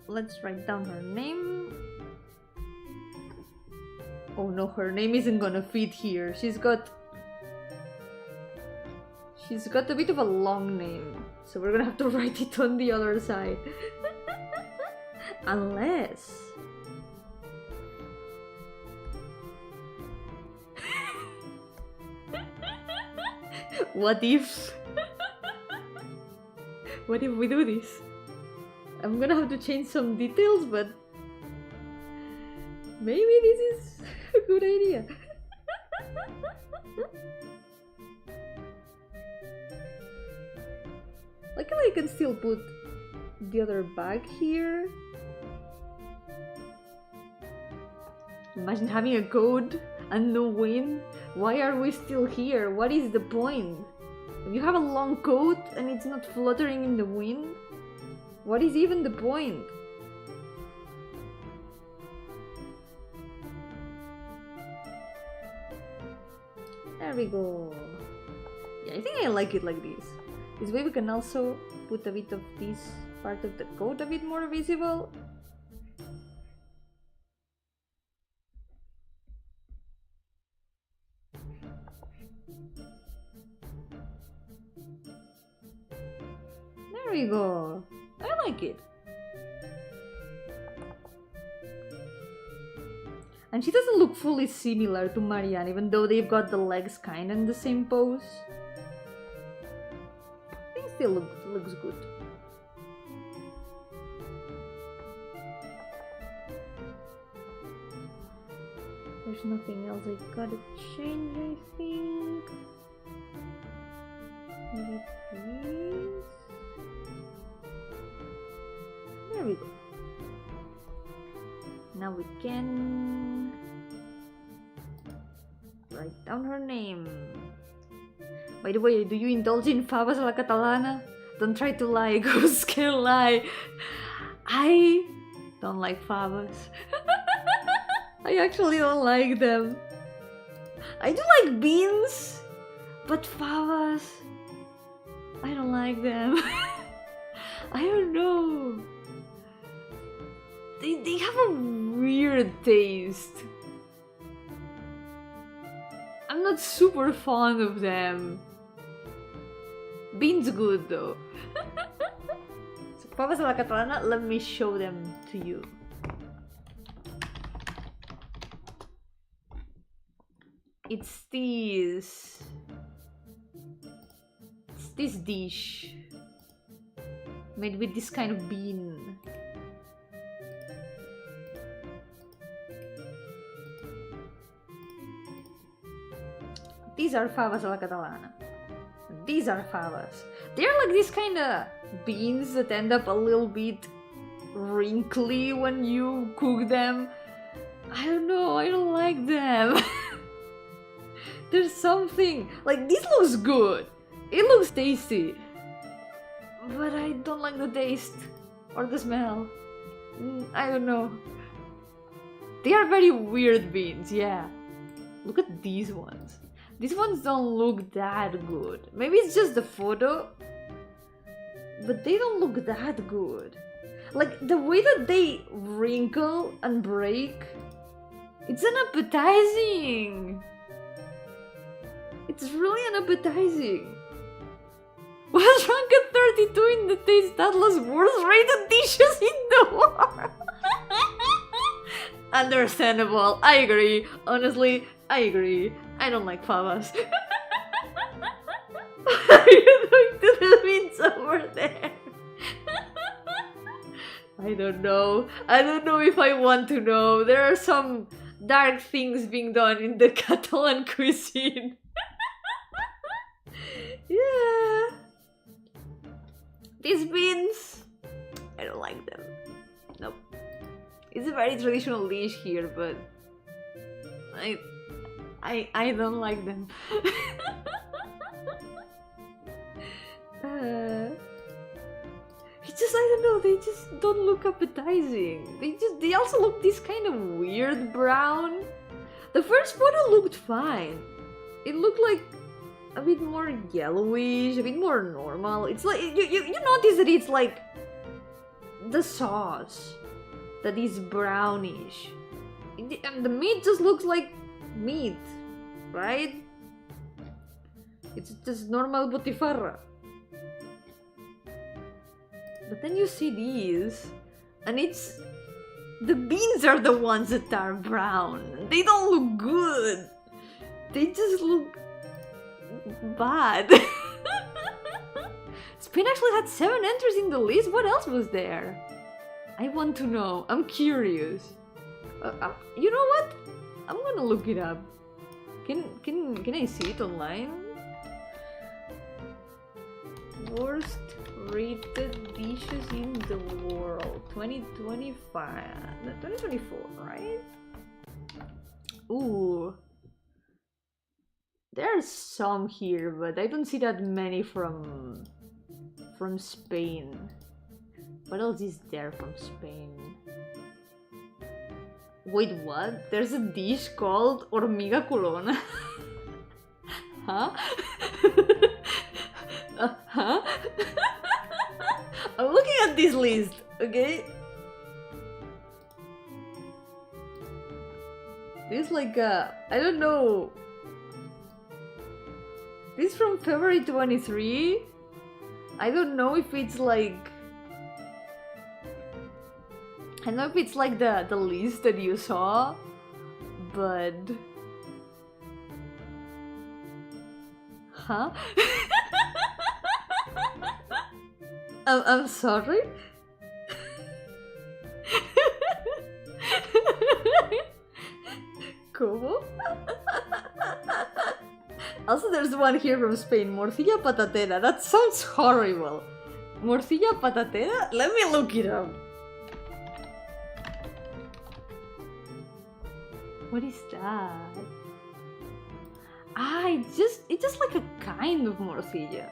A: let's write down her name. Oh no, her name isn't gonna fit here. She's got a bit of a long name, so we're gonna have to write it on the other side. Unless... What if... What if we do this? I'm gonna have to change some details, but... Maybe this is a good idea. Luckily I can still put the other bag here. Imagine having a code and no wind. Why are we still here? What is the point? If you have a long coat and it's not fluttering in the wind, what is even the point? There we go. Yeah, I think I like it like this. This way we can also put a bit of this part of the coat a bit more visible. There we go. I like it. And she doesn't look fully similar to Marianne, even though they've got the legs kind of in the same pose. Still looks good. There's nothing else I gotta change, I think. Maybe this. There we go. Now we can write down her name. By the way, do you indulge in favas a la catalana? Don't try to lie, ghosts can lie. I don't like favas. I actually don't like them. I do like beans, but favas, I don't like them. I don't know. They have a weird taste. I'm not super fond of them. Beans good though. So, favas a la catalana, let me show them to you. It's this dish made with this kind of bean. These are favas a la catalana. These are favas. They're like these kind of beans that end up a little bit wrinkly when you cook them. I don't know, I don't like them. There's something, like this looks good. It looks tasty. But I don't like the taste or the smell. I don't know. They are very weird beans, yeah. Look at these ones. These ones don't look that good. Maybe it's just the photo, but they don't look that good. Like the way that they wrinkle and break, it's unappetizing. It's really unappetizing. What's wrong at 32 in the taste atlas worst rated dishes in the world? Understandable, I agree. Honestly, I agree. I don't like favas. What are you doing to the beans over there? I don't know. I don't know if I want to know. There are some dark things being done in the Catalan cuisine. Yeah. These beans, I don't like them. Nope. It's a very traditional dish here, but I don't like them. It's just, I don't know, they just don't look appetizing. They also look this kind of weird brown. The first photo looked fine. It looked like a bit more yellowish, a bit more normal. It's like, you notice that it's like the sauce that is brownish. And the meat just looks like meat, right? It's just normal butifarra. But then you see these, and it's... the beans are the ones that are brown. They don't look good. They just look bad. Spain actually had 7 entries in the list. What else was there? I want to know. I'm curious. You know what? I'm gonna look it up. Can I see it online? Worst rated dishes in the world 2025, 2024, right? Ooh, there's some here, but I don't see that many from Spain. What else is there from Spain? Wait, what? There's a dish called hormiga culona. Huh? Huh? I'm looking at this list, okay? This like I don't know. This from February 23. I don't know if it's like, I don't know if it's like the list that you saw, but huh? I'm sorry. ¿Cómo? Also, there's one here from Spain, morcilla patatera. That sounds horrible. Morcilla patatera? Let me look it up. What is that? Ah, it's just like a kind of morcilla.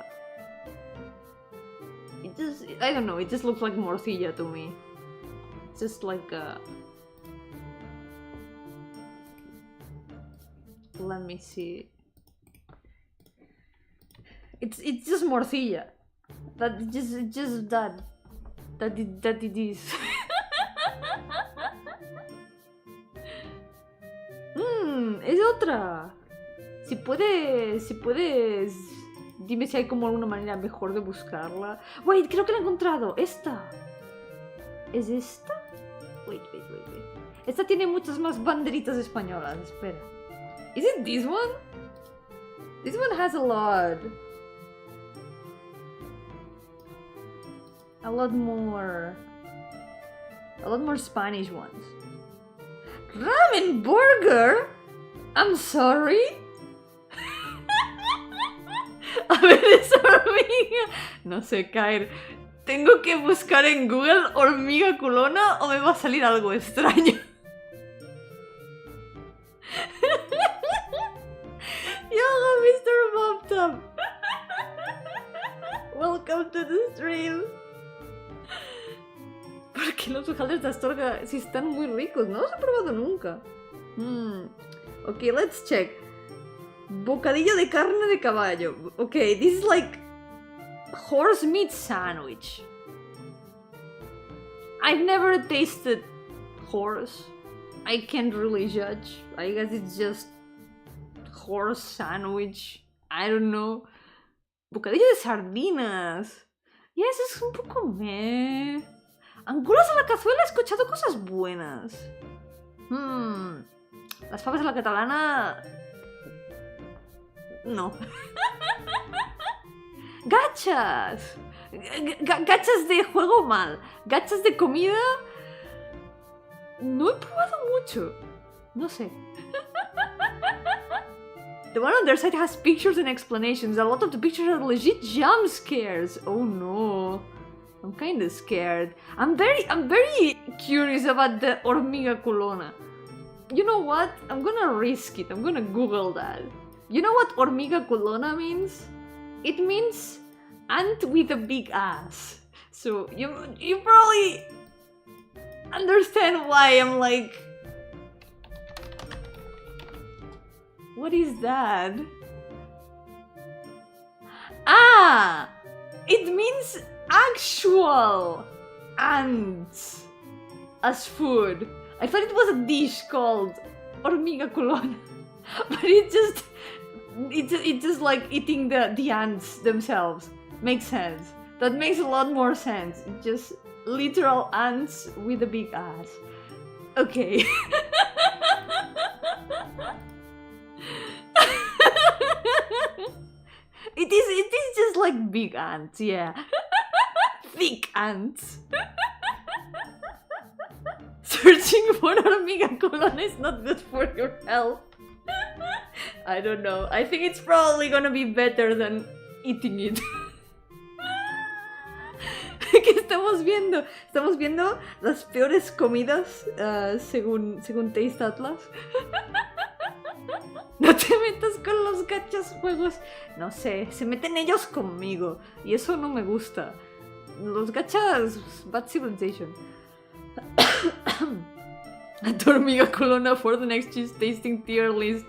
A: I don't know, it just looks like morcilla to me. It's just like a... Let me see. It's just morcilla. That just that it is. Es otra. Si puedes, dime si hay como alguna manera mejor de buscarla. Wait, creo que la he encontrado. Esta. ¿Es esta? Wait. Esta tiene muchas más banderitas españolas. Espera. Is it this one? This one has a lot. A lot more Spanish ones. Ramen burger? I'm sorry. A ver, es hormiga. No sé, Kair. ¿Tengo que buscar en Google hormiga culona o me va a salir algo extraño? Yo, Mr. Bobtop. Welcome to the stream. Porque los hojaldres de Astorga sí están muy ricos. No los he probado nunca. Ok, let's check. Bocadillo de carne de caballo. Okay, this is like horse meat sandwich. I've never tasted horse. I can't really judge. I guess it's just horse sandwich. I don't know. Bocadillo de sardinas. Y eso es un poco meh. Angulas a la cazuela, he escuchado cosas buenas. Las papas a la catalana... No. Gachas. Gachas de juego mal. Gachas de comida... No he probado mucho. No sé. The one on their site has pictures and explanations. A lot of the pictures are legit jump scares. Oh no. I'm kinda scared. I'm very curious about the hormiga culona. You know what? I'm gonna risk it. I'm gonna Google that. You know what hormiga culona means? It means ant with a big ass. So you probably understand why I'm like... What is that? Ah! It means actual ants as food. I thought it was a dish called hormiga culona, but it's just like eating the ants themselves. Makes sense. That makes a lot more sense. It's just literal ants with a big ass. Okay. It is just like big ants, yeah. Thick ants. Searching for hormiga culona is not good for your health. I don't know. I think it's probably gonna be better than eating it. ¿Qué estamos viendo? Estamos viendo las peores comidas según Taste Atlas. No te metas con los gachas juegos. No sé, se meten ellos conmigo. Y eso no me gusta. Los gachas... Bad Civilization. A hormiga culona for the next cheese tasting tier list.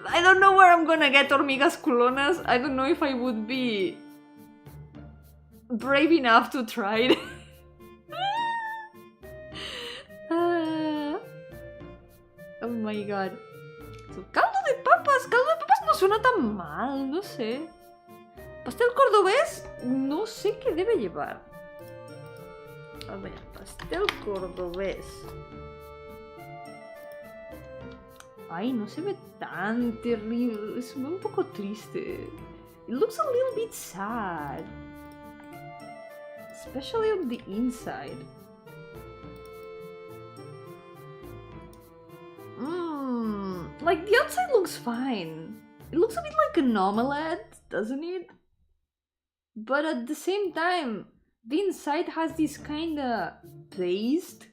A: I don't know where I'm gonna get hormigas culonas. I don't know if I would be brave enough to try it. Oh my god. So, caldo de papas no suena tan mal, no sé. Pastel cordobés, no sé qué debe llevar. A ver, pastel cordobés. Ay, no se ve tan terrible, es un poco triste. It looks a little bit sad. Especially on the inside. Like, the outside looks fine. It looks a bit like an omelette, doesn't it? But at the same time, the inside has this kinda paste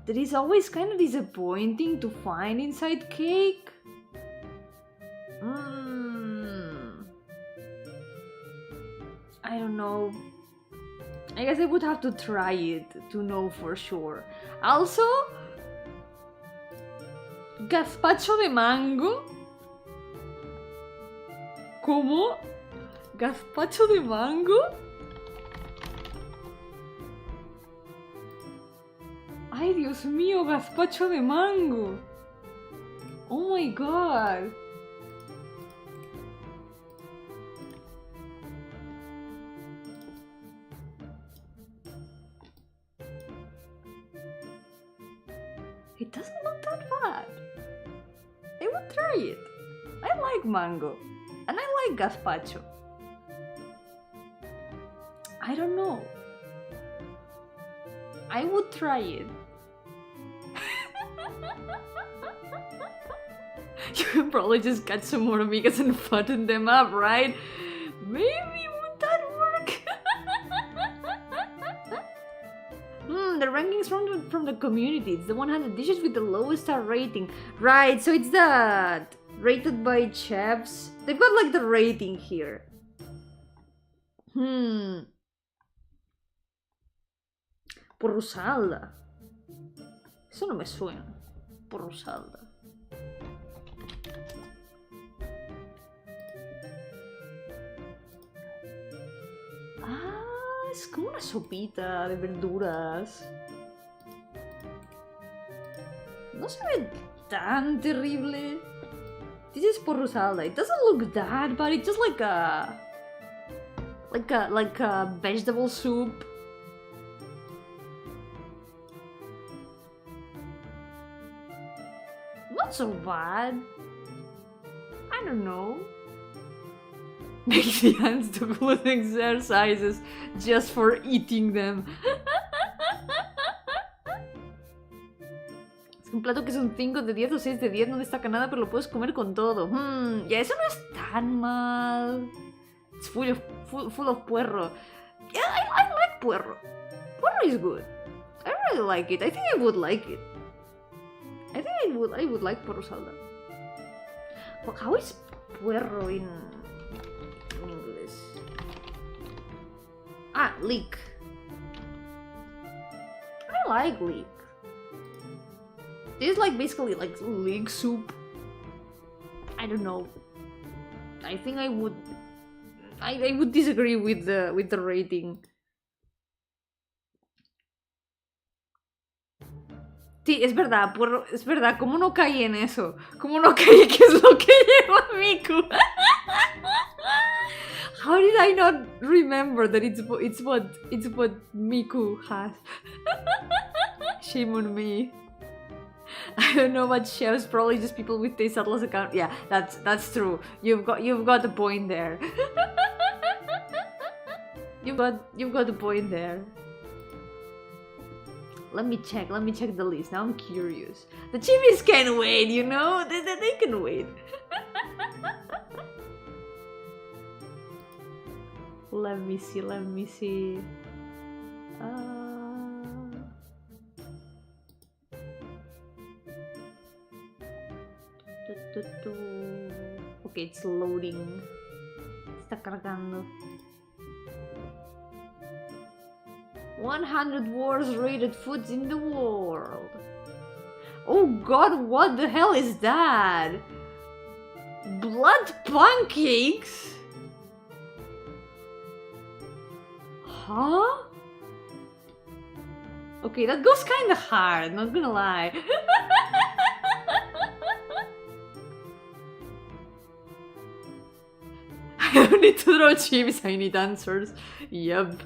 A: that is always kind of disappointing to find inside cake. I don't know. I guess I would have to try it to know for sure. Also, gazpacho de mango. ¿Cómo? ¿Gazpacho de mango? Ay, Dios mío, gazpacho de mango. Oh my god. It doesn't look that bad. I would try it. I like mango. And I like gazpacho. I don't know. I would try it. You can probably just catch some more amigas and fatten them up, right? Maybe would that work? The rankings from the community. It's the 100 dishes with the lowest star rating. Right, so it's that rated by chefs. They've got like the rating here. Porrusalda. Eso no me suena. Porrusalda. Ah, es como una sopita de verduras. No se ve tan terrible. This is porrusalda. It doesn't look that bad. It's just like a vegetable soup. Not so bad. I don't know. Make the ants do gluten exercises just for eating them. Es un plato que es un 5 de 10 o 6 de 10, no destaca nada, pero lo puedes comer con todo. Ya eso no es tan mal. It's full of puerro. Yeah, I like puerro. Puerro is good. I really like it. I think I would like it. I think I would like porro salda. Well, how is puerro in English? Ah, leek. I like leek. This is like basically like leek soup. I don't know. I think I would disagree with the rating. Sí, es verdad, ¿cómo no caí en eso? ¿Cómo no caí que es lo que lleva Miku? How did I not remember that it's what Miku has? Shame on me. I don't know about chefs, probably just people with taste atlas account. Yeah, that's true. You've got a point there. You've got a point there. Let me check the list. Now I'm curious. The chibis can wait, you know? They can wait. Let me see. Okay, it's loading. Está cargando. 100 worst rated foods in the world. Oh god, what the hell is that? Blood pancakes? Huh? Okay, that goes kinda hard, not gonna lie. I don't need to throw chips, I need answers. Yep.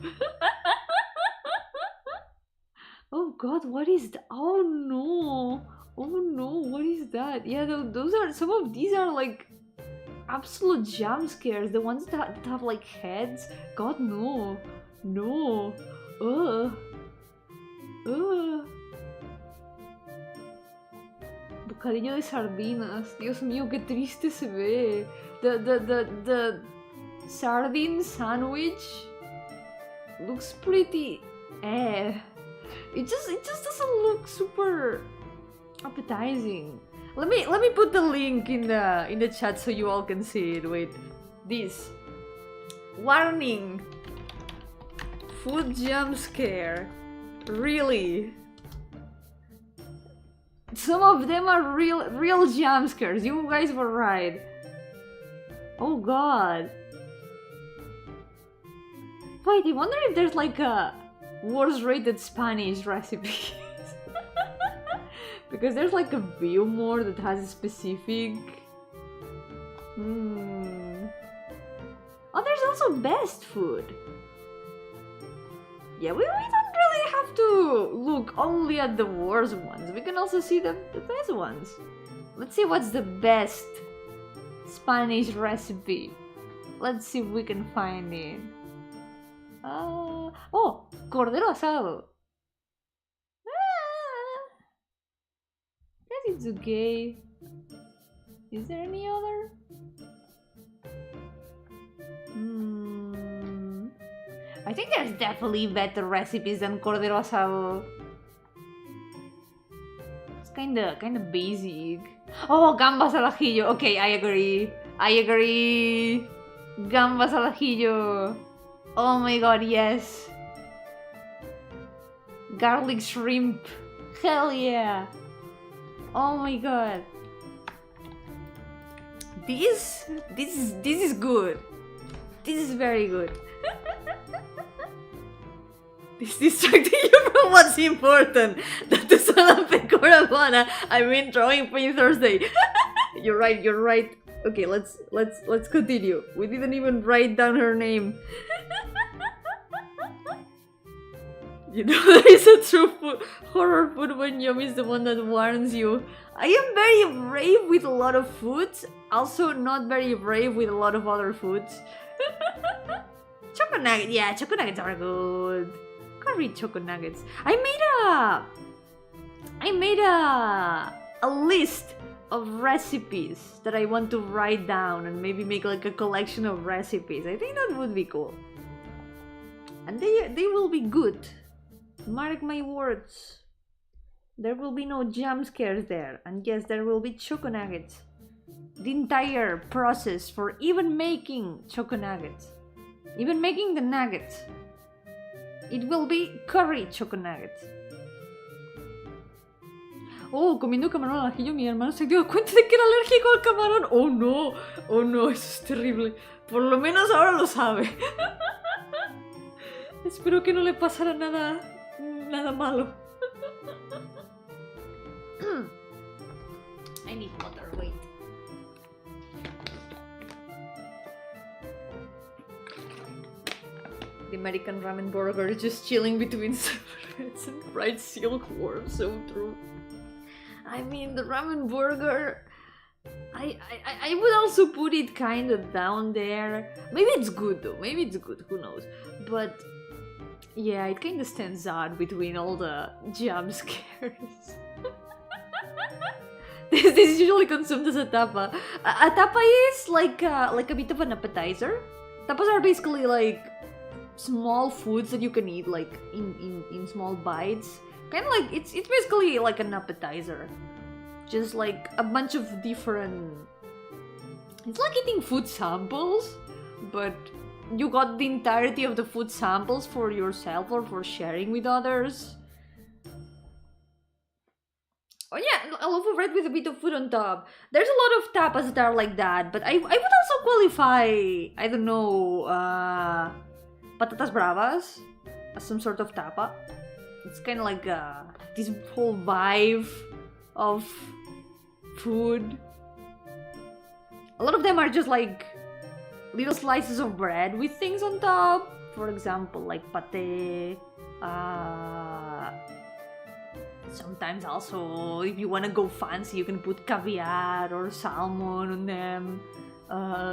A: Oh god, what is that? Oh no, what is that? Yeah, those are, some of these are like absolute jump scares. The ones that have like heads. God, no. Bocadillo de sardinas. Dios mío, qué triste se ve. The sardine sandwich looks pretty It just doesn't look super appetizing. Let me put the link in the chat so you all can see it. Wait, this warning: food jump scare. Really? Some of them are real jump scares. You guys were right. Oh god. Wait, I wonder if there's like a worst rated Spanish recipe. Because there's like a VTuber that has a specific... Oh, there's also best food. Yeah, we don't really have to look only at the worst ones. We can also see the best ones. Let's see what's the best Spanish recipe. Let's see if we can find it. Oh, cordero asado. Guess it's okay. Is there any other? I think there's definitely better recipes than cordero asado. It's kinda basic. Oh, gambas al ajillo. Okay, I agree. Gambas al ajillo. Oh my god, yes. Garlic shrimp. Hell yeah. Oh my god. This is good. This is very good. This distracting you from what's important. That is not Pecorabana. I mean, drawing Print Thursday. You're right. Okay, let's continue. We didn't even write down her name. You know, there is a true horror food when Yomi is the one that warns you. I am very brave with a lot of foods, also not very brave with a lot of other foods. Choco nuggets, yeah, choco nuggets are good. Curry choco nuggets. I made a list of recipes that I want to write down and maybe make like a collection of recipes. I think that would be cool. And they will be good. Mark my words. There will be no jump scares there. And yes, there will be choco nuggets. The entire process for even making choco nuggets. Even making the nuggets. It will be curry choco nuggets. Oh, comiendo camarón al ajillo, mi hermano se dio cuenta de que era alérgico al camarón. Oh no, eso es terrible. Por lo menos ahora lo sabe. Espero que no le pasara nada malo. I need water, wait. The American ramen burger is just chilling between cigarettes and fried silkworm, so true. I mean, the ramen burger, I would also put it kind of down there. Maybe it's good though, who knows. But yeah, it kind of stands out between all the jump scares. This is usually consumed as a tapa. A tapa is like a bit of an appetizer. Tapas are basically like small foods that you can eat like in small bites. Kind of like it's basically like an appetizer. Just like a bunch of different... It's like eating food samples, but you got the entirety of the food samples for yourself or for sharing with others. Oh yeah, a loaf of bread with a bit of food on top. There's a lot of tapas that are like that, but I would also qualify, I don't know, patatas bravas as some sort of tapa. It's kind of like this whole vibe of food. A lot of them are just like little slices of bread with things on top. For example, like pate. Sometimes also, if you want to go fancy, you can put caviar or salmon on them.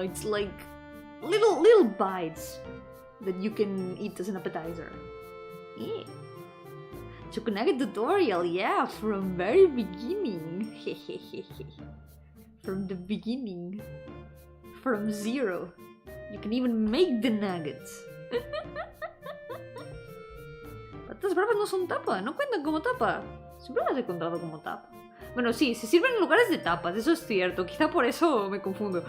A: It's like little bites that you can eat as an appetizer. Yeah. Choco nugget tutorial, yeah, from very beginning. From the beginning. From zero. You can even make the nuggets. But patatas bravas no son tapa, no cuentan como tapa. Siempre las he contado como tapa. Bueno, sí, se sirven en lugares de tapas, eso es cierto. Quizá por eso me confundo.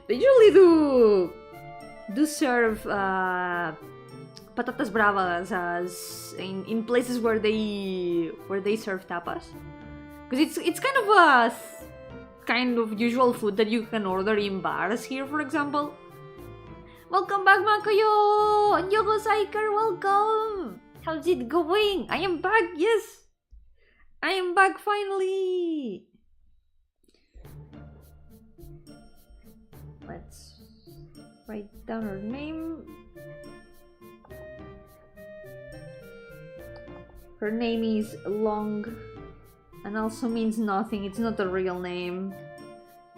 A: They usually do serve patatas bravas as in places where they serve tapas, because it's kind of a kind of usual food that you can order in bars here, for example. Welcome back, Makayo! And Yogo Saiker, welcome! How's it going? I am back, yes! I am back finally! Let's write down her name. Her name is long and also means nothing. It's not a real name.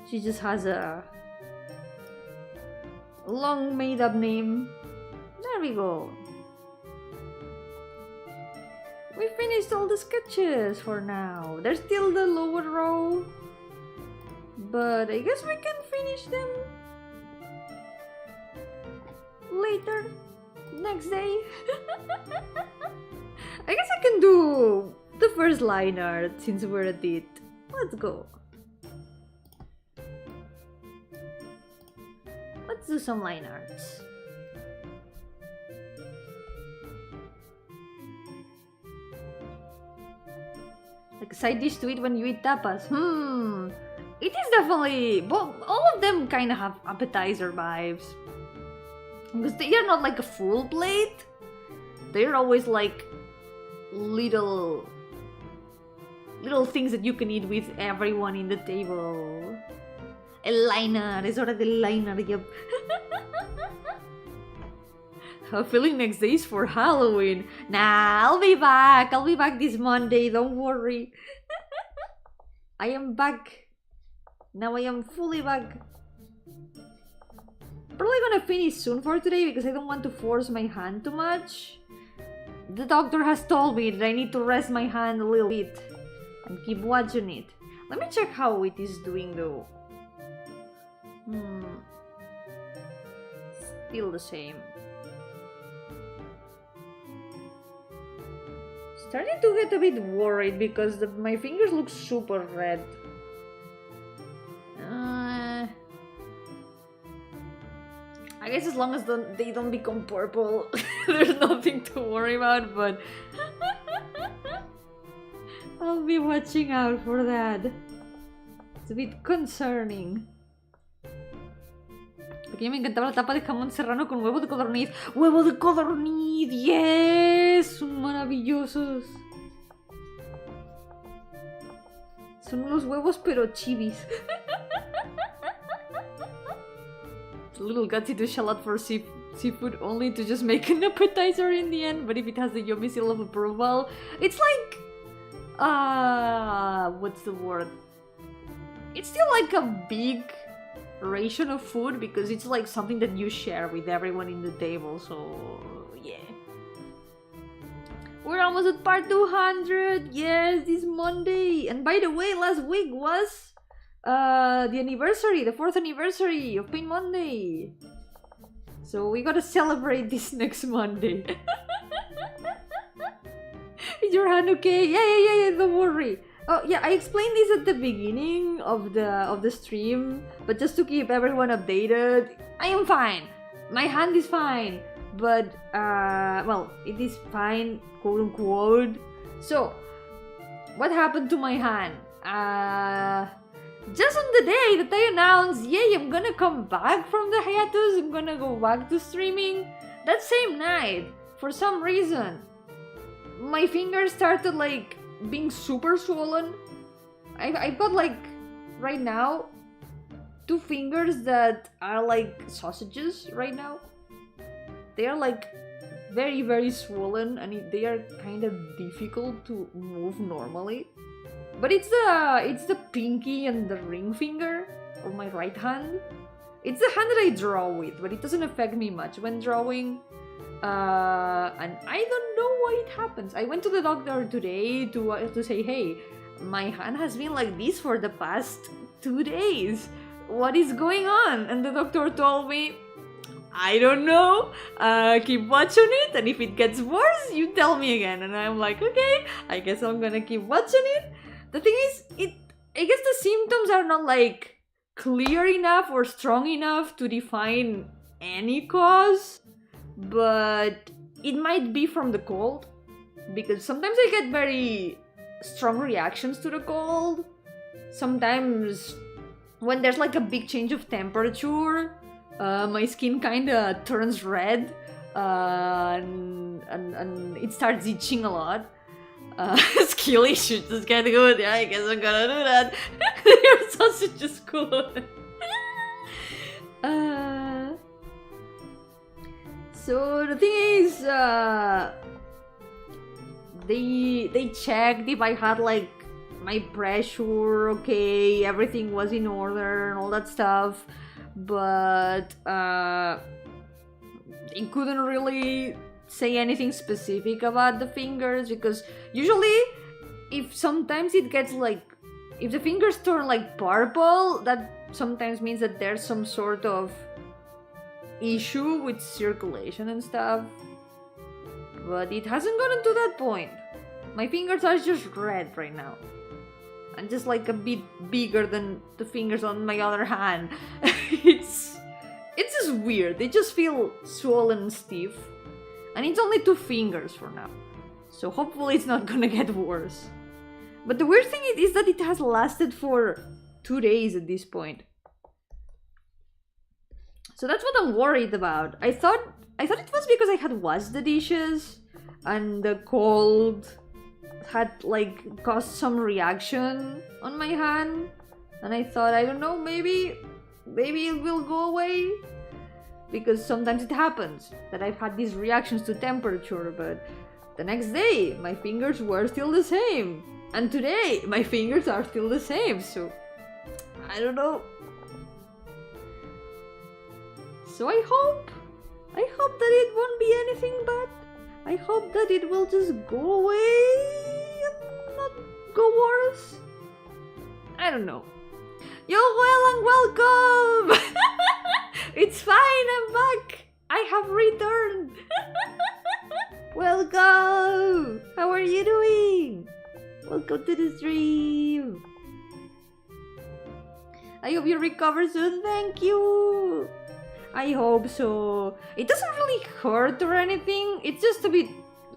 A: She just has a long made-up name. There we go. We finished all the sketches for now. There's still the lower row, but I guess we can finish them later, next day. I guess I can do the first line art since we're at it. Let's go. Let's do some line arts. Like a side dish to eat when you eat tapas. It is definitely... Well, all of them kind of have appetizer vibes. Because they are not like a full plate. They're always like little things that you can eat with everyone in the table. El liner, es hora del liner, yep. I'm feeling next day is for Halloween. Nah, I'll be back this Monday, don't worry. I am back. Now I am fully back. Probably gonna finish soon for today because I don't want to force my hand too much. The doctor has told me that I need to rest my hand a little bit and keep watching it. Let me check how it is doing though. Still the same. Starting to get a bit worried because my fingers look super red. I guess as long as they don't become purple, there's nothing to worry about, but I'll be watching out for that. It's a bit concerning. Porque a mí me encantaba la tapa de jamón serrano con huevo de codorniz. ¡Huevo de codorniz! ¡Yes! Son maravillosos. Son unos huevos pero chivis. It's a little gutsy to shell out for seafood only to just make an appetizer in the end, but if it has the Yomi seal of approval, it's like... what's the word? It's still like a big ration of food because it's like something that you share with everyone in the table, so yeah. We're almost at part 200, yes, this Monday. And by the way, last week was the anniversary, the 4th anniversary of Paint Monday. So we gotta celebrate this next Monday. Is your hand okay? Yeah, don't worry. Oh yeah, I explained this at the beginning of the stream, but just to keep everyone updated, I am fine. My hand is fine, but well, it is fine, quote unquote. So, what happened to my hand? Just on the day that I announced, yay, I'm gonna come back from the hiatus, I'm gonna go back to streaming, that same night, for some reason, my fingers started like being super swollen. I've got like, right now, 2 fingers that are like sausages right now. They are like very, very swollen and they are kind of difficult to move normally. But it's the pinky and the ring finger of my right hand. It's the hand that I draw with, but it doesn't affect me much when drawing. And I don't know why it happens. I went to the doctor today to say, hey, my hand has been like this for the past 2 days. What is going on? And the doctor told me, I don't know. Keep watching it, and if it gets worse, you tell me again. And I'm like, okay, I guess I'm gonna keep watching it. The thing is, I guess the symptoms are not like clear enough or strong enough to define any cause, but it might be from the cold, because sometimes I get very strong reactions to the cold. Sometimes when there's like a big change of temperature, my skin kinda turns red, and it starts itching a lot. Skill issues just get good. Yeah, I guess I'm gonna do that. Your sausage is cool. So the thing is, they checked if I had like my pressure, okay, everything was in order and all that stuff, but they couldn't really say anything specific about the fingers, because usually if sometimes it gets like, if the fingers turn like purple, that sometimes means that there's some sort of issue with circulation and stuff, but it hasn't gotten to that point. My fingers are just red right now, and just like a bit bigger than the fingers on my other hand. It's just weird. They just feel swollen and stiff, and it's only 2 fingers for now, so hopefully it's not gonna get worse. But the weird thing is that it has lasted for 2 days at this point. So that's what I'm worried about. I thought it was because I had washed the dishes and the cold had like caused some reaction on my hand, and I thought, I don't know, maybe it will go away, because sometimes it happens that I've had these reactions to temperature, but the next day my fingers were still the same, and today my fingers are still the same, so I don't know. So I hope that it won't be anything bad. I hope that it will just go away and not go worse. I don't know. You're well and welcome! It's fine, I'm back! I have returned! Welcome! How are you doing? Welcome to the stream! I hope you recover soon, thank you! I hope so. It doesn't really hurt or anything, it's just a bit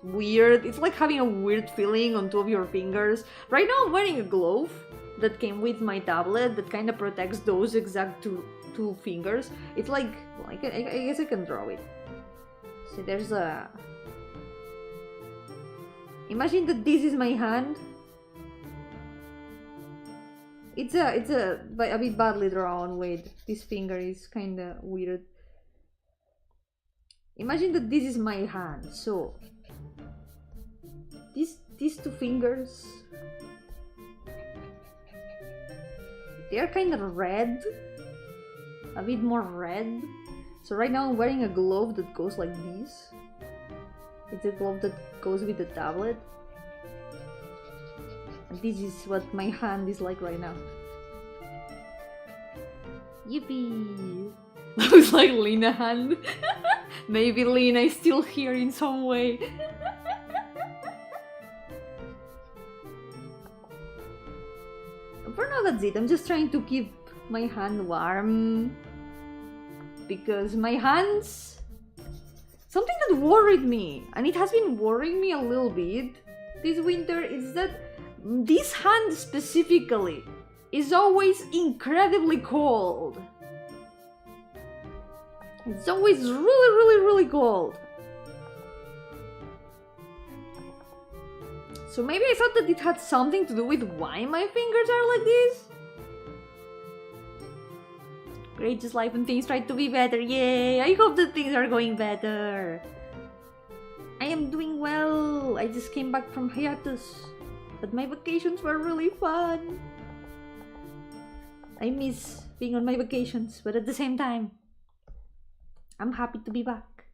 A: weird. It's like having a weird feeling on 2 of your fingers. Right now I'm wearing a glove that came with my tablet that kind of protects those exact two fingers. It's like, well, I guess I can draw it. So there's a... Imagine that this is my hand. It's a bit badly drawn. Wait, this finger is kinda weird. Imagine that this is my hand. So these 2 fingers, they are kind of red, a bit more red. So right now I'm wearing a glove that goes like this. It's a glove that goes with the tablet. And this is what my hand is like right now. Yippee! Looks like Lena hand. Maybe Lena is still here in some way. For now that's it. I'm just trying to keep my hand warm, because my hands... Something that worried me, and it has been worrying me a little bit this winter, is that this hand specifically is always incredibly cold. It's always really cold. So maybe I thought that it had something to do with why my fingers are like this. Great, just life and things try to be better. Yay! I hope that things are going better. I am doing well. I just came back from hiatus, but my vacations were really fun. I miss being on my vacations, but at the same time, I'm happy to be back.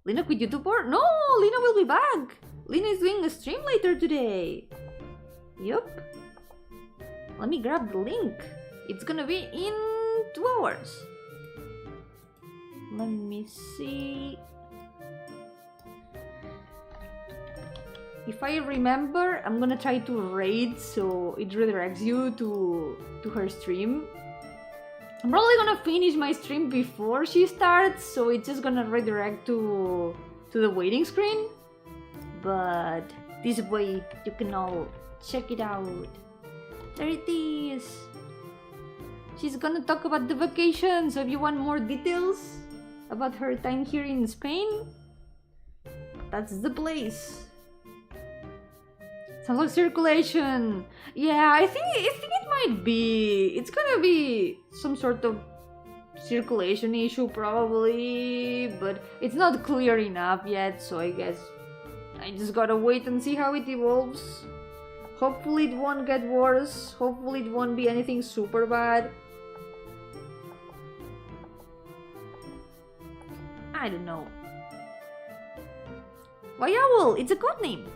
A: Lena quit YouTuber? No, Lena will be back. Lena is doing a stream later today. Yup. Let me grab the link. It's gonna be in 2 hours. Let me see. If I remember, I'm gonna try to raid so it redirects you to her stream. I'm probably gonna finish my stream before she starts, so it's just gonna redirect to the waiting screen. But this way you can all check it out. There it is. She's gonna talk about the vacation, so if you want more details about her time here in Spain, that's the place. Sounds like circulation. Yeah, I think it might be. It's gonna be some sort of circulation issue probably, but it's not clear enough yet, so I guess I just gotta wait and see how it evolves. Hopefully it won't get worse. Hopefully it won't be anything super bad. I don't know. Why Owl? It's a code name.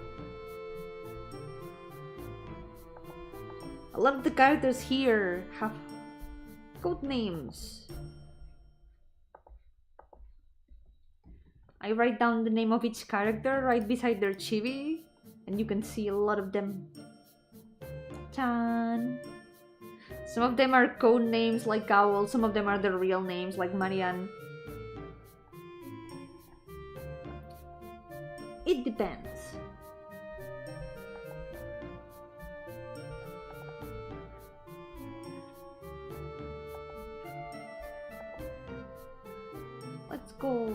A: A lot of the characters here have code names. I write down the name of each character right beside their chibi, and you can see a lot of them. Chan. Some of them are code names like Owl, some of them are their real names like Marianne. It depends. Let's go.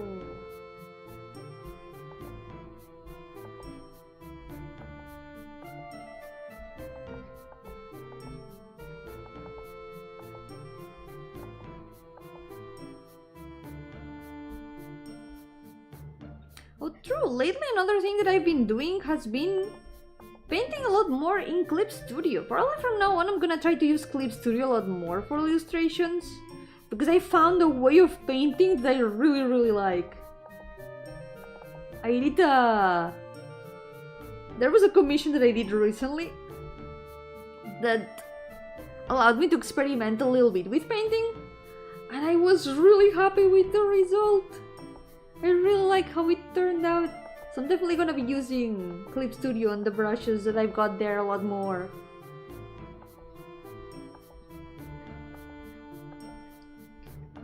A: Oh, true. Lately, another thing that I've been doing has been painting a lot more in Clip Studio. Probably from now on, I'm gonna try to use Clip Studio a lot more for illustrations, because I found a way of painting that I really, really like. I did There was a commission that I did recently that allowed me to experiment a little bit with painting, and I was really happy with the result. I really like how it turned out. So I'm definitely gonna be using Clip Studio and the brushes that I've got there a lot more.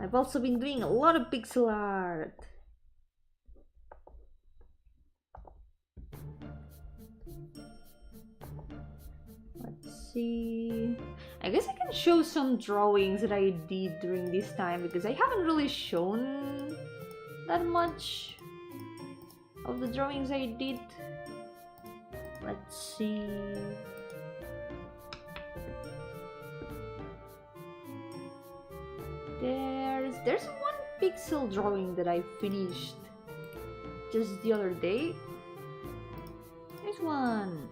A: I've also been doing a lot of pixel art. Let's see. I guess I can show some drawings that I did during this time, because I haven't really shown that much of the drawings I did. Let's see. There's one pixel drawing that I finished just the other day. This one.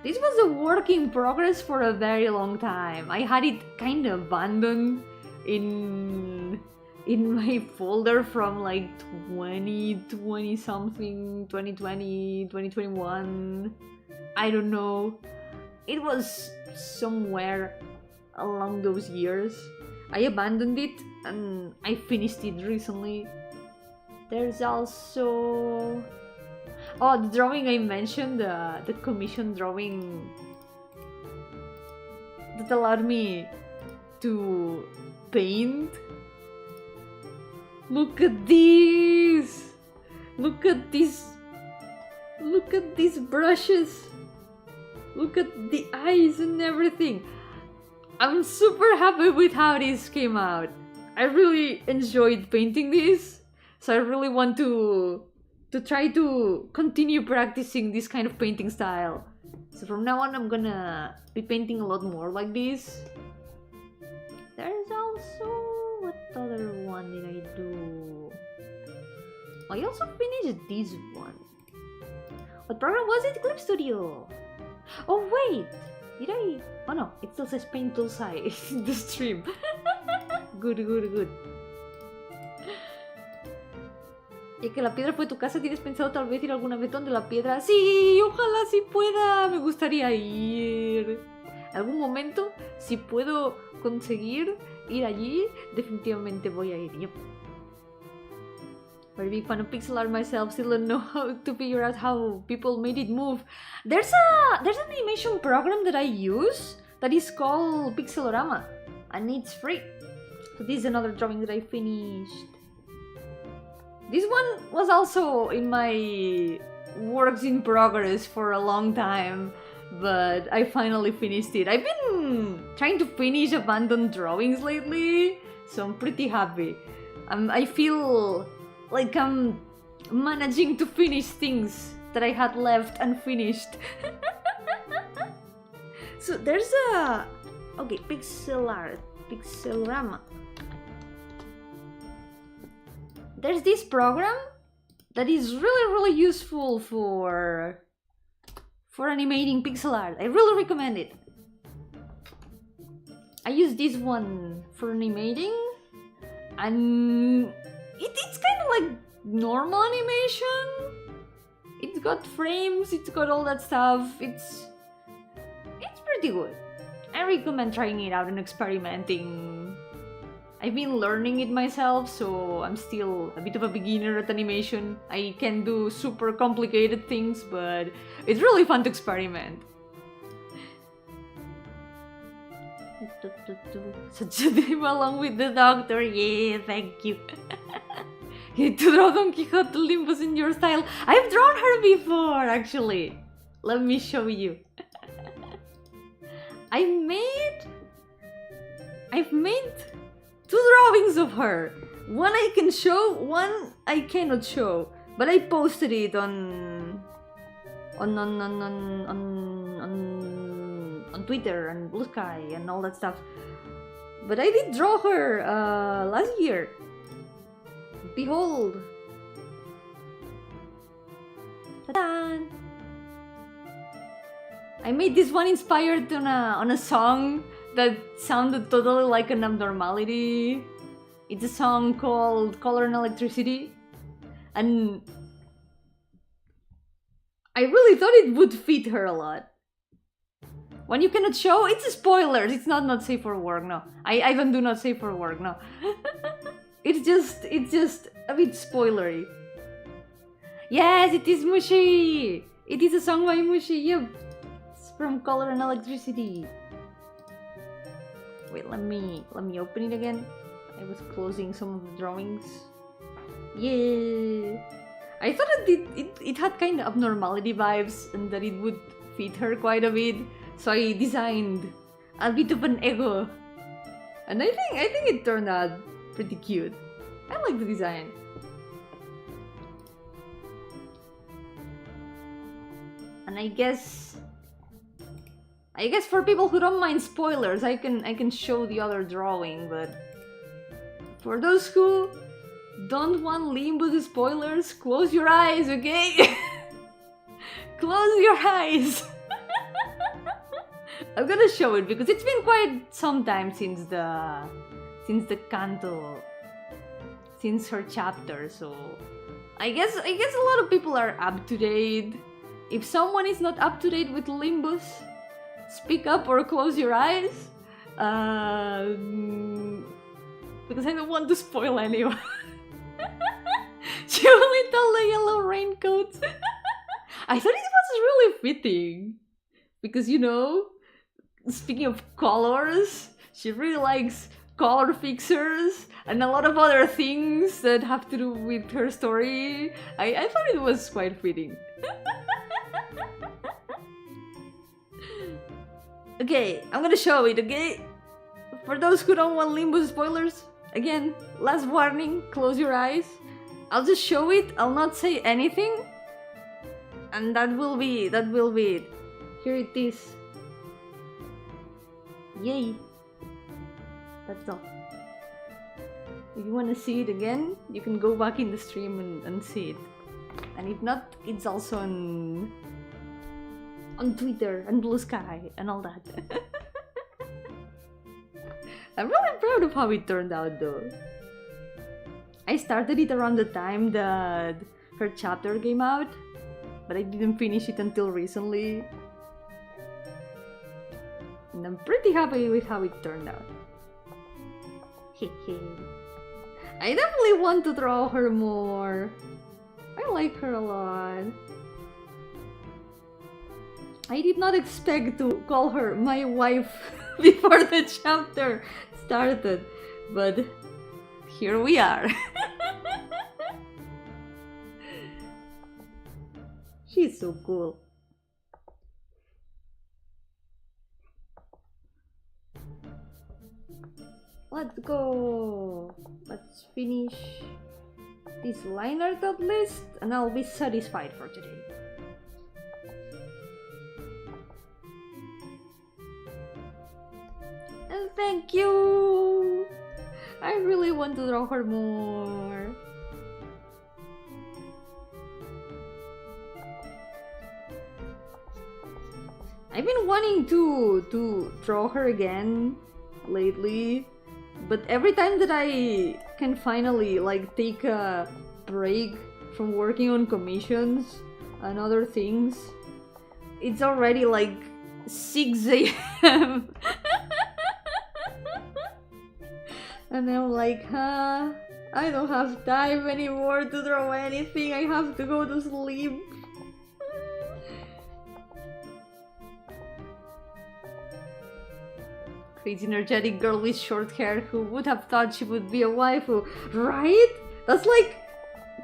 A: This was a work in progress for a very long time. I had it kind of abandoned in my folder from like 2020 something, 2020, 2021. I don't know. It was somewhere along those years. I abandoned it and I finished it recently. There's also... Oh, the drawing I mentioned, the commission drawing that allowed me to paint. Look at these! Look at this! Look at these brushes! Look at the eyes and everything! I'm super happy with how this came out. I really enjoyed painting this, so I really want to try to continue practicing this kind of painting style. So from now on, I'm gonna be painting a lot more like this. There's also... What other one did I do? I also finished this one. What program was it? Clip Studio. Oh wait! Did I? Oh no, it still says Paint Tool Side in the stream. Good, good, good. Ya que la piedra fue tu casa, ¿tienes pensado tal vez ir alguna vez donde la piedra? Sí, ojalá sí pueda, me gustaría ir. Algún momento, si puedo conseguir ir allí, definitivamente voy a ir. Yep. Very big fan of pixel art myself. Still don't know how to figure out how people made it move. There's an animation program that I use that is called Pixelorama, and it's free. So this is another drawing that I finished. This one was also in my works in progress for a long time, but I finally finished it. I've been trying to finish abandoned drawings lately, so I'm pretty happy. I feel like I'm managing to finish things that I had left unfinished. So there's a... okay, pixel art, Pixelorama. There's this program that is really useful for animating pixel art. I really recommend it. I use this one for animating, and it's kind of like normal animation. It's got frames, it's got all that stuff. It's pretty good. I recommend trying it out and experimenting. I've been learning it myself, so I'm still a bit of a beginner at animation. I can do super complicated things, but it's really fun to experiment. Such a dream along with the doctor. Yeah, thank you. You to draw Don Quixote Limbus in your style. I've drawn her before, actually. Let me show you. I've made 2 drawings of her. One I can show, one I cannot show. But I posted it on Twitter and Blue Sky and all that stuff. But I did draw her last year. Behold. Ta-da! I made this one inspired on a song that sounded totally like an abnormality. It's a song called Color and Electricity, and I really thought it would fit her a lot. When you cannot show, it's a spoiler. It's not safe for work, no. I don't do not safe for work, no. It's just a bit spoilery. Yes, it is Mushi. It is a song by Mushi. Yep. It's from Color and Electricity. Wait, let me open it again. I was closing some of the drawings. Yeah. I thought it had kind of abnormality vibes and that it would fit her quite a bit. So I designed a bit of an ego. And I think it turned out pretty cute. I like the design. And I guess for people who don't mind spoilers, I can show the other drawing, but for those who don't want Limbus spoilers, close your eyes, okay? Close your eyes. I'm gonna show it because it's been quite some time since the canto, since her chapter, so I guess a lot of people are up to date. If someone is not up to date with Limbus, speak up or close your eyes, because I don't want to spoil anyone. She only told the yellow raincoat. I thought it was really fitting, because, you know, speaking of colors, she really likes color fixers and a lot of other things that have to do with her story. I thought it was quite fitting. Okay, I'm gonna show it, okay? For those who don't want Limbus spoilers, again, last warning, close your eyes. I'll just show it, I'll not say anything, and that will be it. Here it is. Yay! That's all. If you want to see it again, you can go back in the stream and see it. And if not, it's also on Twitter and Blue Sky and all that. I'm really proud of how it turned out though. I started it around the time that her chapter came out, but I didn't finish it until recently. And I'm pretty happy with how it turned out. I definitely want to draw her more. I like her a lot. I did not expect to call her my wife before the chapter started, but here we are. She's so cool. Let's go. Let's finish this line art at least, and I'll be satisfied for today. And thank you! I really want to draw her more. I've been wanting to draw her again lately, but every time that I can finally like take a break from working on commissions and other things, it's already like 6 a.m. And I'm like, I don't have time anymore to draw anything, I have to go to sleep. Crazy energetic girl with short hair, who would have thought she would be a waifu, right? That's like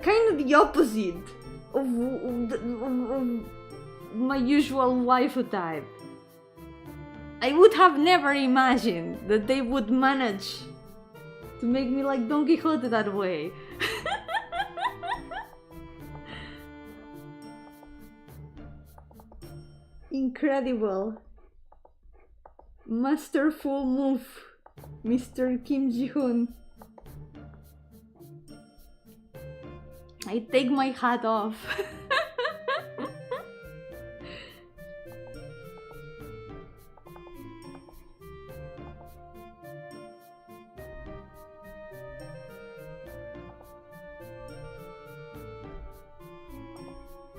A: kind of the opposite of my usual waifu type. I would have never imagined that they would manage to make me like Don Quixote that way. Incredible. Masterful move, Mr. Kim Ji-hoon. I take my hat off.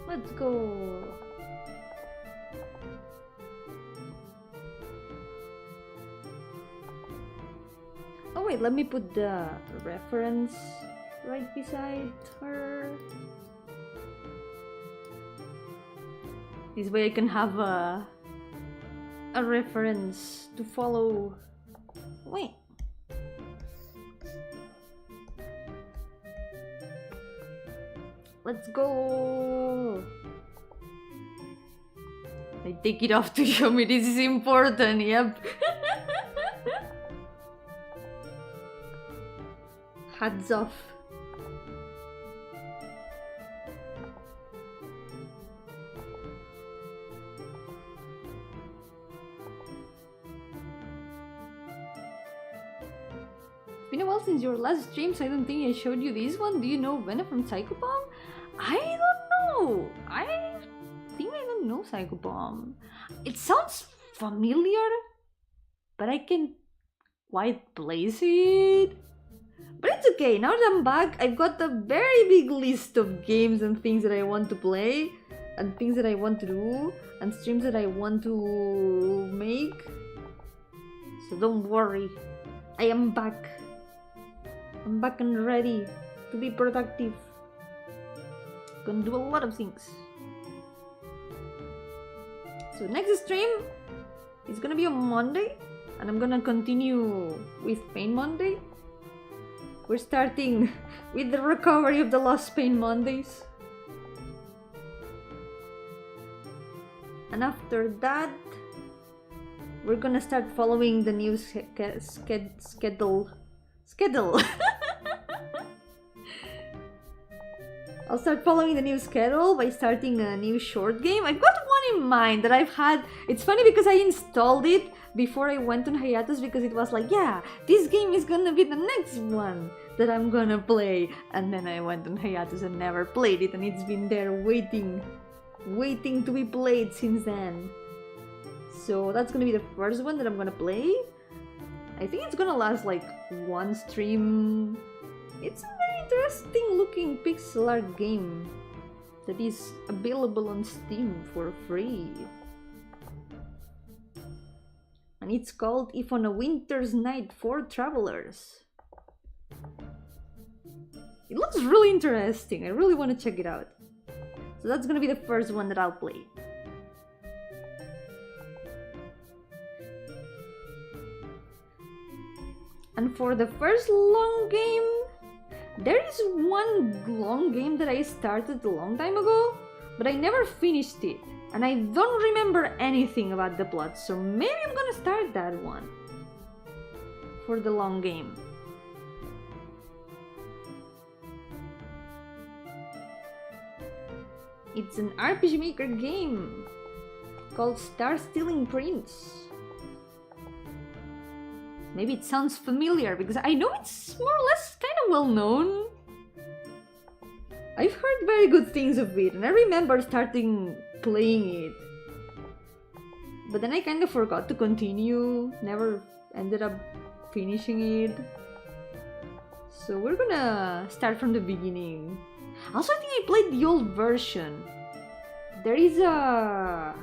A: Let's go. Oh wait, let me put the reference right beside her. This way I can have a reference to follow. Wait. Let's go. I take it off to show me this is important, yep. Hats off. It's been a while since your last stream, so I don't think I showed you this one. Do you know Venom from Psycho Bomb? I don't know. I think I don't know Psycho Bomb. It sounds familiar, but I can't quite place it. But it's okay, now that I'm back, I've got a very big list of games and things that I want to play, and things that I want to do, and streams that I want to make. So don't worry, I am back. I'm back and ready to be productive. Gonna do a lot of things. So next stream is gonna be on Monday, and I'm gonna continue with Pain Monday. We're starting with the recovery of the lost Pain Mondays. And after that, we're gonna start following the new schedule. I'll start following the new schedule by starting a new short game. I've got one in mind that I've had. It's funny because I installed it before I went on hiatus because it was like, yeah, this game is gonna be the next one that I'm gonna play. And then I went on hiatus and never played it, and it's been there waiting to be played since then. So that's gonna be the first one that I'm gonna play. I think it's gonna last like one stream. It's a very interesting looking pixel art game that is available on Steam for free. And it's called If on a Winter's Night for Travelers. It looks really interesting. I really want to check it out. So that's gonna be the first one that I'll play. And for the first long game, there is one long game that I started a long time ago, but I never finished it. And I don't remember anything about the plot, so maybe I'm gonna start that one for the long game. It's an RPG Maker game called Star Stealing Prince. Maybe it sounds familiar because I know it's more or less kind of well known. I've heard very good things of it and I remember starting playing it. But then I kind of forgot to continue, never ended up finishing it. So we're gonna start from the beginning. Also, I think I played the old version. There is a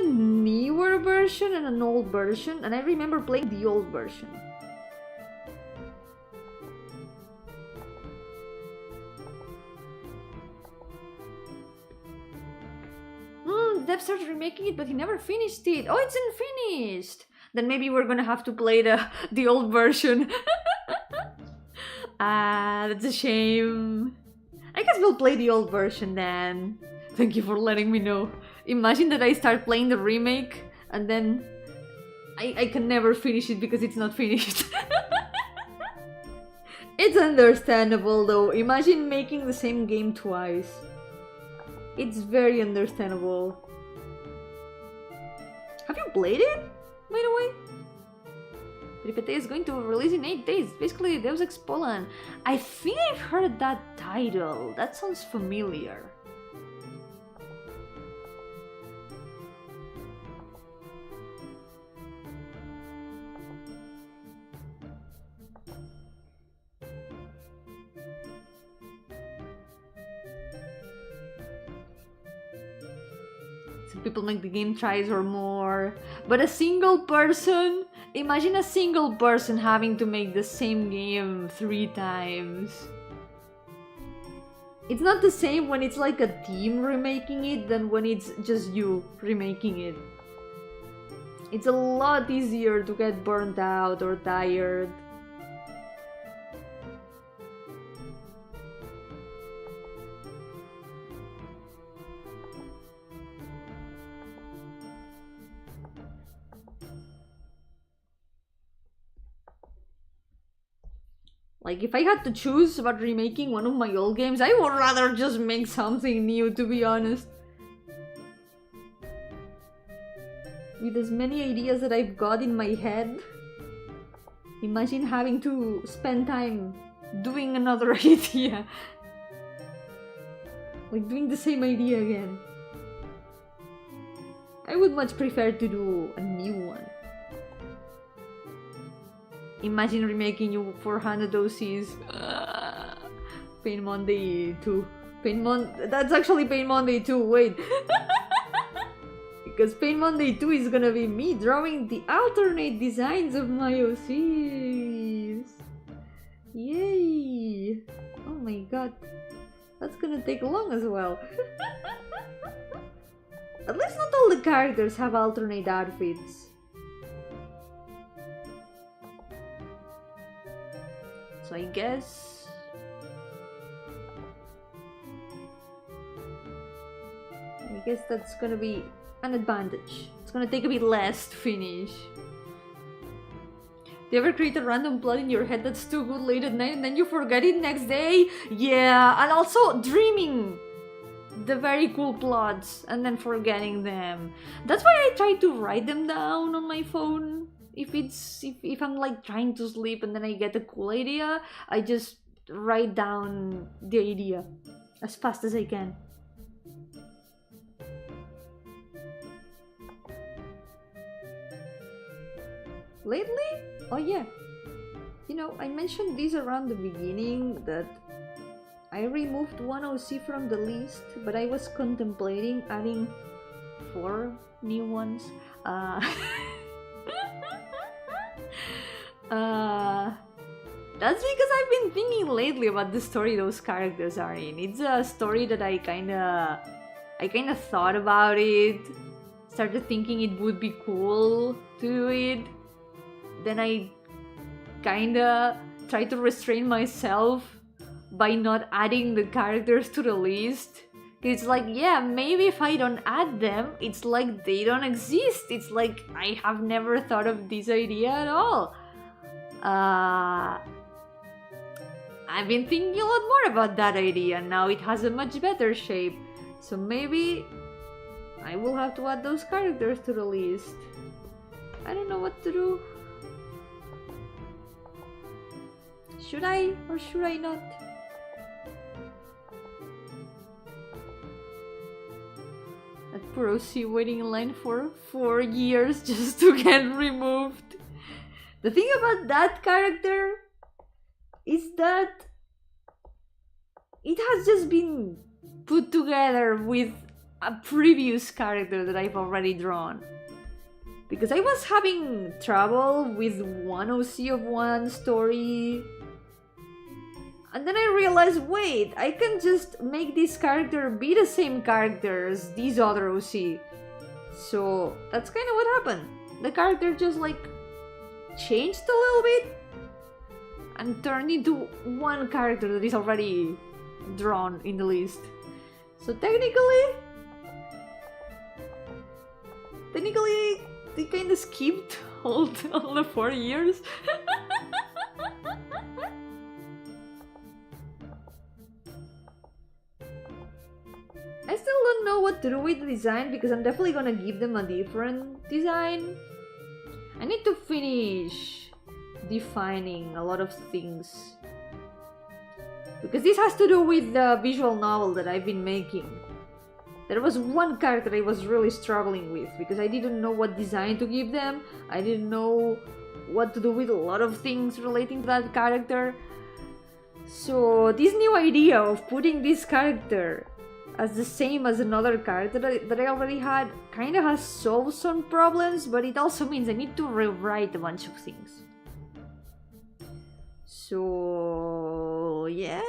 A: newer version and an old version, and I remember playing the old version. Dev started remaking it, but he never finished it. Oh, it's unfinished! Then maybe we're gonna have to play the old version. That's a shame. I guess we'll play the old version then. Thank you for letting me know. Imagine that I start playing the remake and then I can never finish it because it's not finished. It's understandable though. Imagine making the same game twice. It's very understandable. Have you played it, by the way? Ripete is going to release in 8 days. Basically, Deus Ex Poland. I think I've heard that title. That sounds familiar. Some people make the game twice or more, but a single person? Imagine a single person having to make the same game 3 times. It's not the same when it's like a team remaking it than when it's just you remaking it. It's a lot easier to get burnt out or tired. Like, if I had to choose about remaking one of my old games, I would rather just make something new, to be honest. With as many ideas that I've got in my head, imagine having to spend time doing another idea. Like, doing the same idea again. I would much prefer to do a new one. Imagine remaking you 400 OCs. Pain Monday 2. That's actually Pain Monday 2, wait. Because Pain Monday 2 is gonna be me drawing the alternate designs of my OCs. Yay! Oh my god. That's gonna take long as well. At least not all the characters have alternate outfits. So I guess that's gonna be an advantage. It's gonna take a bit less to finish. Do you ever create a random plot in your head that's too good late at night and then you forget it next day? Yeah, and also dreaming the very cool plots and then forgetting them. That's why I try to write them down on my phone. If I'm like trying to sleep and then I get a cool idea, I just write down the idea as fast as I can. Lately? Oh yeah. You know, I mentioned this around the beginning that I removed one OC from the list, but I was contemplating adding 4 new ones. That's because I've been thinking lately about the story those characters are in. It's a story that I kinda thought about it, started thinking it would be cool to do it. Then I kinda tried to restrain myself by not adding the characters to the list. It's like, yeah, maybe if I don't add them, it's like they don't exist. It's like I have never thought of this idea at all. I've been thinking a lot more about that idea, and now it has a much better shape. So maybe I will have to add those characters to the list. I don't know what to do. Should I or should I not? That poor OC waiting in line for 4 years just to get removed. The thing about that character is that it has just been put together with a previous character that I've already drawn. Because I was having trouble with one OC of one story. And then I realized, wait, I can just make this character be the same character as this other OC. So that's kind of what happened. The character just like changed a little bit and turned into one character that is already drawn in the list. So technically they kind of skipped all the 4 years. I still don't know what to do with the design because I'm definitely gonna give them a different design. I need to finish defining a lot of things. Because this has to do with the visual novel that I've been making. There was one character I was really struggling with because I didn't know what design to give them. I didn't know what to do with a lot of things relating to that character. So this new idea of putting this character as the same as another character that I already had kind of has solved some problems, but it also means I need to rewrite a bunch of things. So yeah,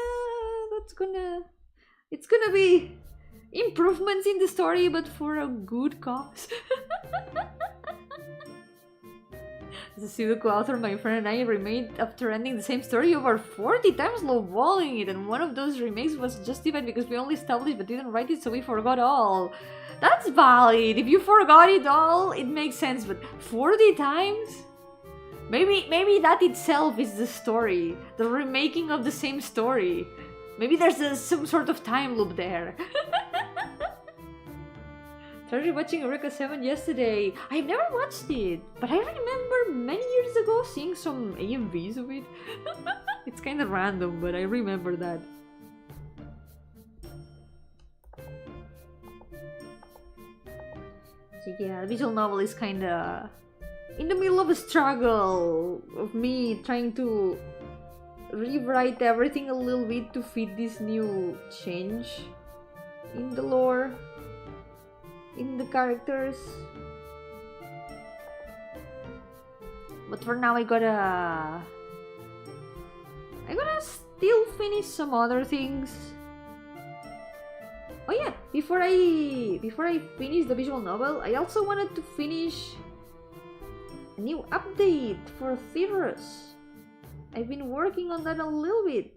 A: it's gonna be improvements in the story, but for a good cause. As a pseudo co-author, my friend and I remade after ending the same story over 40 times, lowballing it, and one of those remakes was justified because we only established but didn't write it, so we forgot all. That's valid. If you forgot it all, it makes sense, but 40 times? Maybe that itself is the story, the remaking of the same story. Maybe there's some sort of time loop there. Started watching Eureka 7 yesterday. I've never watched it, but I remember many years ago seeing some AMVs of it. It's kind of random, but I remember that. So yeah, the visual novel is kind of in the middle of a struggle of me trying to rewrite everything a little bit to fit this new change in the lore, in the characters. But for now I gotta still finish some other things. Oh yeah, before I finish the visual novel, I also wanted to finish a new update for theaters. I've been working on that a little bit.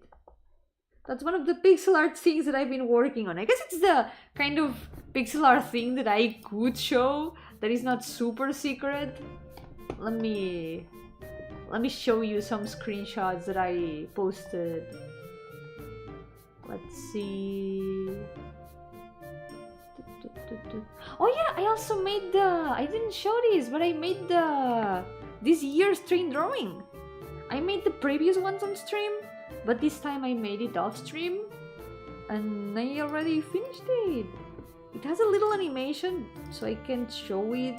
A: That's one of the pixel art things that I've been working on. I guess it's the kind of pixel art thing that I could show that is not super secret. Let me show you some screenshots that I posted. Let's see. Oh yeah, I also made I didn't show this, but I made this year's stream drawing. I made the previous ones on stream, but this time I made it off stream, and I already finished it. It has a little animation, so I can't show it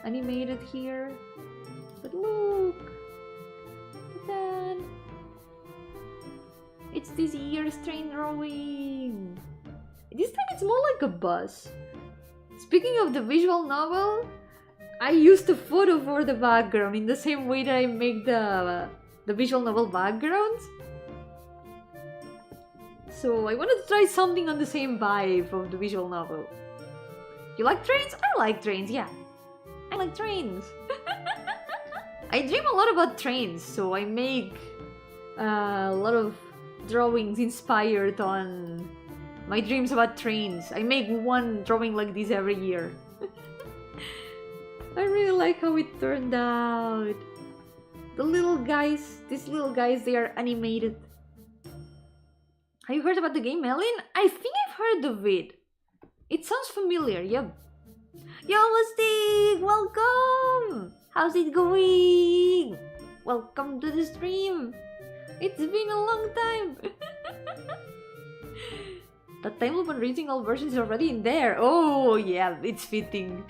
A: animated here. But look! Ta-da! It's this year's train drawing! This time it's more like a bus. Speaking of the visual novel, I used a photo for the background in the same way that I make the the visual novel backgrounds. So I wanted to try something on the same vibe of the visual novel. You like trains? I like trains, yeah. I like trains. I dream a lot about trains, so I make a lot of drawings inspired on my dreams about trains. I make one drawing like this every year. I really like how it turned out. The little guys, these little guys, they are animated. Have you heard about the game, Ellen? I think I've heard of it. It sounds familiar, yep. Yo, Mystic! Welcome! How's it going? Welcome to the stream. It's been a long time. The time loop on reading all versions is already in there. Oh, yeah, it's fitting.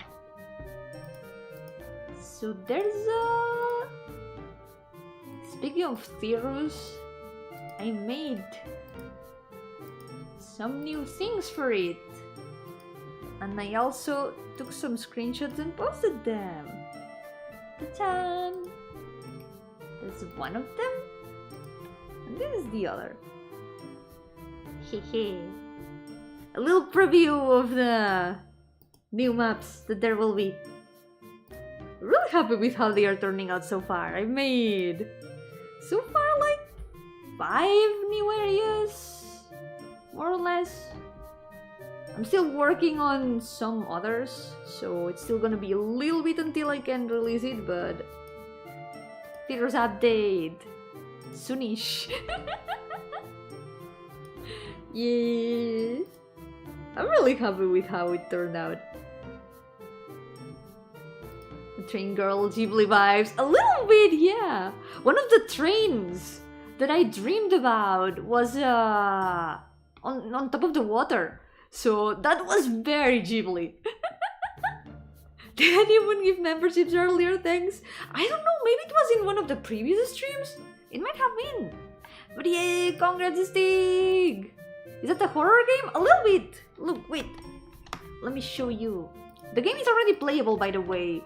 A: So there's a... Speaking of theros, I made some new things for it. And I also took some screenshots and posted them. Ta-chan! That's one of them. And this is the other. Hehe. A little preview of the new maps that there will be. Really happy with how they are turning out so far. I made so far like 5 new areas, more or less. I'm still working on some others, so it's still gonna be a little bit until I can release it, but Theaters update soonish. Yeah, I'm really happy with how it turned out. The train girl Ghibli vibes, a little bit, yeah. One of the trains that I dreamed about was on top of the water. So that was very Ghibli. Did anyone give memberships earlier? Thanks. I don't know, maybe it was in one of the previous streams. It might have been. But yeah, congrats, Stig! Is that a horror game? A little bit. Look, wait. Let me show you. The game is already playable, by the way.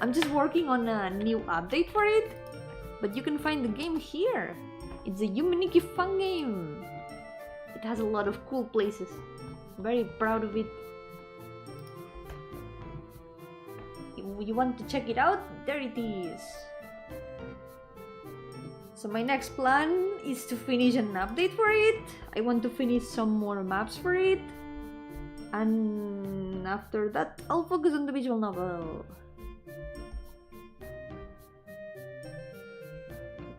A: I'm just working on a new update for it. But you can find the game here. It's a unique fun game. It has a lot of cool places. Very proud of it. You want to check it out? There it is. So my next plan is to finish an update for it. I want to finish some more maps for it. And after that, I'll focus on the visual novel.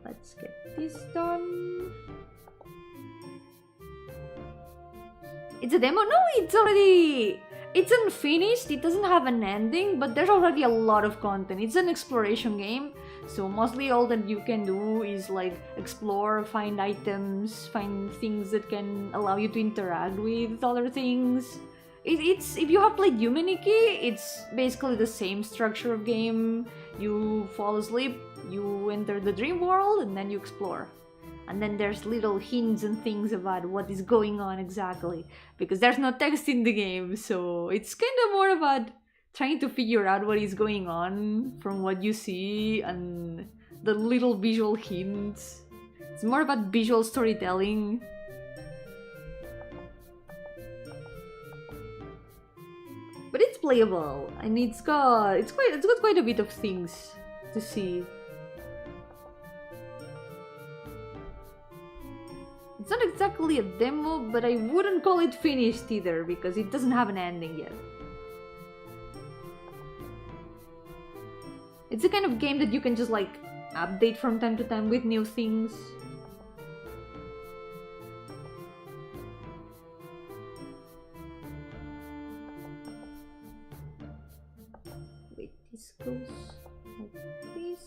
A: Let's get this done. It's a demo? No, it's already... It's unfinished, it doesn't have an ending, but there's already a lot of content. It's an exploration game, so mostly all that you can do is like explore, find items, find things that can allow you to interact with other things. It's if you have played Yumeniki, it's basically the same structure of game. You fall asleep, you enter the dream world, and then you explore. And then there's little hints and things about what is going on exactly, because there's no text in the game, so it's kind of more about trying to figure out what is going on from what you see and the little visual hints. It's more about visual storytelling. But it's playable, and it's got quite a bit of things to see. It's not exactly a demo, but I wouldn't call it finished either, because it doesn't have an ending yet. It's the kind of game that you can just like update from time to time with new things. Wait, this goes like this.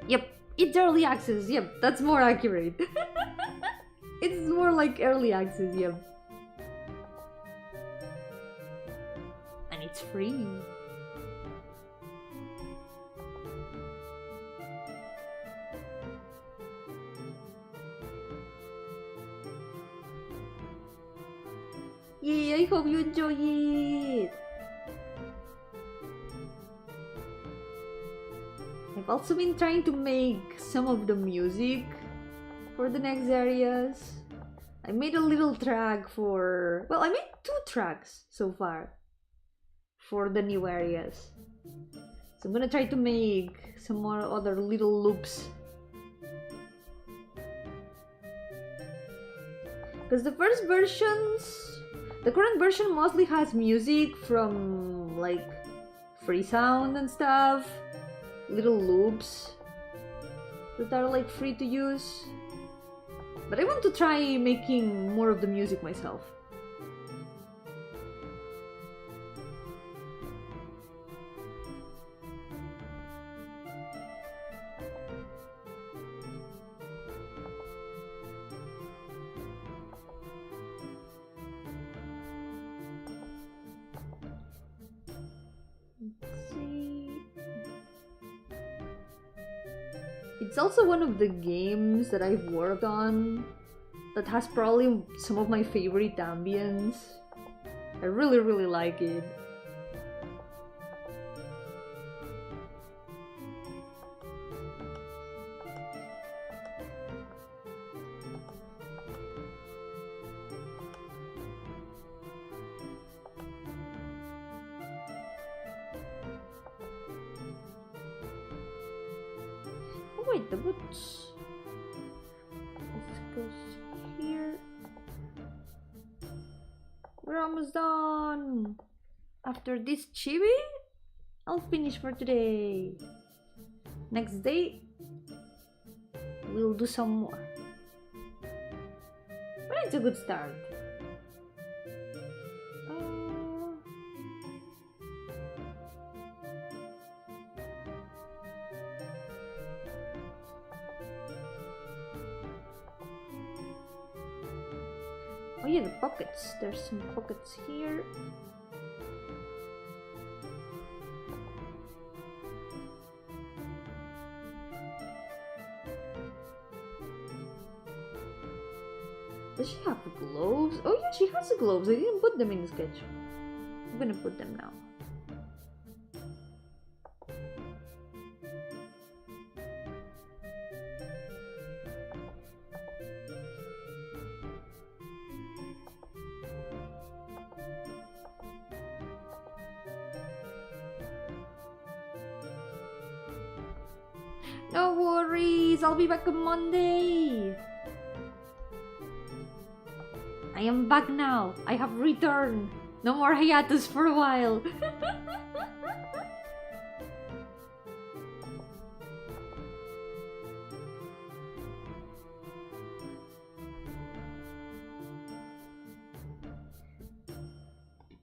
A: Yep. It's early access, yep, that's more accurate. It's more like early access, yep. And it's free. Yeah, I hope you enjoy it. I I've also been trying to make some of the music for the next areas. I made a little track for... well, I made 2 tracks so far for the new areas. So I'm gonna try to make some more other little loops. Because the first versions... the current version mostly has music from like free sound and stuff. Little loops that are like free to use. But I want to try making more of the music myself. It's also one of the games that I've worked on that has probably some of my favorite ambience. I really like it. Wait, the boots. This goes here. We're almost done. After this chibi, I'll finish for today. Next day, we'll do some more. But it's a good start. Oh yeah, the pockets. There's some pockets here. Does she have gloves? Oh yeah, she has the gloves. I didn't put them in the sketch. I'm gonna put them now. No worries, I'll be back on Monday. I am back now. I have returned. No more hiatus for a while.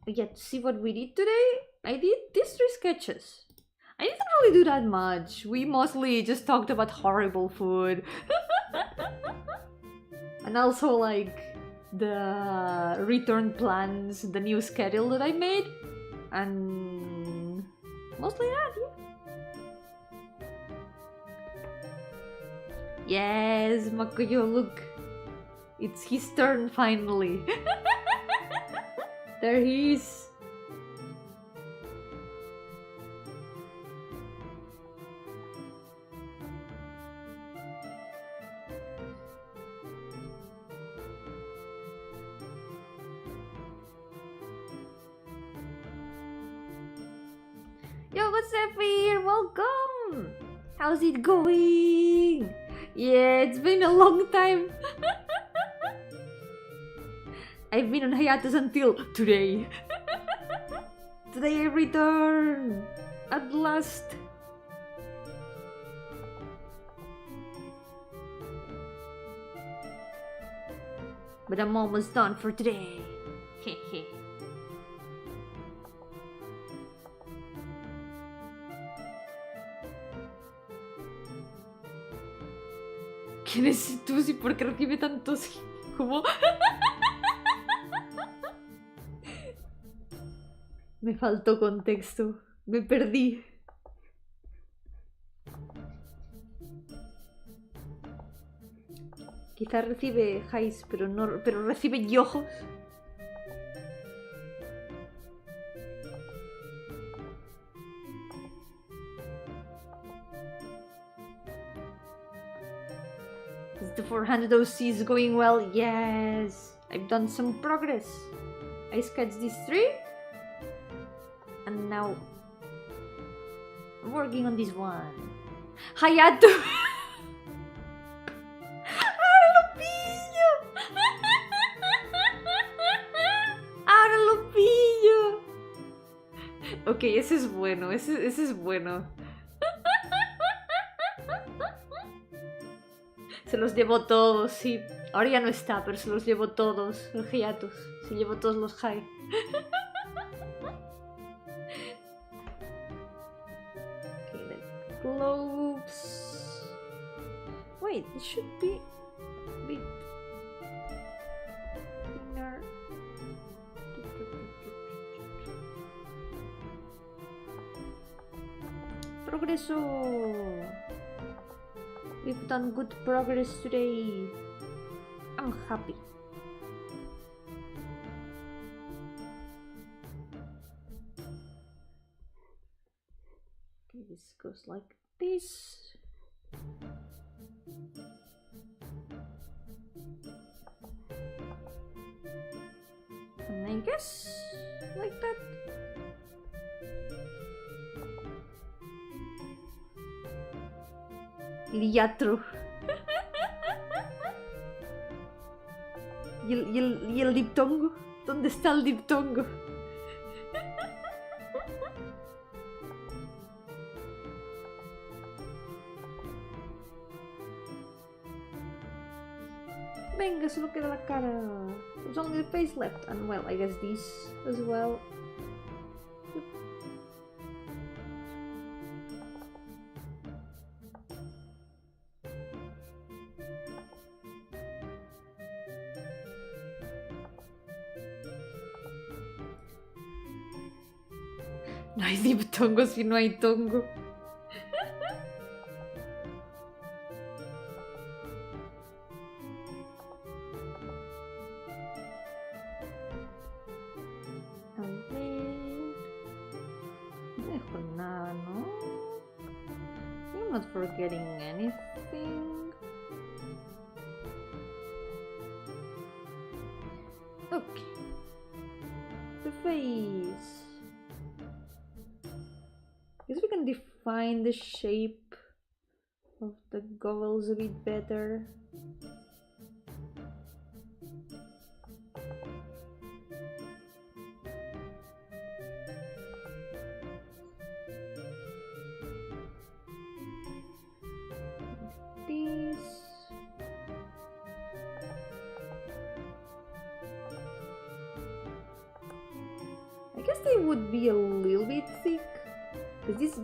A: Yeah, to see what we did today, I did these 3 sketches. I didn't really do that much. We mostly just talked about horrible food. And also like the return plans, the new schedule that I made. And mostly that, yeah. Yes, Makoyo, look. It's his turn finally. There he is. Yo, what's up here? Welcome! How's it going? Yeah, it's been a long time. I've been on hiatus until today. Today I return! At last! But I'm almost done for today. Hehe. ¿Quién es tú? ¿Y por qué recibe tantos? ¿Cómo? Me faltó contexto. Me perdí. Quizás recibe highs, pero no, pero recibe yojos. Is the 400 OCs going well? Yes! I've done some progress. I sketched these 3. And now I'm working on this one. Hayato! Ahora lo pillo! Ahora lo pillo! Ok, ese es bueno, ese es bueno. Se los llevo todos, sí. Ahora ya no está, pero se los llevo todos. Los hiatus. Se llevo todos los high. Okay, the globes. Wait, it should be a bit thinner. Progreso! We've done good progress today. I'm happy. Okay, this goes like this. And I guess like that. Liatro. ¿Y el diptongo? ¿Dónde está el diptongo? Venga, solo queda la cara. There's only the face left. And well, I guess this as well. No hay diptongo si no hay tongo. A ver. No dejo nada, ¿no? I'm not forgetting anything. Okay. The face. Guess we can define the shape of the goggles a bit better. This. I guess they would be a little bit thick.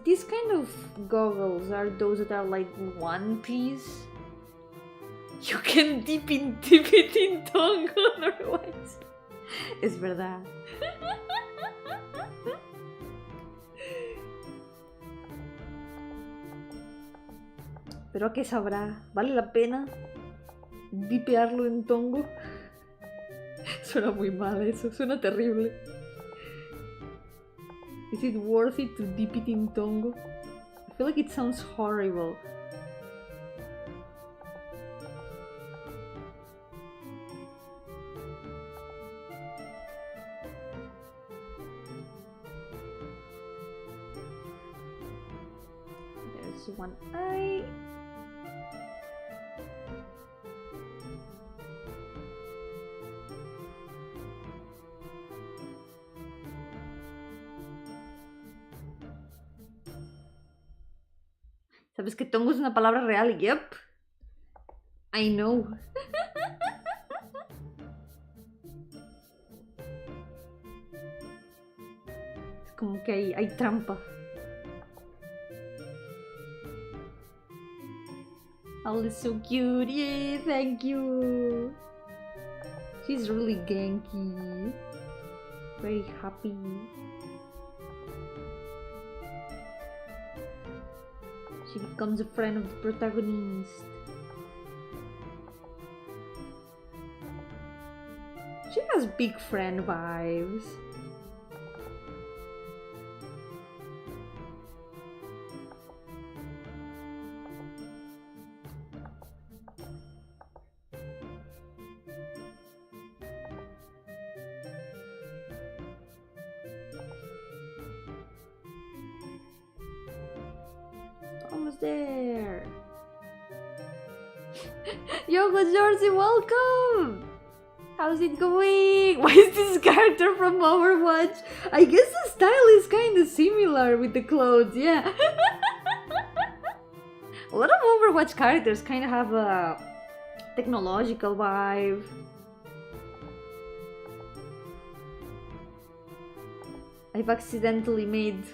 A: These kind of goggles are those that are like one piece. You can dip it in tongue otherwise. Es verdad. Pero ¿a qué sabrá? ¿Vale la pena dipearlo en tongo? Suena muy mal eso, suena terrible. Is it worth it to dip it in tongo? I feel like it sounds horrible. There's one eye. ¿Sabes que tongo es una palabra real? Yep. I know. Es como que hay trampa. Oh, it's so cute. Yeah, thank you. She's really ganky. Very happy. She becomes a friend of the protagonist. She has big friend vibes. almost there. Yo-hooo Jersey, welcome! How's it going? Why is this character from Overwatch? I guess the style is kind of similar with the clothes, yeah. A lot of Overwatch characters kind of have a technological vibe. I've accidentally made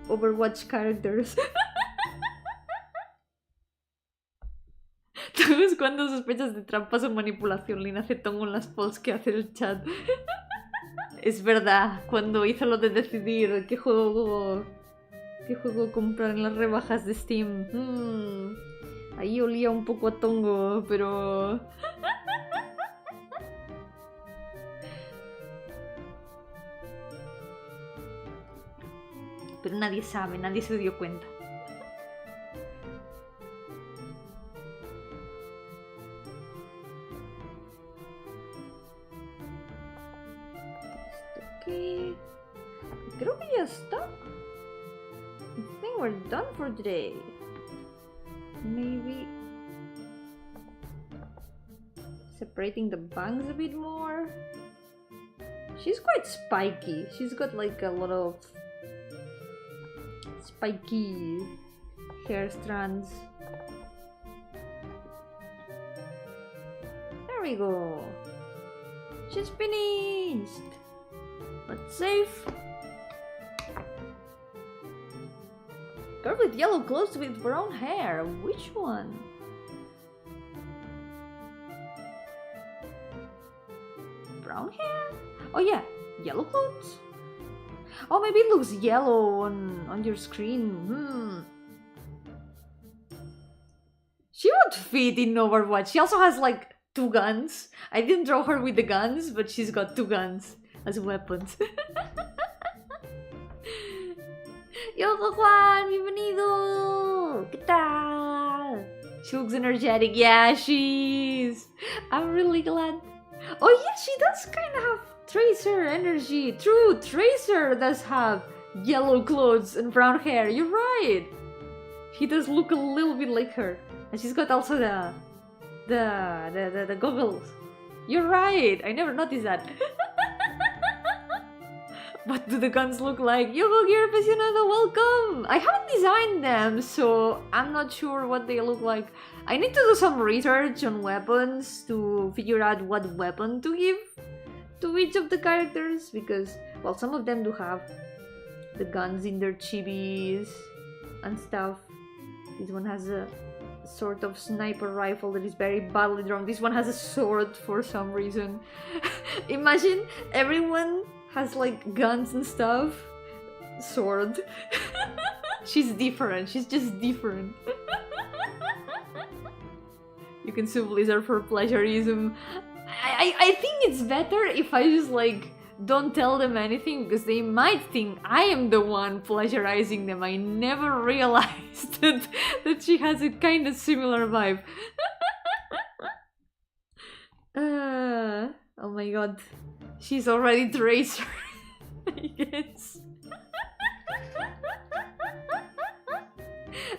A: Overwatch characters. ¿Tú ves cuando sospechas de trampas o manipulación? Lina hace tongo en las polls que hace el chat. Es verdad, cuando hizo lo de decidir qué juego comprar en las rebajas de Steam. Ahí olía un poco a tongo, pero... Pero nadie sabe, nadie se dio cuenta. Okay. Creo que ya está. I think we're done for today. Maybe separating the bangs a bit more. She's quite spiky. She's got like a lot of spiky hair strands. There we go. She's finished. Let's save. Girl with yellow clothes with brown hair. Which one? Brown hair? Oh yeah, yellow clothes. Oh, maybe it looks yellow on your screen. She would fit in Overwatch. She also has like 2 guns. I didn't draw her with the guns, but she's got 2 guns as weapons. Yo-hooo Juan, bienvenido. ¿Qué tal? She looks energetic. Yeah, she is. I'm really glad. Oh yeah, she does kind of have Tracer energy. True, Tracer does have yellow clothes and brown hair. You're right. He does look a little bit like her. And she's got also the goggles. You're right. I never noticed that. What do the guns look like? Yo-hooo Gear Aficionado, welcome! I haven't designed them, so I'm not sure what they look like. I need to do some research on weapons to figure out what weapon to give to each of the characters, because, well, some of them do have the guns in their chibis and stuff. This one has a sort of sniper rifle that is very badly drawn. This one has a sword for some reason. Imagine everyone has like guns and stuff. Sword. She's different. She's just different. You can sue Blizzard for plagiarism. I think it's better if I just like don't tell them anything, because they might think I am the one plagiarizing them. I never realized that she has a kind of similar vibe. Oh my god. She's already Tracer, I guess.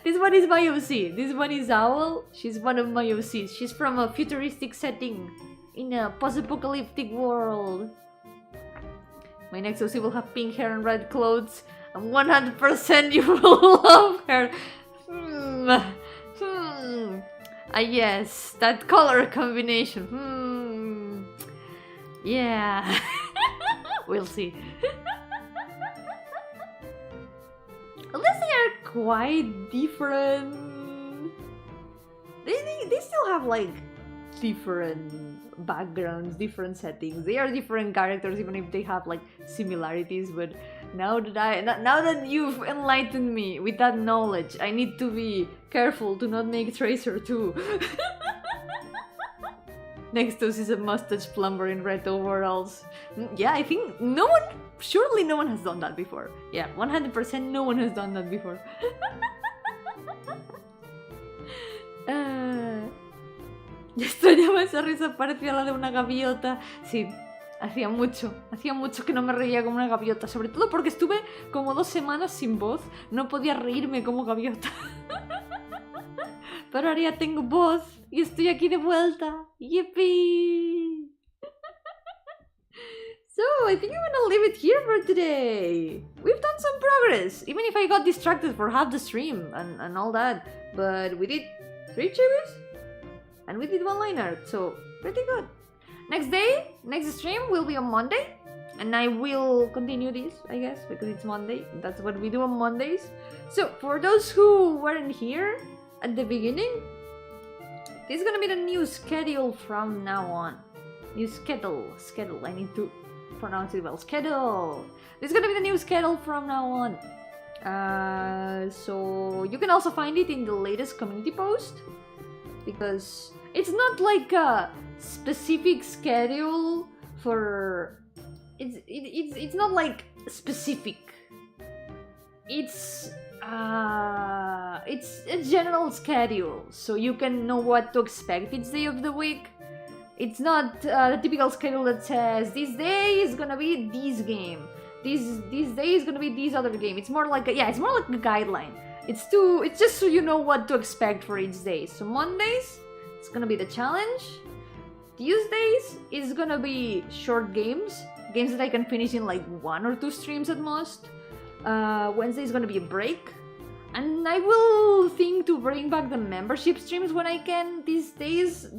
A: This one is my OC. This one is Owl. She's one of my OCs. She's from a futuristic setting in a post-apocalyptic world. My next OC will have pink hair and red clothes. And 100% you will love her. Yes, that color combination. Yeah. We'll see. Unless they are quite different. They still have like different backgrounds, different settings. They are different characters even if they have like similarities, but now that you've enlightened me with that knowledge, I need to be careful to not make Tracer too. Next to us is a mustache plumber in red overalls. Yeah, I think surely no one has done that before. Yeah, 100% no one has done that before. Ya extrañaba esa risa, parecía la de una gaviota. Sí, hacía mucho que no me reía como una gaviota. Sobre todo porque estuve como 2 semanas sin voz. No podía reírme como gaviota. Pero ahora ya tengo voz y estoy aquí de vuelta. Yippee! So, I think I'm gonna leave it here for today. We've done some progress, even if I got distracted for half the stream and all that. But we did 3 chibis and we did 1 line art, so pretty good. Next stream will be on Monday. And I will continue this, I guess, because it's Monday. That's what we do on Mondays. So, for those who weren't here at the beginning, this is gonna be the new schedule from now on. New schedule. I need to pronounce it well. Schedule. This is gonna be the new schedule from now on. So you can also find it in the latest community post, because it's not like a specific schedule for. It's not like specific. It's a general schedule, so you can know what to expect each day of the week. It's not the typical schedule that says this day is gonna be this game, this day is gonna be this other game. It's more like a guideline. It's just so you know what to expect for each day. So Mondays, it's gonna be the challenge. Tuesdays is gonna be short games that I can finish in like 1 or 2 streams at most. Wednesday is gonna be a break, and I will think to bring back the membership streams when I can. These days,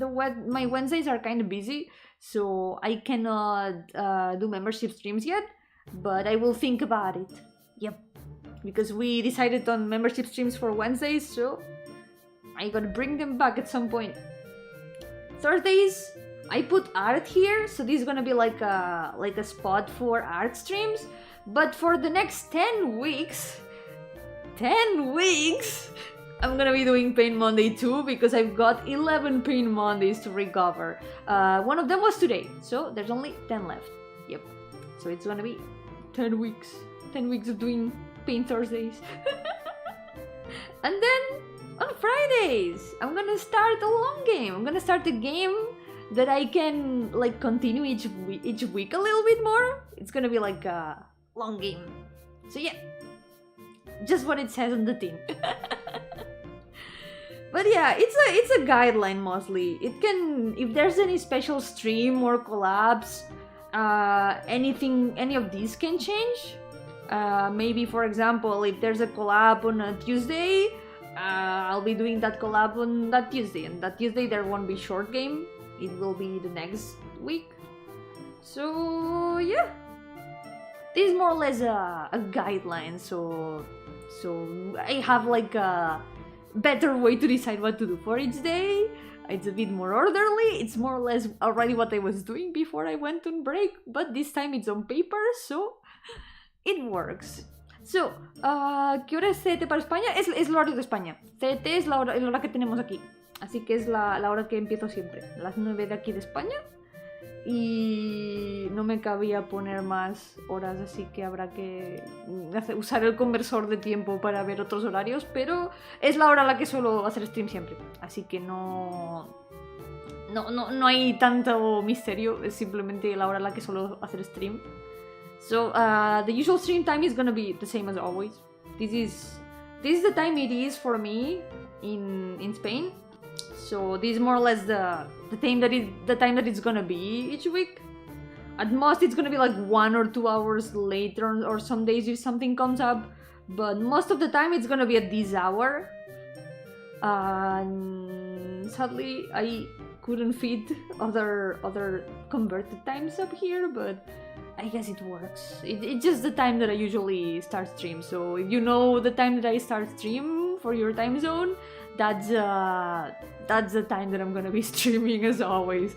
A: my Wednesdays are kind of busy, so I cannot do membership streams yet, but I will think about it. Yep, because we decided on membership streams for Wednesdays, so I gotta bring them back at some point. Thursdays, I put art here, so this is gonna be like a spot for art streams. But for the next 10 weeks, I'm gonna be doing Paint Monday too, because I've got 11 Paint Mondays to recover. One of them was today, so there's only 10 left. Yep, so it's gonna be 10 weeks. 10 weeks of doing Paint Thursdays. And then on Fridays, I'm gonna start a long game. I'm gonna start a game that I can like continue each week a little bit more. It's gonna be like a long game. So yeah, just what it says on the tin. But yeah, it's a guideline mostly. It can, if there's any special stream or collabs, any of these can change. Maybe for example, if there's a collab on a Tuesday, I'll be doing that collab on that Tuesday, and that Tuesday there won't be short game. It will be the next week. So yeah, this is more or less a guideline. So I have like a better way to decide what to do for each day. It's a bit more orderly. It's more or less already what I was doing before I went on break, but this time it's on paper, so it works. So, ¿qué hora es CET para España? Es el horario de España. CET es la hora que tenemos aquí. Así que es la hora que empiezo siempre, las 9 de aquí de España. Y no me cabía poner más horas, así que habrá que usar el conversor de tiempo para ver otros horarios, pero es la hora a la que suelo hacer stream siempre. Así que no hay tanto misterio, es simplemente la hora a la que suelo hacer stream. So, the usual stream time is gonna be the same as always. This is the time it is for me in Spain. So this is more or less the time that it's gonna be each week. At most it's gonna be like 1 or 2 hours later, or some days if something comes up. But most of the time it's gonna be at this hour. Sadly, I couldn't fit other converted times up here, but I guess it works. It's just the time that I usually start stream. So if you know the time that I start stream for your time zone, that's the time that I'm gonna be streaming as always.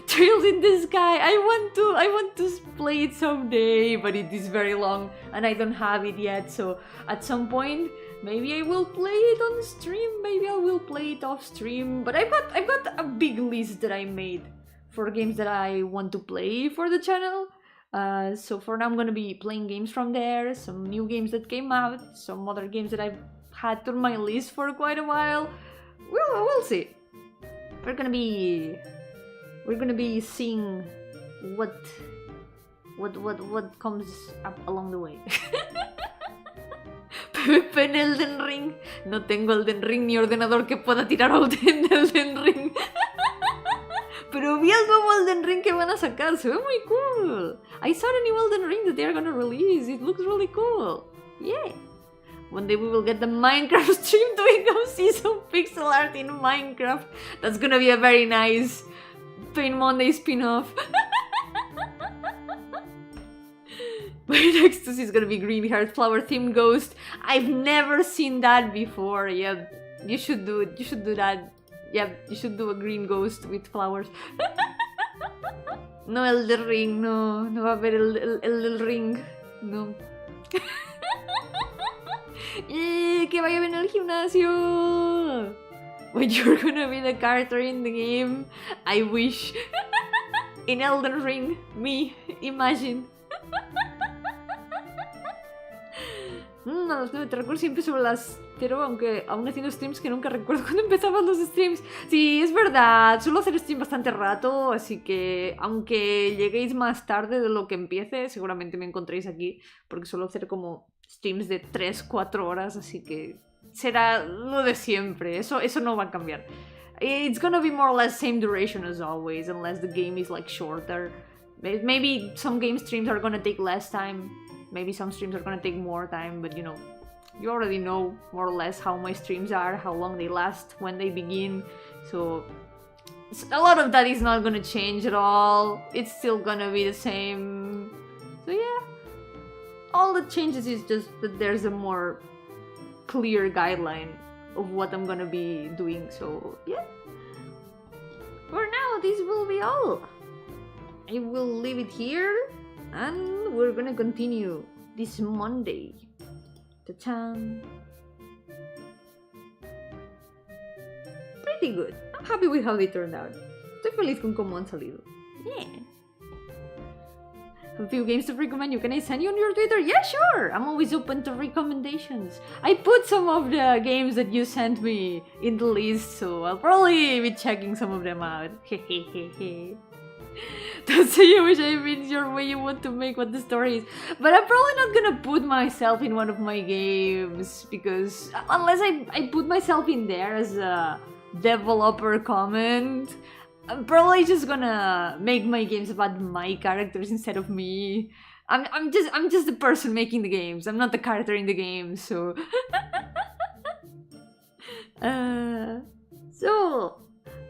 A: Trails in the Sky. I want to play it someday, but it is very long and I don't have it yet. So at some point, maybe I will play it on stream. Maybe I will play it off stream. But I've got a big list that I made for games that I want to play for the channel. So for now, I'm gonna be playing games from there. Some new games that came out. Some other games that I've had on my list for quite a while. We'll see. We're gonna be seeing what comes up along the way. PvP en Elden Ring. No tengo Elden Ring ni ordenador que pueda tirar en Elden Ring. Pero vi el nuevo Elden Ring que van a sacar, se ve muy cool. I saw the new Elden Ring that they are gonna release, it looks really cool. Yeah. One day we will get the Minecraft stream to go see some pixel art in Minecraft. That's gonna be a very nice Pain Monday spin-off. My next to see is gonna be green heart flower themed ghost. I've never seen that before. Yeah, you should do it. You should do that. Yeah, you should do a green ghost with flowers. No Elden Ring, no. No va a haber el ring. No. Que vaya bien al gimnasio. When you're gonna be the character in the game, I wish. In Elden Ring, me, imagine. A las 9 te recuerdo siempre sobre las 0, aunque aún haciendo streams que nunca recuerdo cuando empezaban los streams. Sí, es verdad, suelo hacer stream bastante rato, así que aunque lleguéis más tarde de lo que empiece, seguramente me encontréis aquí, porque suelo hacer como streams de 3-4 horas, así que será lo de siempre, eso no va a cambiar. It's gonna be more or less same duration as always, unless the game is like shorter. Maybe some game streams are gonna take less time. Maybe some streams are gonna take more time, but you know, you already know more or less how my streams are, how long they last, when they begin, so a lot of that is not gonna change at all. It's still gonna be the same. So yeah, all that changes is just that there's a more clear guideline of what I'm gonna be doing, so yeah. For now, this will be all. I will leave it here. And we're gonna continue this Monday. Ta-chan! Pretty good. I'm happy with how they turned out. Estoy feliz con cómo han salido. Yeah. Have a few games to recommend you. Can I send you on your Twitter? Yeah, sure! I'm always open to recommendations. I put some of the games that you sent me in the list, so I'll probably be checking some of them out. Hehehehe. Don't say you wish I mean your way you want to make what the story is. But I'm probably not gonna put myself in one of my games, because unless I put myself in there as a developer comment, I'm probably just gonna make my games about my characters instead of me. I'm just the person making the games. I'm not the character in the game, so so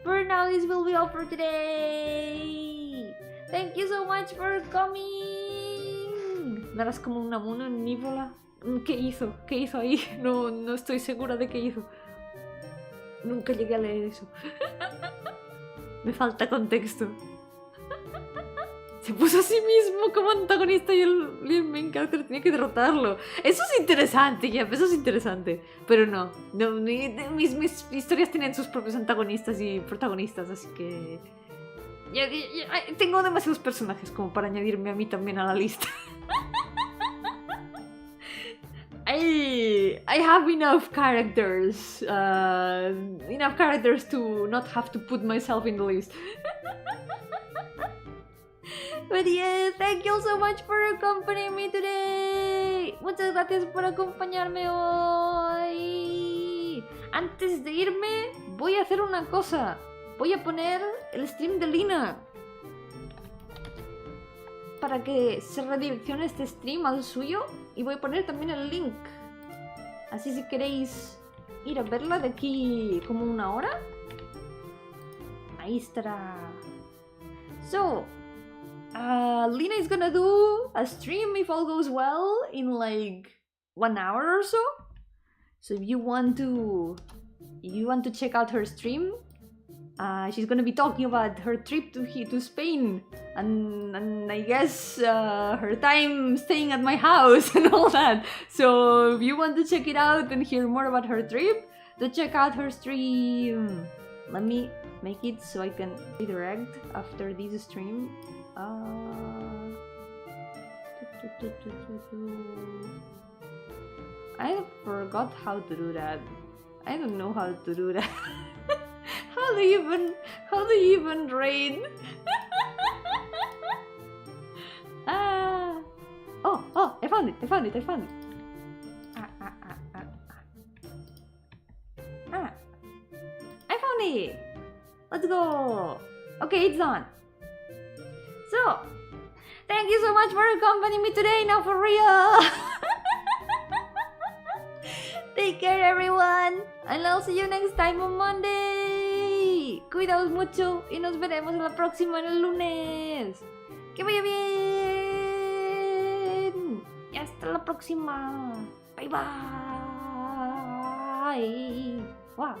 A: for now, this will be all for today. Thank you so much for coming. Naras como una mona nívola. ¿Qué hizo? ¿Qué hizo ahí? No estoy segura de qué hizo. Nunca llegué a leer eso. Me falta contexto. Se puso a sí mismo como antagonista y el main character tenía que derrotarlo. Eso es interesante, Jeff, eso es interesante. Pero no mis historias tienen sus propios antagonistas y protagonistas, así que ya tengo demasiados personajes como para añadirme a mí también a la lista. I have enough characters to not have to put myself in the list. But yeah, thank you so much for accompanying me today. Muchas gracias por acompañarme hoy. Antes de irme, voy a hacer una cosa. Voy a poner el stream de Lina para que se redireccione este stream al suyo, y voy a poner también el link. Así si queréis ir a verla de aquí como una hora, ahí estará. So, Lina is gonna do a stream if all goes well in like 1 hour or so. So if you want to check out her stream, she's gonna be talking about her trip to Spain and I guess her time staying at my house and all that. So if you want to check it out and hear more about her trip, to check out her stream. Let me make it so I can redirect after this stream. I forgot how to do that. I don't know how to do that. How do you even raid? Oh, I found it. ready. Let's go. Okay, it's on. So, thank you so much for accompanying me today. Now for real. Take care, everyone. And I'll see you next time on Monday. Cuidaos mucho y nos veremos la próxima el lunes. Que vaya bien. Y hasta la próxima. Bye bye. Wow.